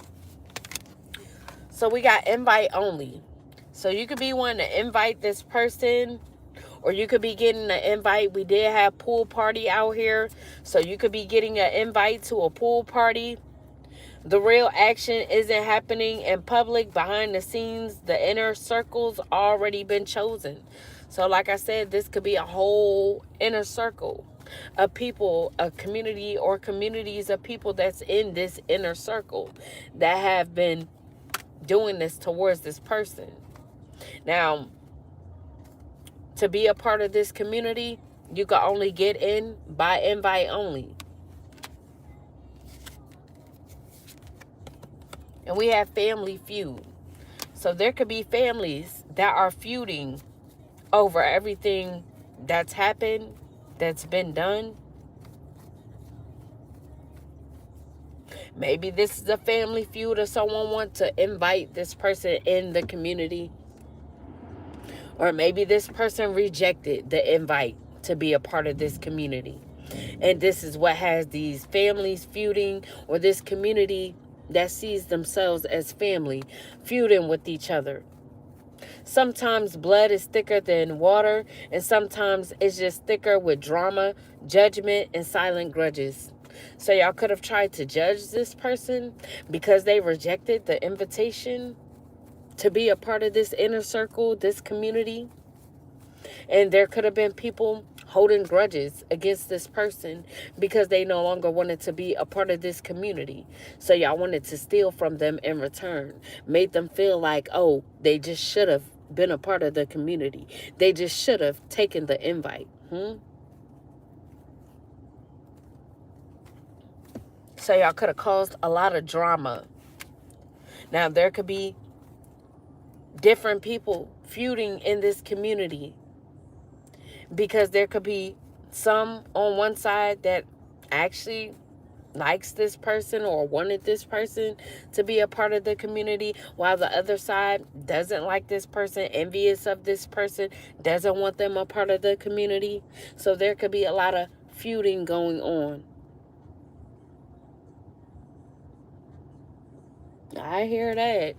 So we got invite only. So you could be wanting to invite this person, or you could be getting an invite. We did have pool party out here, so you could be getting an invite to a pool party. The real action isn't happening in public. Behind the scenes, the inner circle's already been chosen. So like I said, this could be a whole inner circle of people, a community or communities of people that's in this inner circle that have been doing this towards this person. Now, to be a part of this community, you can only get in by invite only. And we have family feud. So there could be families that are feuding over everything that's happened, that's been done. Maybe this is a family feud, or someone wants to invite this person in the community. Or maybe this person rejected the invite to be a part of this community. And this is what has these families feuding, or this community that sees themselves as family feuding with each other. Sometimes blood is thicker than water, and sometimes it's just thicker with drama, judgment, and silent grudges. So y'all could have tried to judge this person because they rejected the invitation to be a part of this inner circle, this community. And there could have been people holding grudges against this person because they no longer wanted to be a part of this community. So y'all wanted to steal from them in return. Made them feel like, oh, they just should have been a part of the community. They just should have taken the invite. So y'all could have caused a lot of drama. Now, there could be different people feuding in this community, because there could be some on one side that actually likes this person or wanted this person to be a part of the community, while the other side doesn't like this person, envious of this person, doesn't want them a part of the community. So there could be a lot of feuding going on. I hear that.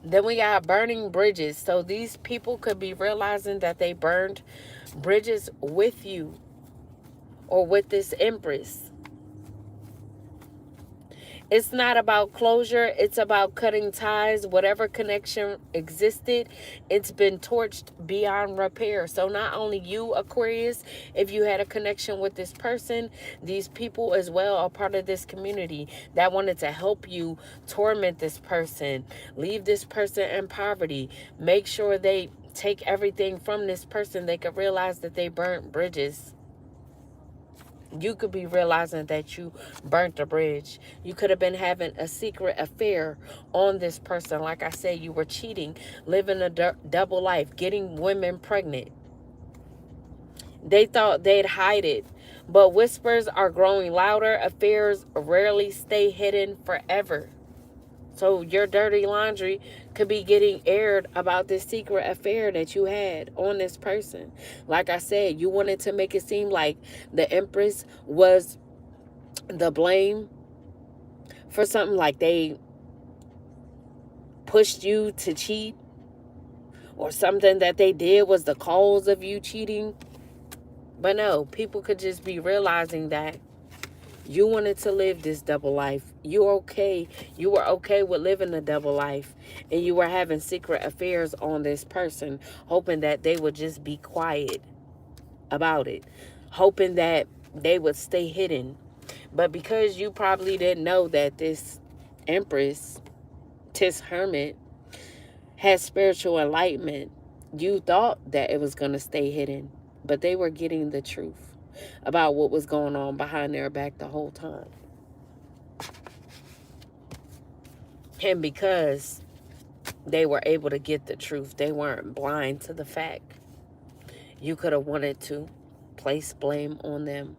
Then we got burning bridges. So these people could be realizing that they burned bridges with you or with this Empress. It's not about closure. It's about cutting ties. Whatever connection existed, it's been torched beyond repair. So not only you, Aquarius, if you had a connection with this person, these people as well are part of this community that wanted to help you torment this person, leave this person in poverty, make sure they take everything from this person. They could realize that they burnt bridges. You could be realizing that you burnt a bridge. You could have been having a secret affair on this person. Like I said, you were cheating, living a double life, getting women pregnant. They thought they'd hide it, but whispers are growing louder. Affairs rarely stay hidden forever. So your dirty laundry could be getting aired about this secret affair that you had on this person. Like I said, you wanted to make it seem like the Empress was the blame for something, like they pushed you to cheat, or something that they did was the cause of you cheating. But no, people could just be realizing that you wanted to live this double life. You were okay with living a double life. And you were having secret affairs on this person, hoping that they would just be quiet about it. Hoping that they would stay hidden. But because you probably didn't know that this Empress, this Hermit, had spiritual enlightenment, you thought that it was going to stay hidden. But they were getting the truth about what was going on behind their back the whole time. And because they were able to get the truth, they weren't blind to the fact. You could have wanted to place blame on them,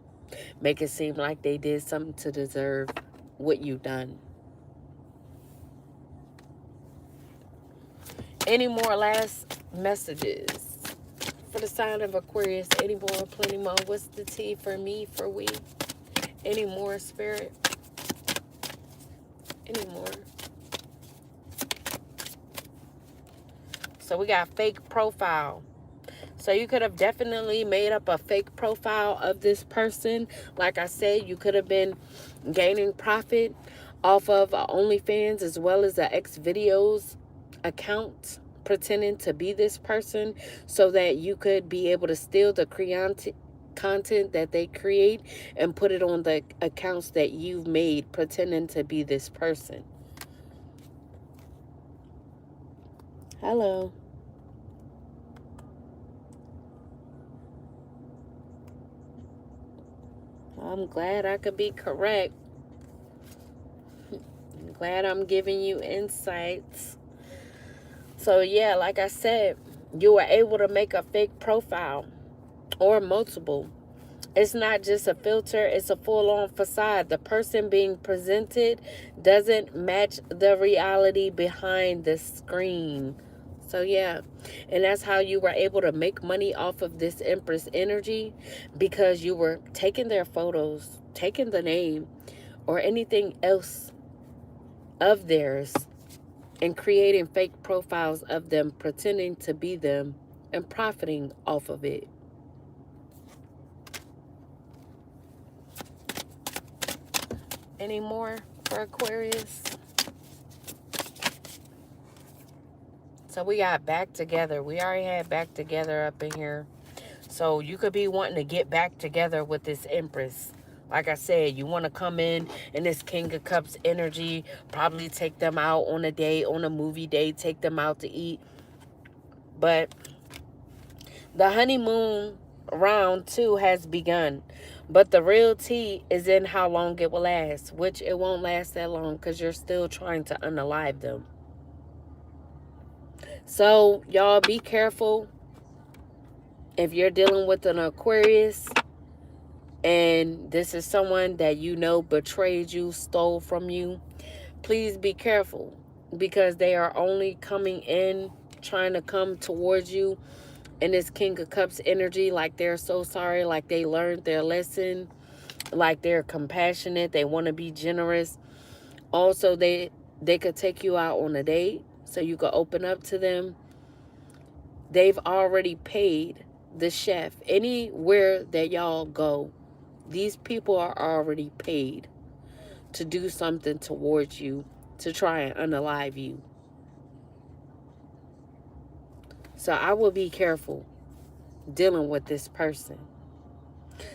make it seem like they did something to deserve what you done. Any more last messages for the sign of Aquarius? Any more? Plenty more. What's the tea for me, for we? Any more, Spirit? Any more? So we got fake profile. So you could have definitely made up a fake profile of this person. Like I said, you could have been gaining profit off of OnlyFans as well as the X videos account, pretending to be this person so that you could be able to steal the content that they create and put it on the accounts that you've made, pretending to be this person. Hello. I'm glad I could be correct. I'm glad I'm giving you insights. So yeah, like I said, you were able to make a fake profile or multiple. It's not just a filter, it's a full-on facade. The person being presented doesn't match the reality behind the screen. So yeah, and that's how you were able to make money off of this Empress energy, because you were taking their photos, taking the name or anything else of theirs and creating fake profiles of them, pretending to be them and profiting off of it. Any more for Aquarius? So we got back together. We already had back together up in here. So you could be wanting to get back together with this Empress. Like I said, you want to come in this King of Cups energy, probably take them out on a date, on a movie date, take them out to eat. But the honeymoon round 2 has begun. But the real tea is in how long it will last, which it won't last that long because you're still trying to unalive them. So, y'all be careful if you're dealing with an Aquarius and this is someone that you know betrayed you, stole from you. Please be careful, because they are only coming in, trying to come towards you in this King of Cups energy like they're so sorry, like they learned their lesson, like they're compassionate, they want to be generous. Also, they could take you out on a date so you could open up to them. They've already paid the chef. Anywhere that y'all go, these people are already paid to do something towards you, to try and unalive you. So I will be careful dealing with this person,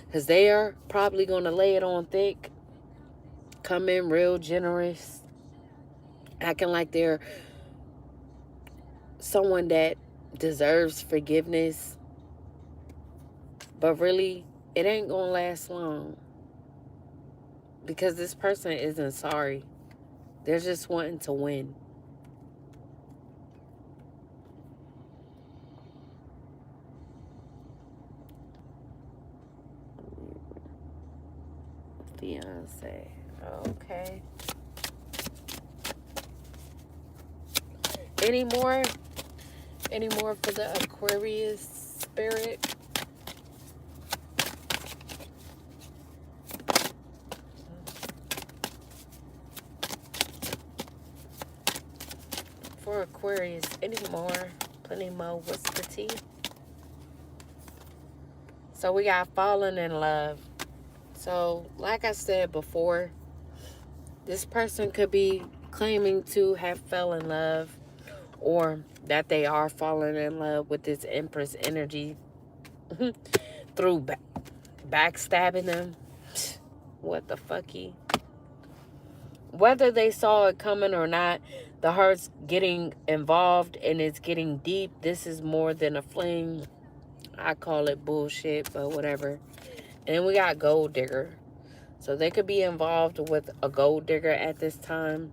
because they are probably going to lay it on thick, come in real generous, acting like they're someone that deserves forgiveness. But really, it ain't going to last long, because this person isn't sorry. They're just wanting to win. Fiance. Okay. Any more? Any more for the Aquarius spirit? For Aquarius, any more? Plenty more. What's the tea? So we got falling in love. So, like I said before, this person could be claiming to have fell in love, or that they are falling in love with this Empress energy through backstabbing them. What the fucky? Whether they saw it coming or not, the heart's getting involved and it's getting deep. This is more than a fling. I call it bullshit, but whatever. And we got gold digger. So they could be involved with a gold digger at this time.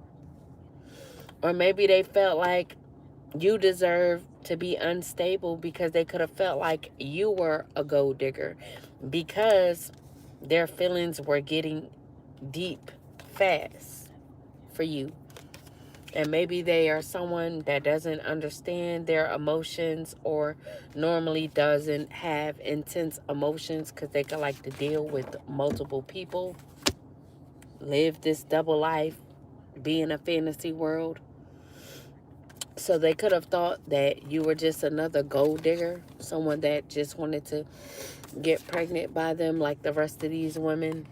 Or maybe they felt like you deserve to be unstable because they could have felt like you were a gold digger because their feelings were getting deep fast for you. And maybe they are someone that doesn't understand their emotions or normally doesn't have intense emotions because they could like to deal with multiple people, live this double life, be in a fantasy world. So they could have thought that you were just another gold digger, someone that just wanted to get pregnant by them like the rest of these women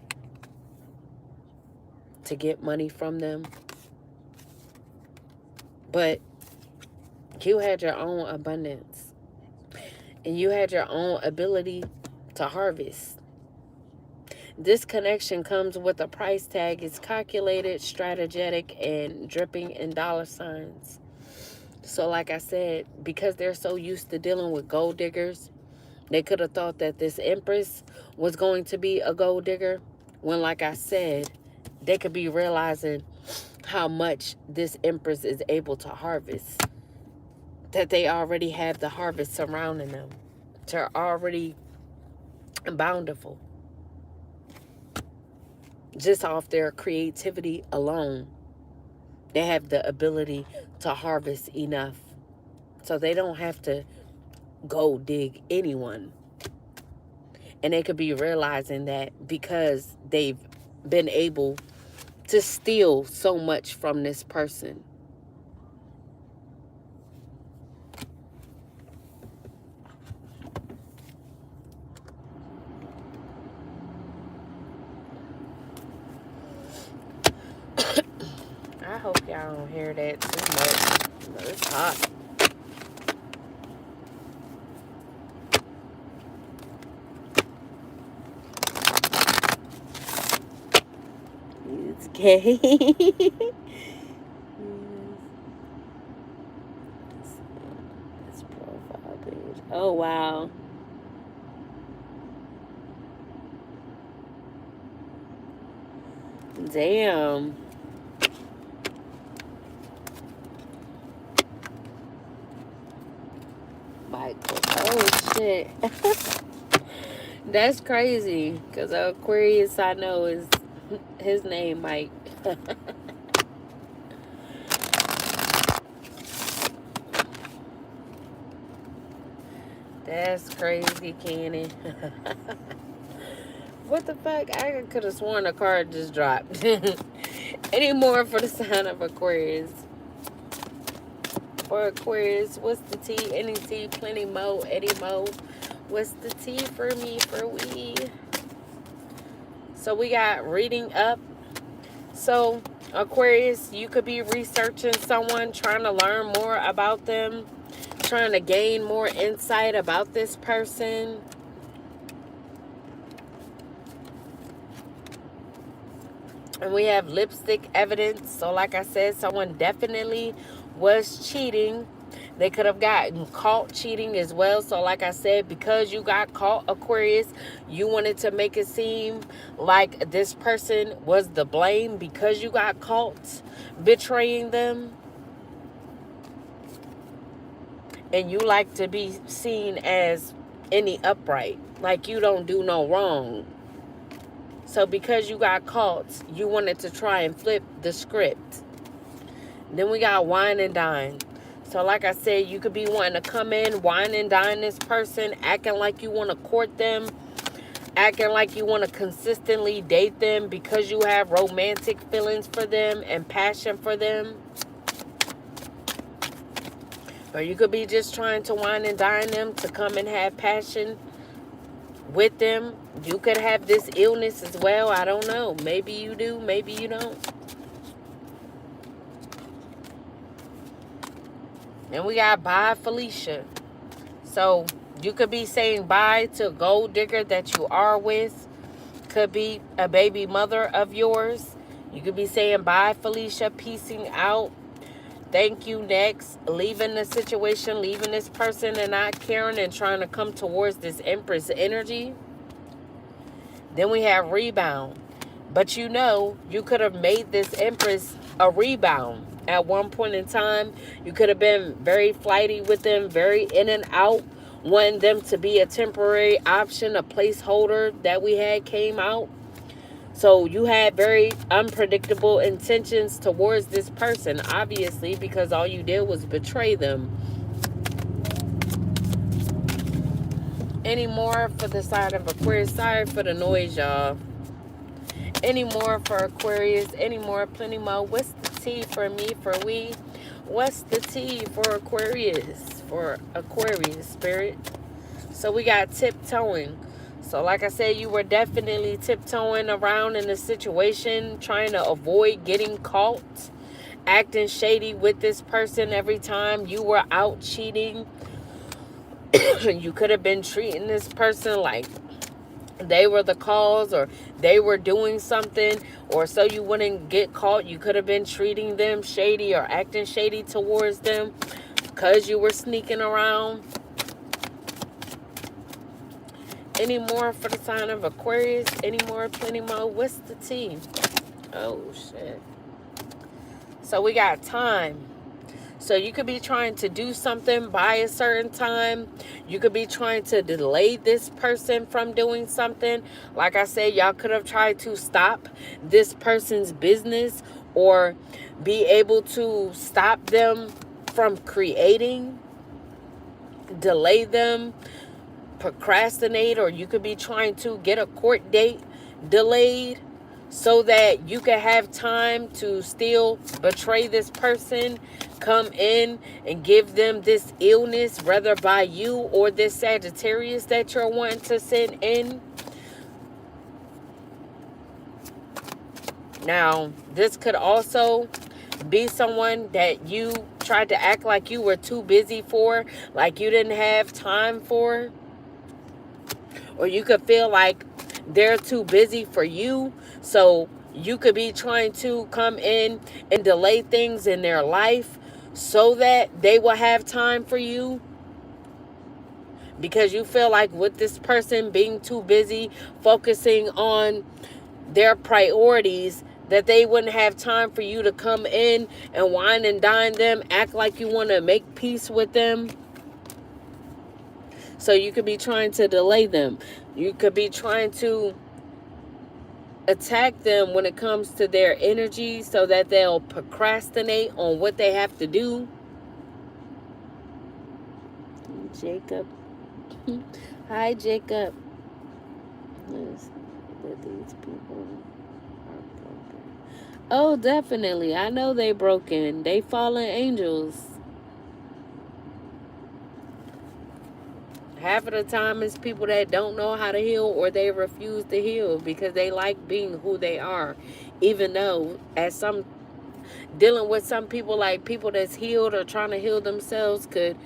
to get money from them. But you had your own abundance and you had your own ability to harvest. This connection comes with a price tag. It's calculated, strategic, and dripping in dollar signs. So like I said, because they're so used to dealing with gold diggers, they could have thought that this Empress was going to be a gold digger. When, like I said, they could be realizing how much this Empress is able to harvest. That they already have the harvest surrounding them. They're already bountiful. Just off their creativity alone, they have the ability to harvest enough. So they don't have to go dig anyone. And they could be realizing that because they've been able to steal so much from this person. I hope y'all don't hear that too much. But it's hot. It's gay. This profile page. Oh, wow. Damn. Michael. Oh, shit. That's crazy. Because Aquarius, I know, is his name, Mike. That's crazy, Kenny. What the fuck? I could have sworn a card just dropped. Any more for the sign of Aquarius? For Aquarius, what's the tea? Any tea? Plenty mo? Eddie mo? What's the tea for me? For we? So we got reading up. So Aquarius, you could be researching someone, trying to learn more about them, trying to gain more insight about this person. And we have lipstick evidence. So like I said, someone definitely was cheating. They could have gotten caught cheating as well. So like I said, because you got caught, Aquarius, you wanted to make it seem like this person was the blame because you got caught betraying them. And you like to be seen as in the upright, like you don't do no wrong. So because you got caught, you wanted to try and flip the script. Then we got wine and dine. So like I said, you could be wanting to come in, wine and dine this person, acting like you want to court them, acting like you want to consistently date them because you have romantic feelings for them and passion for them. Or you could be just trying to wine and dine them to come and have passion with them. You could have this illness as well. I don't know. Maybe you do. Maybe you don't. And we got bye, Felicia. So you could be saying bye to a gold digger that you are with. Could be a baby mother of yours. You could be saying bye, Felicia, peacing out. Thank you, next. Leaving the situation, leaving this person and not caring and trying to come towards this Empress energy. Then we have rebound. But you know, you could have made this Empress a rebound. At one point in time, you could have been very flighty with them, very in and out, wanting them to be a temporary option, a placeholder that we had came out. So you had very unpredictable intentions towards this person, obviously, because all you did was betray them. Any more for the sign of Aquarius? Sorry for the noise, y'all. Any more for Aquarius? Any more? Plenty more. What's the tea for me, for we? What's the tea for Aquarius? For Aquarius, spirit. So we got tiptoeing. So like I said, you were definitely tiptoeing around in the situation, trying to avoid getting caught, acting shady with this person every time you were out cheating. You could have been treating this person like they were the cause, or they were doing something, or so you wouldn't get caught, you could have been treating them shady or acting shady towards them because you were sneaking around. Any more for the sign of Aquarius? Any more? Plenty more. What's the tea? Oh, shit. So we got time. So you could be trying to do something by a certain time. You could be trying to delay this person from doing something. Like I said, y'all could have tried to stop this person's business or be able to stop them from creating, delay them, procrastinate, or you could be trying to get a court date delayed so that you can have time to still betray this person, come in and give them this illness, whether by you or this Sagittarius that you're wanting to send in. Now, this could also be someone that you tried to act like you were too busy for, like you didn't have time for. Or you could feel like they're too busy for you. So you could be trying to come in and delay things in their life so that they will have time for you. Because you feel like with this person being too busy focusing on their priorities, that they wouldn't have time for you to come in and wine and dine them, act like you want to make peace with them. So you could be trying to delay them. You could be trying to attack them when it comes to their energy so that they'll procrastinate on what they have to do. Jacob. Hi, Jacob. These people are broken. Oh, definitely. I know they broken. They fallen angels. Half of the time it's people that don't know how to heal, or they refuse to heal because they like being who they are. Even though dealing with some people, like people that's healed or trying to heal themselves, could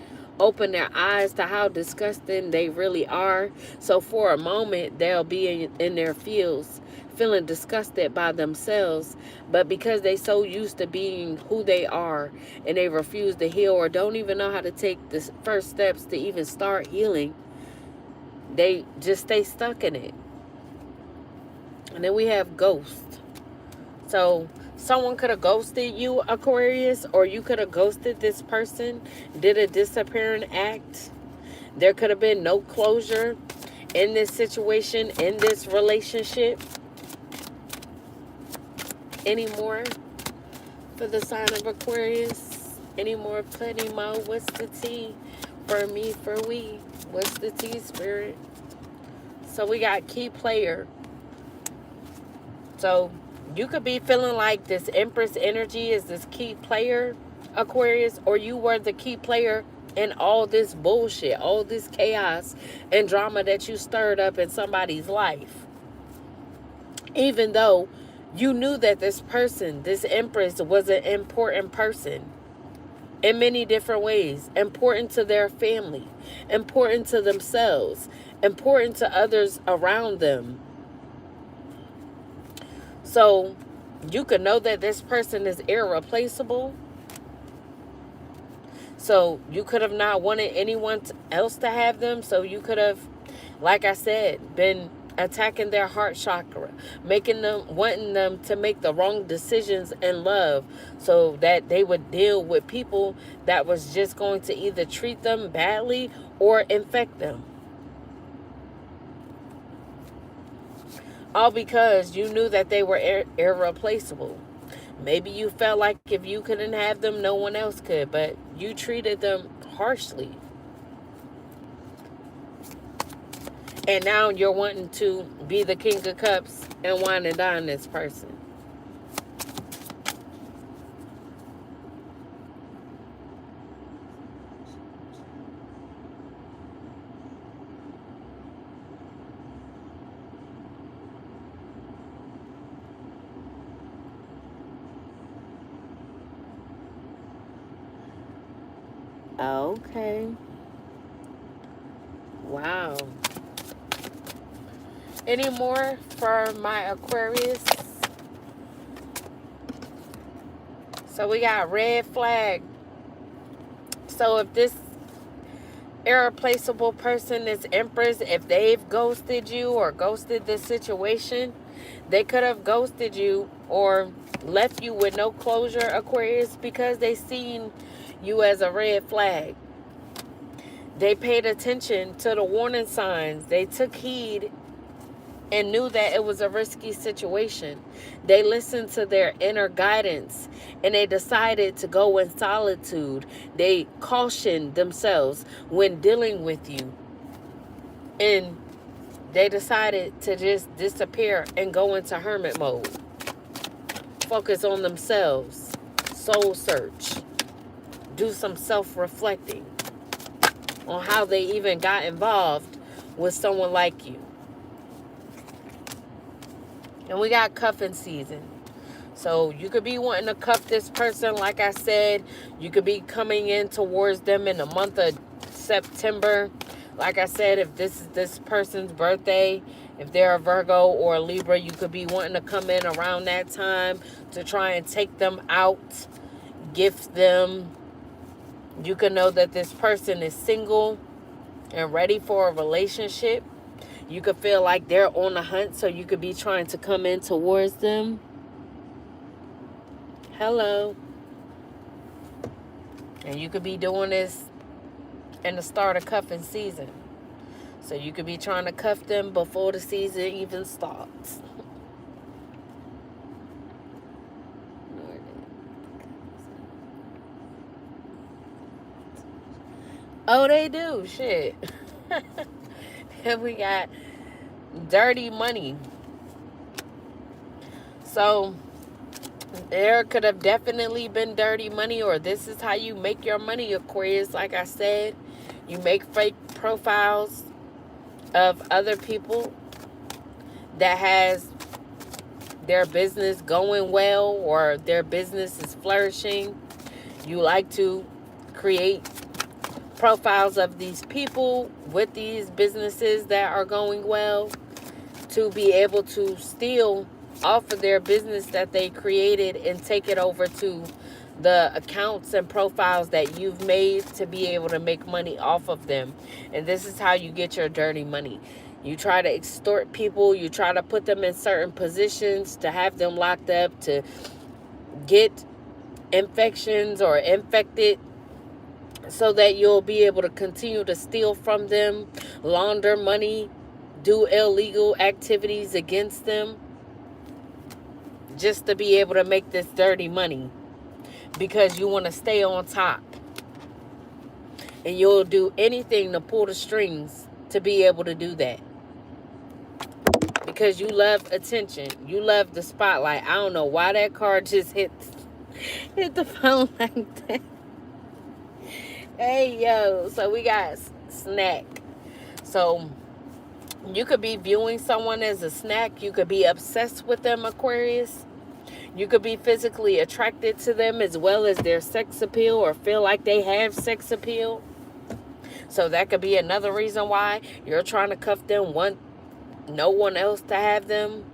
open their eyes to how disgusting they really are. So for a moment they'll be in their fields feeling disgusted by themselves, but because they so used to being who they are and they refuse to heal, or don't even know how to take the first steps to even start healing, they just stay stuck in it. And then we have ghost. So someone could have ghosted you, Aquarius, or you could have ghosted this person, did a disappearing act. There could have been no closure in this situation, in this relationship. Any more for the sign of Aquarius? Any more, plenty more? What's the tea? For me, for we. What's the tea, spirit? So we got key player. So you could be feeling like this Empress energy is this key player, Aquarius, or you were the key player in all this bullshit, all this chaos and drama that you stirred up in somebody's life. Even though you knew that this person, this Empress, was an important person in many different ways, important to their family, important to themselves, important to others around them. So you could know that this person is irreplaceable. So you could have not wanted anyone else to have them. So you could have, like I said, been attacking their heart chakra, wanting them to make the wrong decisions in love so that they would deal with people that was just going to either treat them badly or infect them. All because you knew that they were irreplaceable. Maybe you felt like if you couldn't have them, no one else could, but you treated them harshly. And now you're wanting to be the King of Cups and wine and dine this person. Okay. Wow. Any more for my Aquarius? So we got red flag. So if this irreplaceable person is Empress, if they've ghosted you or ghosted this situation, they could have ghosted you or left you with no closure, Aquarius, because they seen you as a red flag. They paid attention to the warning signs. They took heed and knew that it was a risky situation. They listened to their inner guidance and they decided to go in solitude. They cautioned themselves when dealing with you. And they decided to just disappear and go into hermit mode. Focus on themselves. Soul search. Do some self-reflecting on how they even got involved with someone like you. And we got cuffing season. So you could be wanting to cuff this person. Like I said, you could be coming in towards them in the month of September. Like I said, if this is this person's birthday, if they're a Virgo or a Libra, you could be wanting to come in around that time to try and take them out, gift them. You can know that this person is single and ready for a relationship. You could feel like they're on the hunt, so you could be trying to come in towards them. Hello. And you could be doing this in the start of cuffing season. So you could be trying to cuff them before the season even starts. Oh, they do. Shit. And we got dirty money. So there could have definitely been dirty money, or this is how you make your money, Aquarius. Like I said, you make fake profiles of other people that has their business going well or their business is flourishing. You like to create profiles of these people with these businesses that are going well to be able to steal off of their business that they created and take it over to the accounts and profiles that you've made to be able to make money off of them. And this is how you get your dirty money. You try to extort people. You try to put them in certain positions to have them locked up, to get infections or infected, so that you'll be able to continue to steal from them, launder money, do illegal activities against them, just to be able to make this dirty money. because you want to stay on top. And you'll do anything to pull the strings to be able to do that. Because you love attention. You love the spotlight. I don't know why that card just hit the phone like that. Hey, yo. So we got snack. So you could be viewing someone as a snack. You could be obsessed with them, Aquarius. You could be physically attracted to them as well as their sex appeal, or feel like they have sex appeal. So that could be another reason why you're trying to cuff them, want no one else to have them.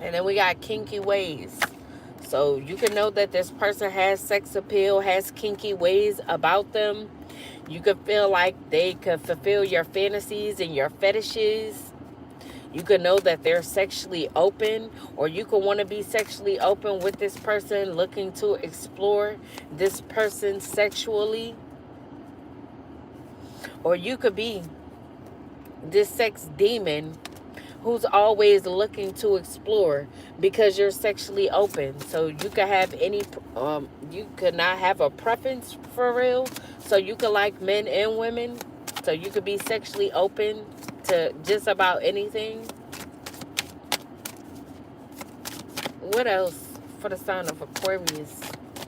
And then we got kinky ways. So you can know that this person has sex appeal, has kinky ways about them. You could feel like they could fulfill your fantasies and your fetishes. You could know that they're sexually open, or you could want to be sexually open with this person, looking to explore this person sexually. Or you could be this sex demon who's always looking to explore because you're sexually open. So you could have any, you could not have a preference for real. So you could like men and women. So you could be sexually open to just about anything. What else for the sign of Aquarius?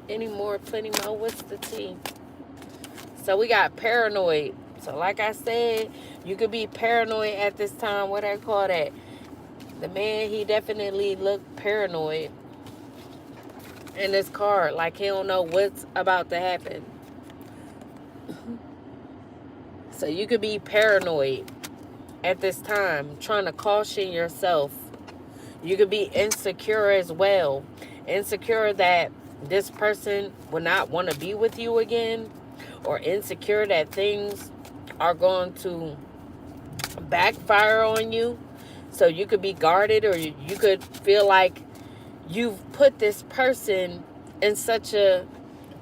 Any more? Plenty more? What's the tea? So we got paranoid. So like I said, you could be paranoid at this time. What I call that? The man, he definitely looked paranoid in this card. Like he don't know what's about to happen. So you could be paranoid at this time, trying to caution yourself. You could be insecure as well. Insecure that this person will not want to be with you again. Or insecure that things are going to backfire on you. So you could be guarded, or you could feel like you've put this person in such a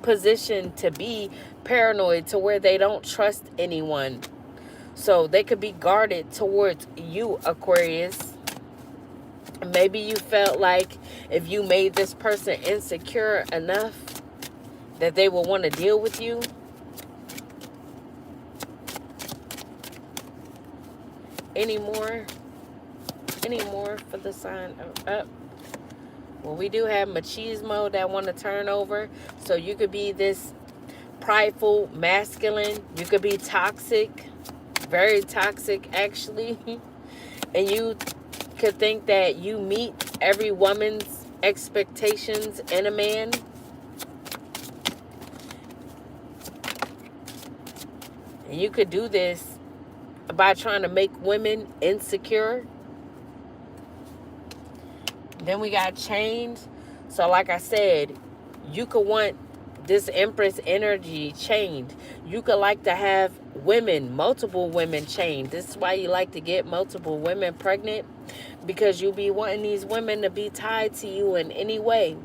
position to be paranoid to where they don't trust anyone. So they could be guarded towards you, Aquarius. Maybe you felt like if you made this person insecure enough that they will want to deal with you. Any more for the sign of up? Well, we do have machismo that want to turn over. So you could be this prideful masculine. You could be toxic, very toxic actually. And you could think that you meet every woman's expectations in a man. And you could do this by trying to make women insecure. Then we got change. So like I said, you could want this Empress energy chained. You could like to have women, multiple women chained. This is why you like to get multiple women pregnant, because you'll be wanting these women to be tied to you in any way.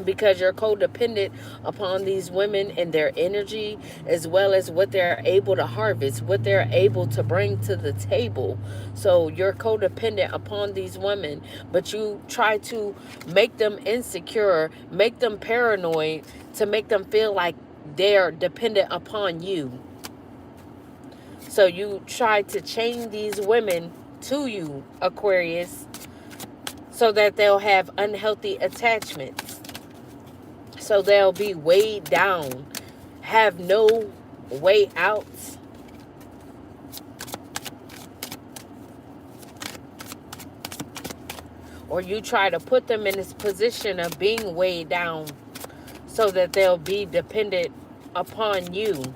Because you're codependent upon these women and their energy, as well as what they're able to harvest, what they're able to bring to the table. So you're codependent upon these women, but you try to make them insecure, make them paranoid, to make them feel like they're dependent upon you. So you try to chain these women to you, Aquarius, so that they'll have unhealthy attachments. So they'll be weighed down, have no way out. Or you try to put them in this position of being weighed down so that they'll be dependent upon you.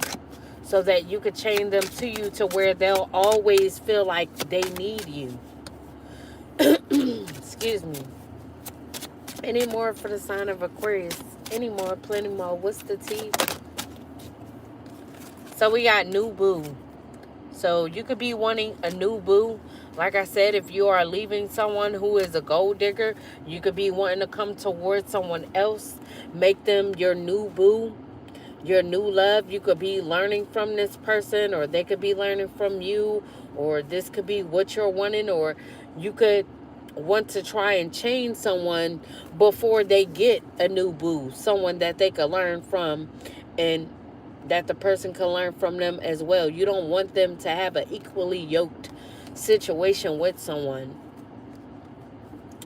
So that you could chain them to you to where they'll always feel like they need you. Excuse me. Any more for the sign of Aquarius? Any more? Plenty more. What's the tea? So we got new boo. So you could be wanting a new boo. Like I said, if you are leaving someone who is a gold digger, you could be wanting to come towards someone else. Make them your new boo, your new love. You could be learning from this person, or they could be learning from you, or this could be what you're wanting, or you could want to try and change someone before they get a new boo, someone that they could learn from and that the person can learn from them as well. You don't want them to have an equally yoked situation with someone.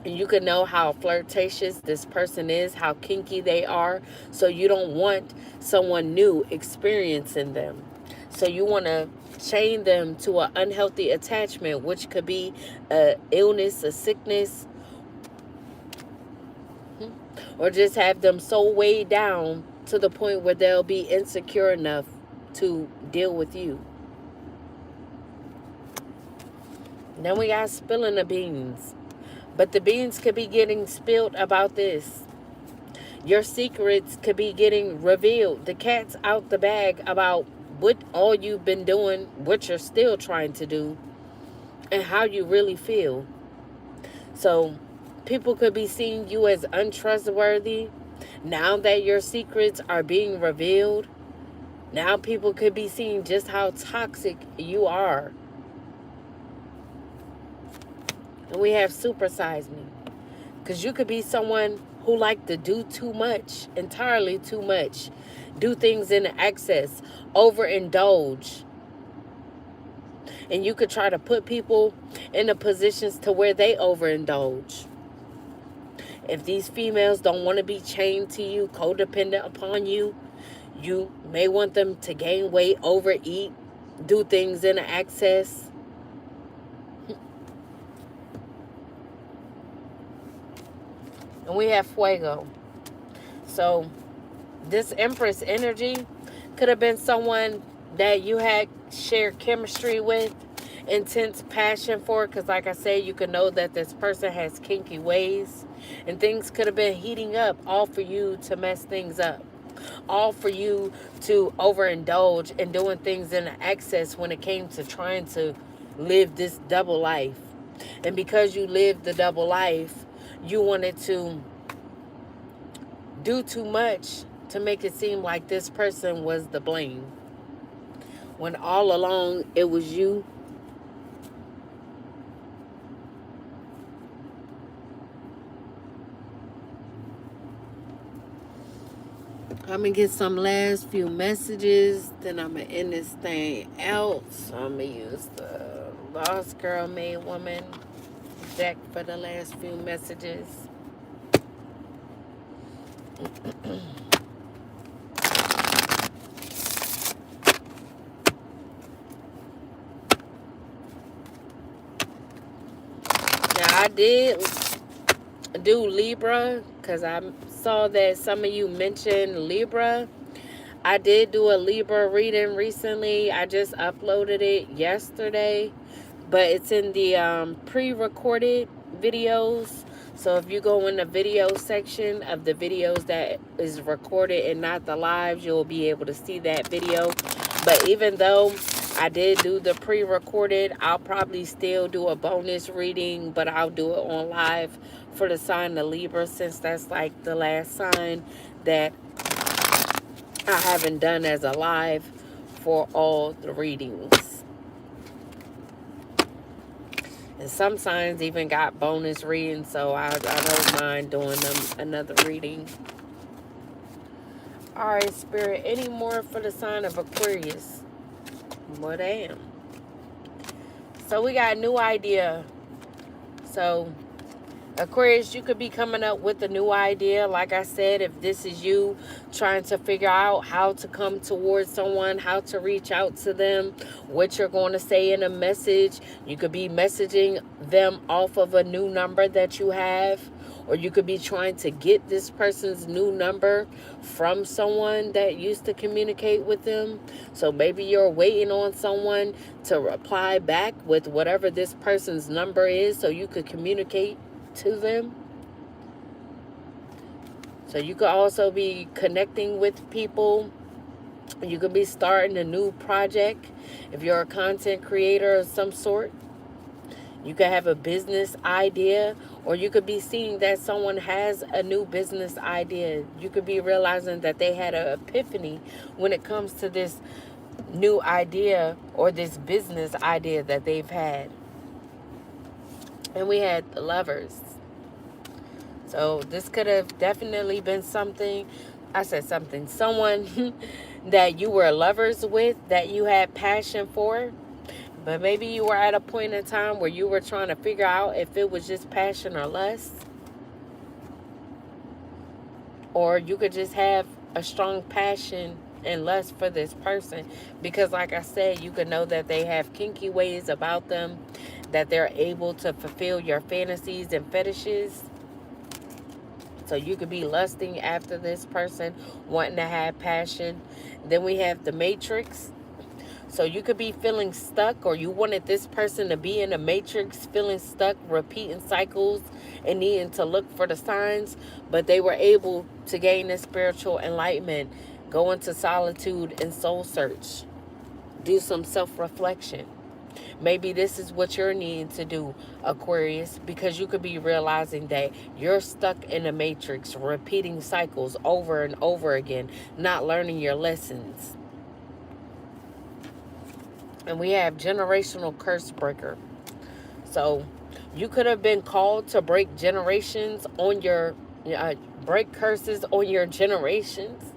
And you can know how flirtatious this person is, how kinky they are. So you don't want someone new experiencing them. So you want to chain them to an unhealthy attachment, which could be a illness, a sickness, or just have them so weighed down to the point where they'll be insecure enough to deal with you. Then we got spilling the beans. But the beans could be getting spilled about this. Your secrets could be getting revealed. The cat's out the bag about what all you've been doing, what you're still trying to do, and how you really feel. So people could be seeing you as untrustworthy. Now that your secrets are being revealed, now people could be seeing just how toxic you are. And we have supersize me. Because you could be someone who like to do too much, entirely too much. Do things in excess, overindulge. And you could try to put people in the positions to where they overindulge. If these females don't want to be chained to you, codependent upon you, you may want them to gain weight, overeat, do things in excess. And we have fuego. So this Empress energy could have been someone that you had shared chemistry with, intense passion for, because like I said, you can know that this person has kinky ways, and things could have been heating up, all for you to mess things up, all for you to overindulge and doing things in excess when it came to trying to live this double life. And because you lived the double life, you wanted to do too much to make it seem like this person was the blame, when all along it was you. I'm going to get some last few messages, then I'm going to end this thing out. So I'm going to use the Lost Girl Made Woman deck for the last few messages. Now, I did do Libra because I saw that some of you mentioned Libra. I did do a Libra reading recently. I just uploaded it yesterday, but it's in the pre-recorded videos. So if you go in the video section of the videos that is recorded and not the lives, you'll be able to see that video. But even though I did do the pre-recorded, I'll probably still do a bonus reading, but I'll do it on live for the sign of Libra, since that's like the last sign that I haven't done as a live for all the readings. And some signs even got bonus readings, so I don't mind doing them another reading. Alright, Spirit, any more for the sign of Aquarius? Well, damn. So we got a new idea. So Aquarius, you could be coming up with a new idea. Like I said, if this is you trying to figure out how to come towards someone, how to reach out to them, what you're going to say in a message, you could be messaging them off of a new number that you have, or you could be trying to get this person's new number from someone that used to communicate with them. So maybe you're waiting on someone to reply back with whatever this person's number is so you could communicate to them. So you could also be connecting with people. You could be starting a new project if you're a content creator of some sort. You could have a business idea, or you could be seeing that someone has a new business idea. You could be realizing that they had an epiphany when it comes to this new idea or this business idea that they've had. And we had the Lovers. So this could have definitely been something. I said something. Someone that you were lovers with, that you had passion for. But maybe you were at a point in time where you were trying to figure out if it was just passion or lust. Or you could just have a strong passion and lust for this person. Because like I said, you could know that they have kinky ways about them, that they're able to fulfill your fantasies and fetishes. So you could be lusting after this person, wanting to have passion. Then we have the Matrix. So you could be feeling stuck, or you wanted this person to be in a matrix, feeling stuck, repeating cycles and needing to look for the signs. But they were able to gain this spiritual enlightenment, go into solitude and soul search, do some self-reflection. Maybe this is what you're needing to do, Aquarius, because you could be realizing that you're stuck in a matrix, repeating cycles over and over again, not learning your lessons. And we have generational curse breaker. So you could have been called to break generations on your, break curses on your generations.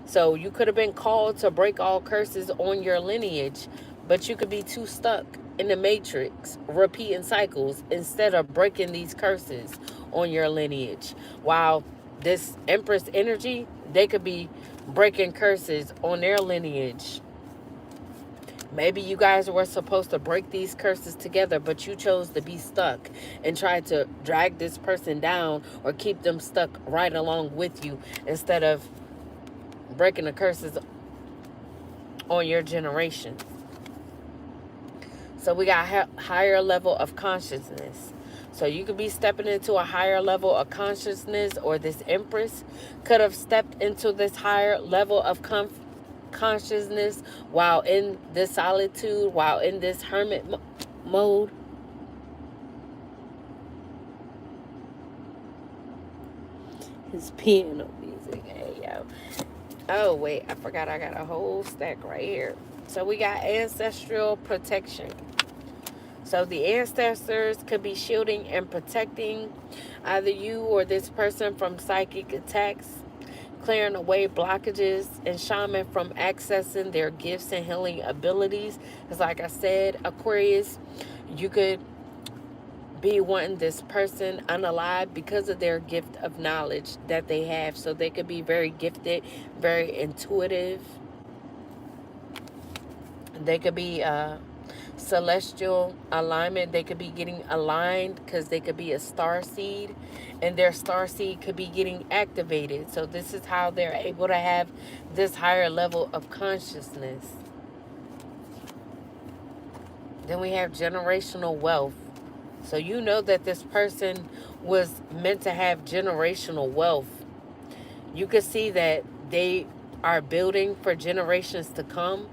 So you could have been called to break all curses on your lineage, but you could be too stuck in the matrix, repeating cycles, instead of breaking these curses on your lineage. While this Empress energy, they could be breaking curses on their lineage. Maybe you guys were supposed to break these curses together, but you chose to be stuck and try to drag this person down or keep them stuck right along with you, instead of breaking the curses on your generation. So we got higher level of consciousness. So you could be stepping into a higher level of consciousness, or this Empress could have stepped into this higher level of consciousness while in this solitude, while in this hermit mode. His piano music. Hey, yo. Oh, wait. I forgot I got a whole stack right here. So we got ancestral protection. So the ancestors could be shielding and protecting either you or this person from psychic attacks, clearing away blockages, and shaman from accessing their gifts and healing abilities. Because like I said, Aquarius, you could be wanting this person unalive because of their gift of knowledge that they have. So they could be very gifted, very intuitive. They could be celestial alignment. They could be getting aligned because they could be a star seed, and their star seed could be getting activated. So this is how they're able to have this higher level of consciousness. Then we have generational wealth. So you know that this person was meant to have generational wealth. You could see that they are building for generations to come.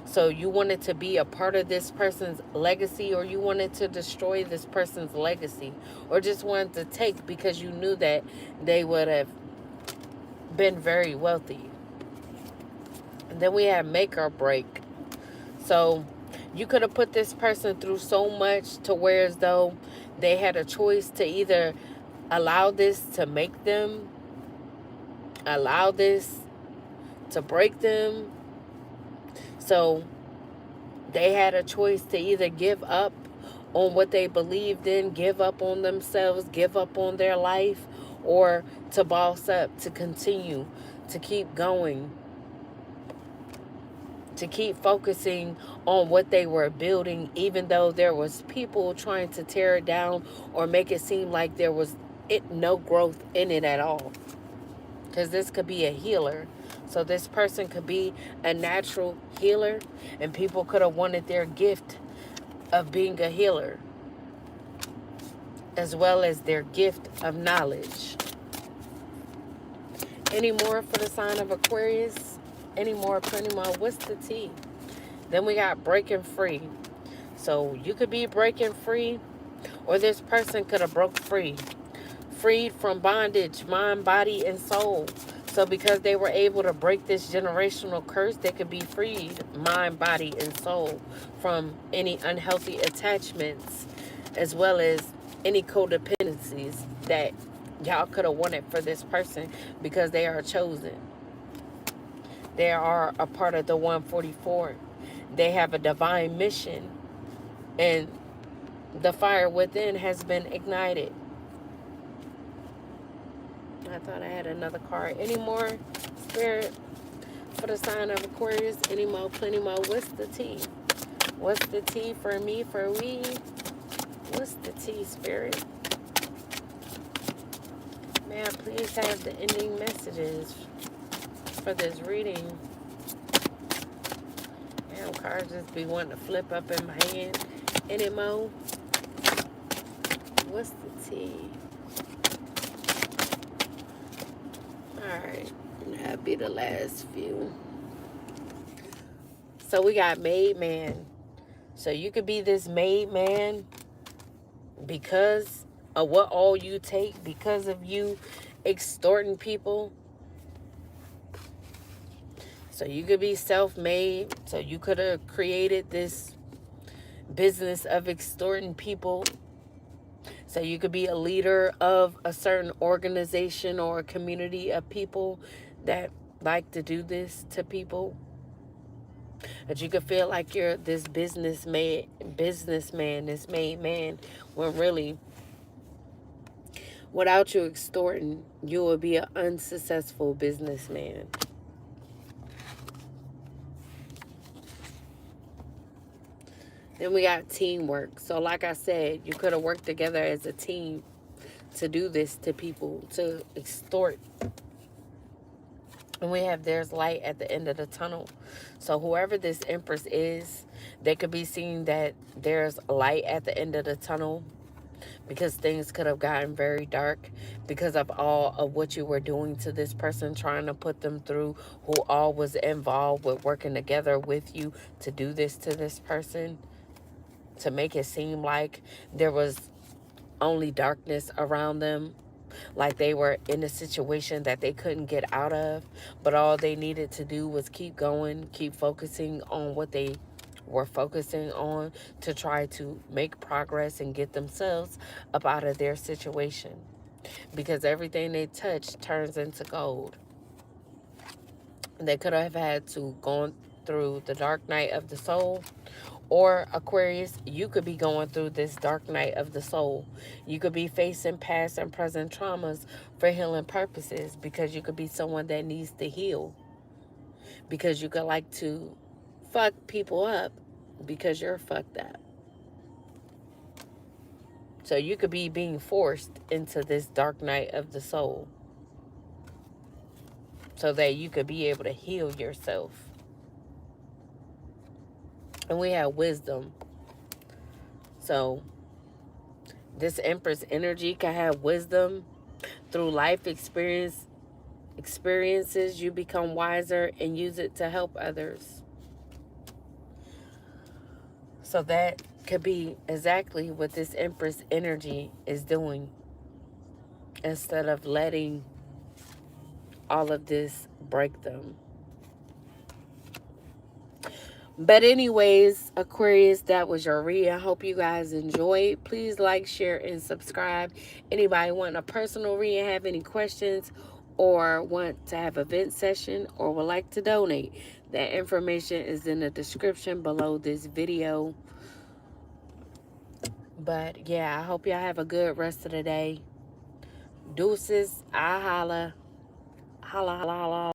So you wanted to be a part of this person's legacy, or you wanted to destroy this person's legacy, or just wanted to take because you knew that they would have been very wealthy. And then we have make or break. So you could have put this person through so much to where as though they had a choice to either allow this to make them, allow this to break them. So they had a choice to either give up on what they believed in, give up on themselves, give up on their life, or to boss up, to continue, to keep going, to keep focusing on what they were building, even though there was people trying to tear it down or make it seem like there was no growth in it at all. Because this could be a healer. So this person could be a natural healer, and people could have wanted their gift of being a healer, as well as their gift of knowledge. Any more for the sign of Aquarius? Any more, plenty more? What's the tea? Then we got breaking free. So you could be breaking free, or this person could have broke free. Freed from bondage, mind, body, and soul. So because they were able to break this generational curse, they could be freed, mind, body, and soul, from any unhealthy attachments, as well as any codependencies that y'all could have wanted for this person, because they are chosen. They are a part of the 144. They have a divine mission, and the fire within has been ignited. I thought I had another card. Any more, Spirit, for the sign of Aquarius? Any more, plenty more? What's the tea? What's the tea for me, for we? What's the tea, Spirit? May I please have the ending messages for this reading? Damn, cards just be wanting to flip up in my hand. Any more? What's the tea? Alright, that'll be the last few. So we got made man. So you could be this made man because of what all you take, because of you extorting people. So you could be self-made. So you could have created this business of extorting people. So you could be a leader of a certain organization or a community of people that like to do this to people. That you could feel like you're this businessman, this made man, when really, without you extorting, you will be an unsuccessful businessman. Then we got teamwork. So like I said, you could have worked together as a team to do this to people, to extort. And we have there's light at the end of the tunnel. So whoever this Empress is, they could be seeing that there's light at the end of the tunnel, because things could have gotten very dark because of all of what you were doing to this person, trying to put them through, who all was involved with working together with you to do this to this person, to make it seem like there was only darkness around them, like they were in a situation that they couldn't get out of, but all they needed to do was keep going, keep focusing on what they were focusing on, to try to make progress and get themselves up out of their situation, because everything they touch turns into gold. They could have had to go through the dark night of the soul. Or Aquarius, you could be going through this dark night of the soul. You could be facing past and present traumas for healing purposes, because you could be someone that needs to heal. Because you could like to fuck people up because you're fucked up. So you could be being forced into this dark night of the soul so that you could be able to heal yourself. And we have wisdom. So this Empress energy can have wisdom. Through life experiences, you become wiser and use it to help others. So that could be exactly what this Empress energy is doing, instead of letting all of this break them. But anyways, Aquarius, that was your read. I hope you guys enjoyed. Please like, share, and subscribe. Anybody want a personal read, have any questions, or want to have a vent session, or would like to donate, that information is in the description below this video. But yeah, I hope y'all have a good rest of the day. Deuces. I holla. Holla, holla, holla.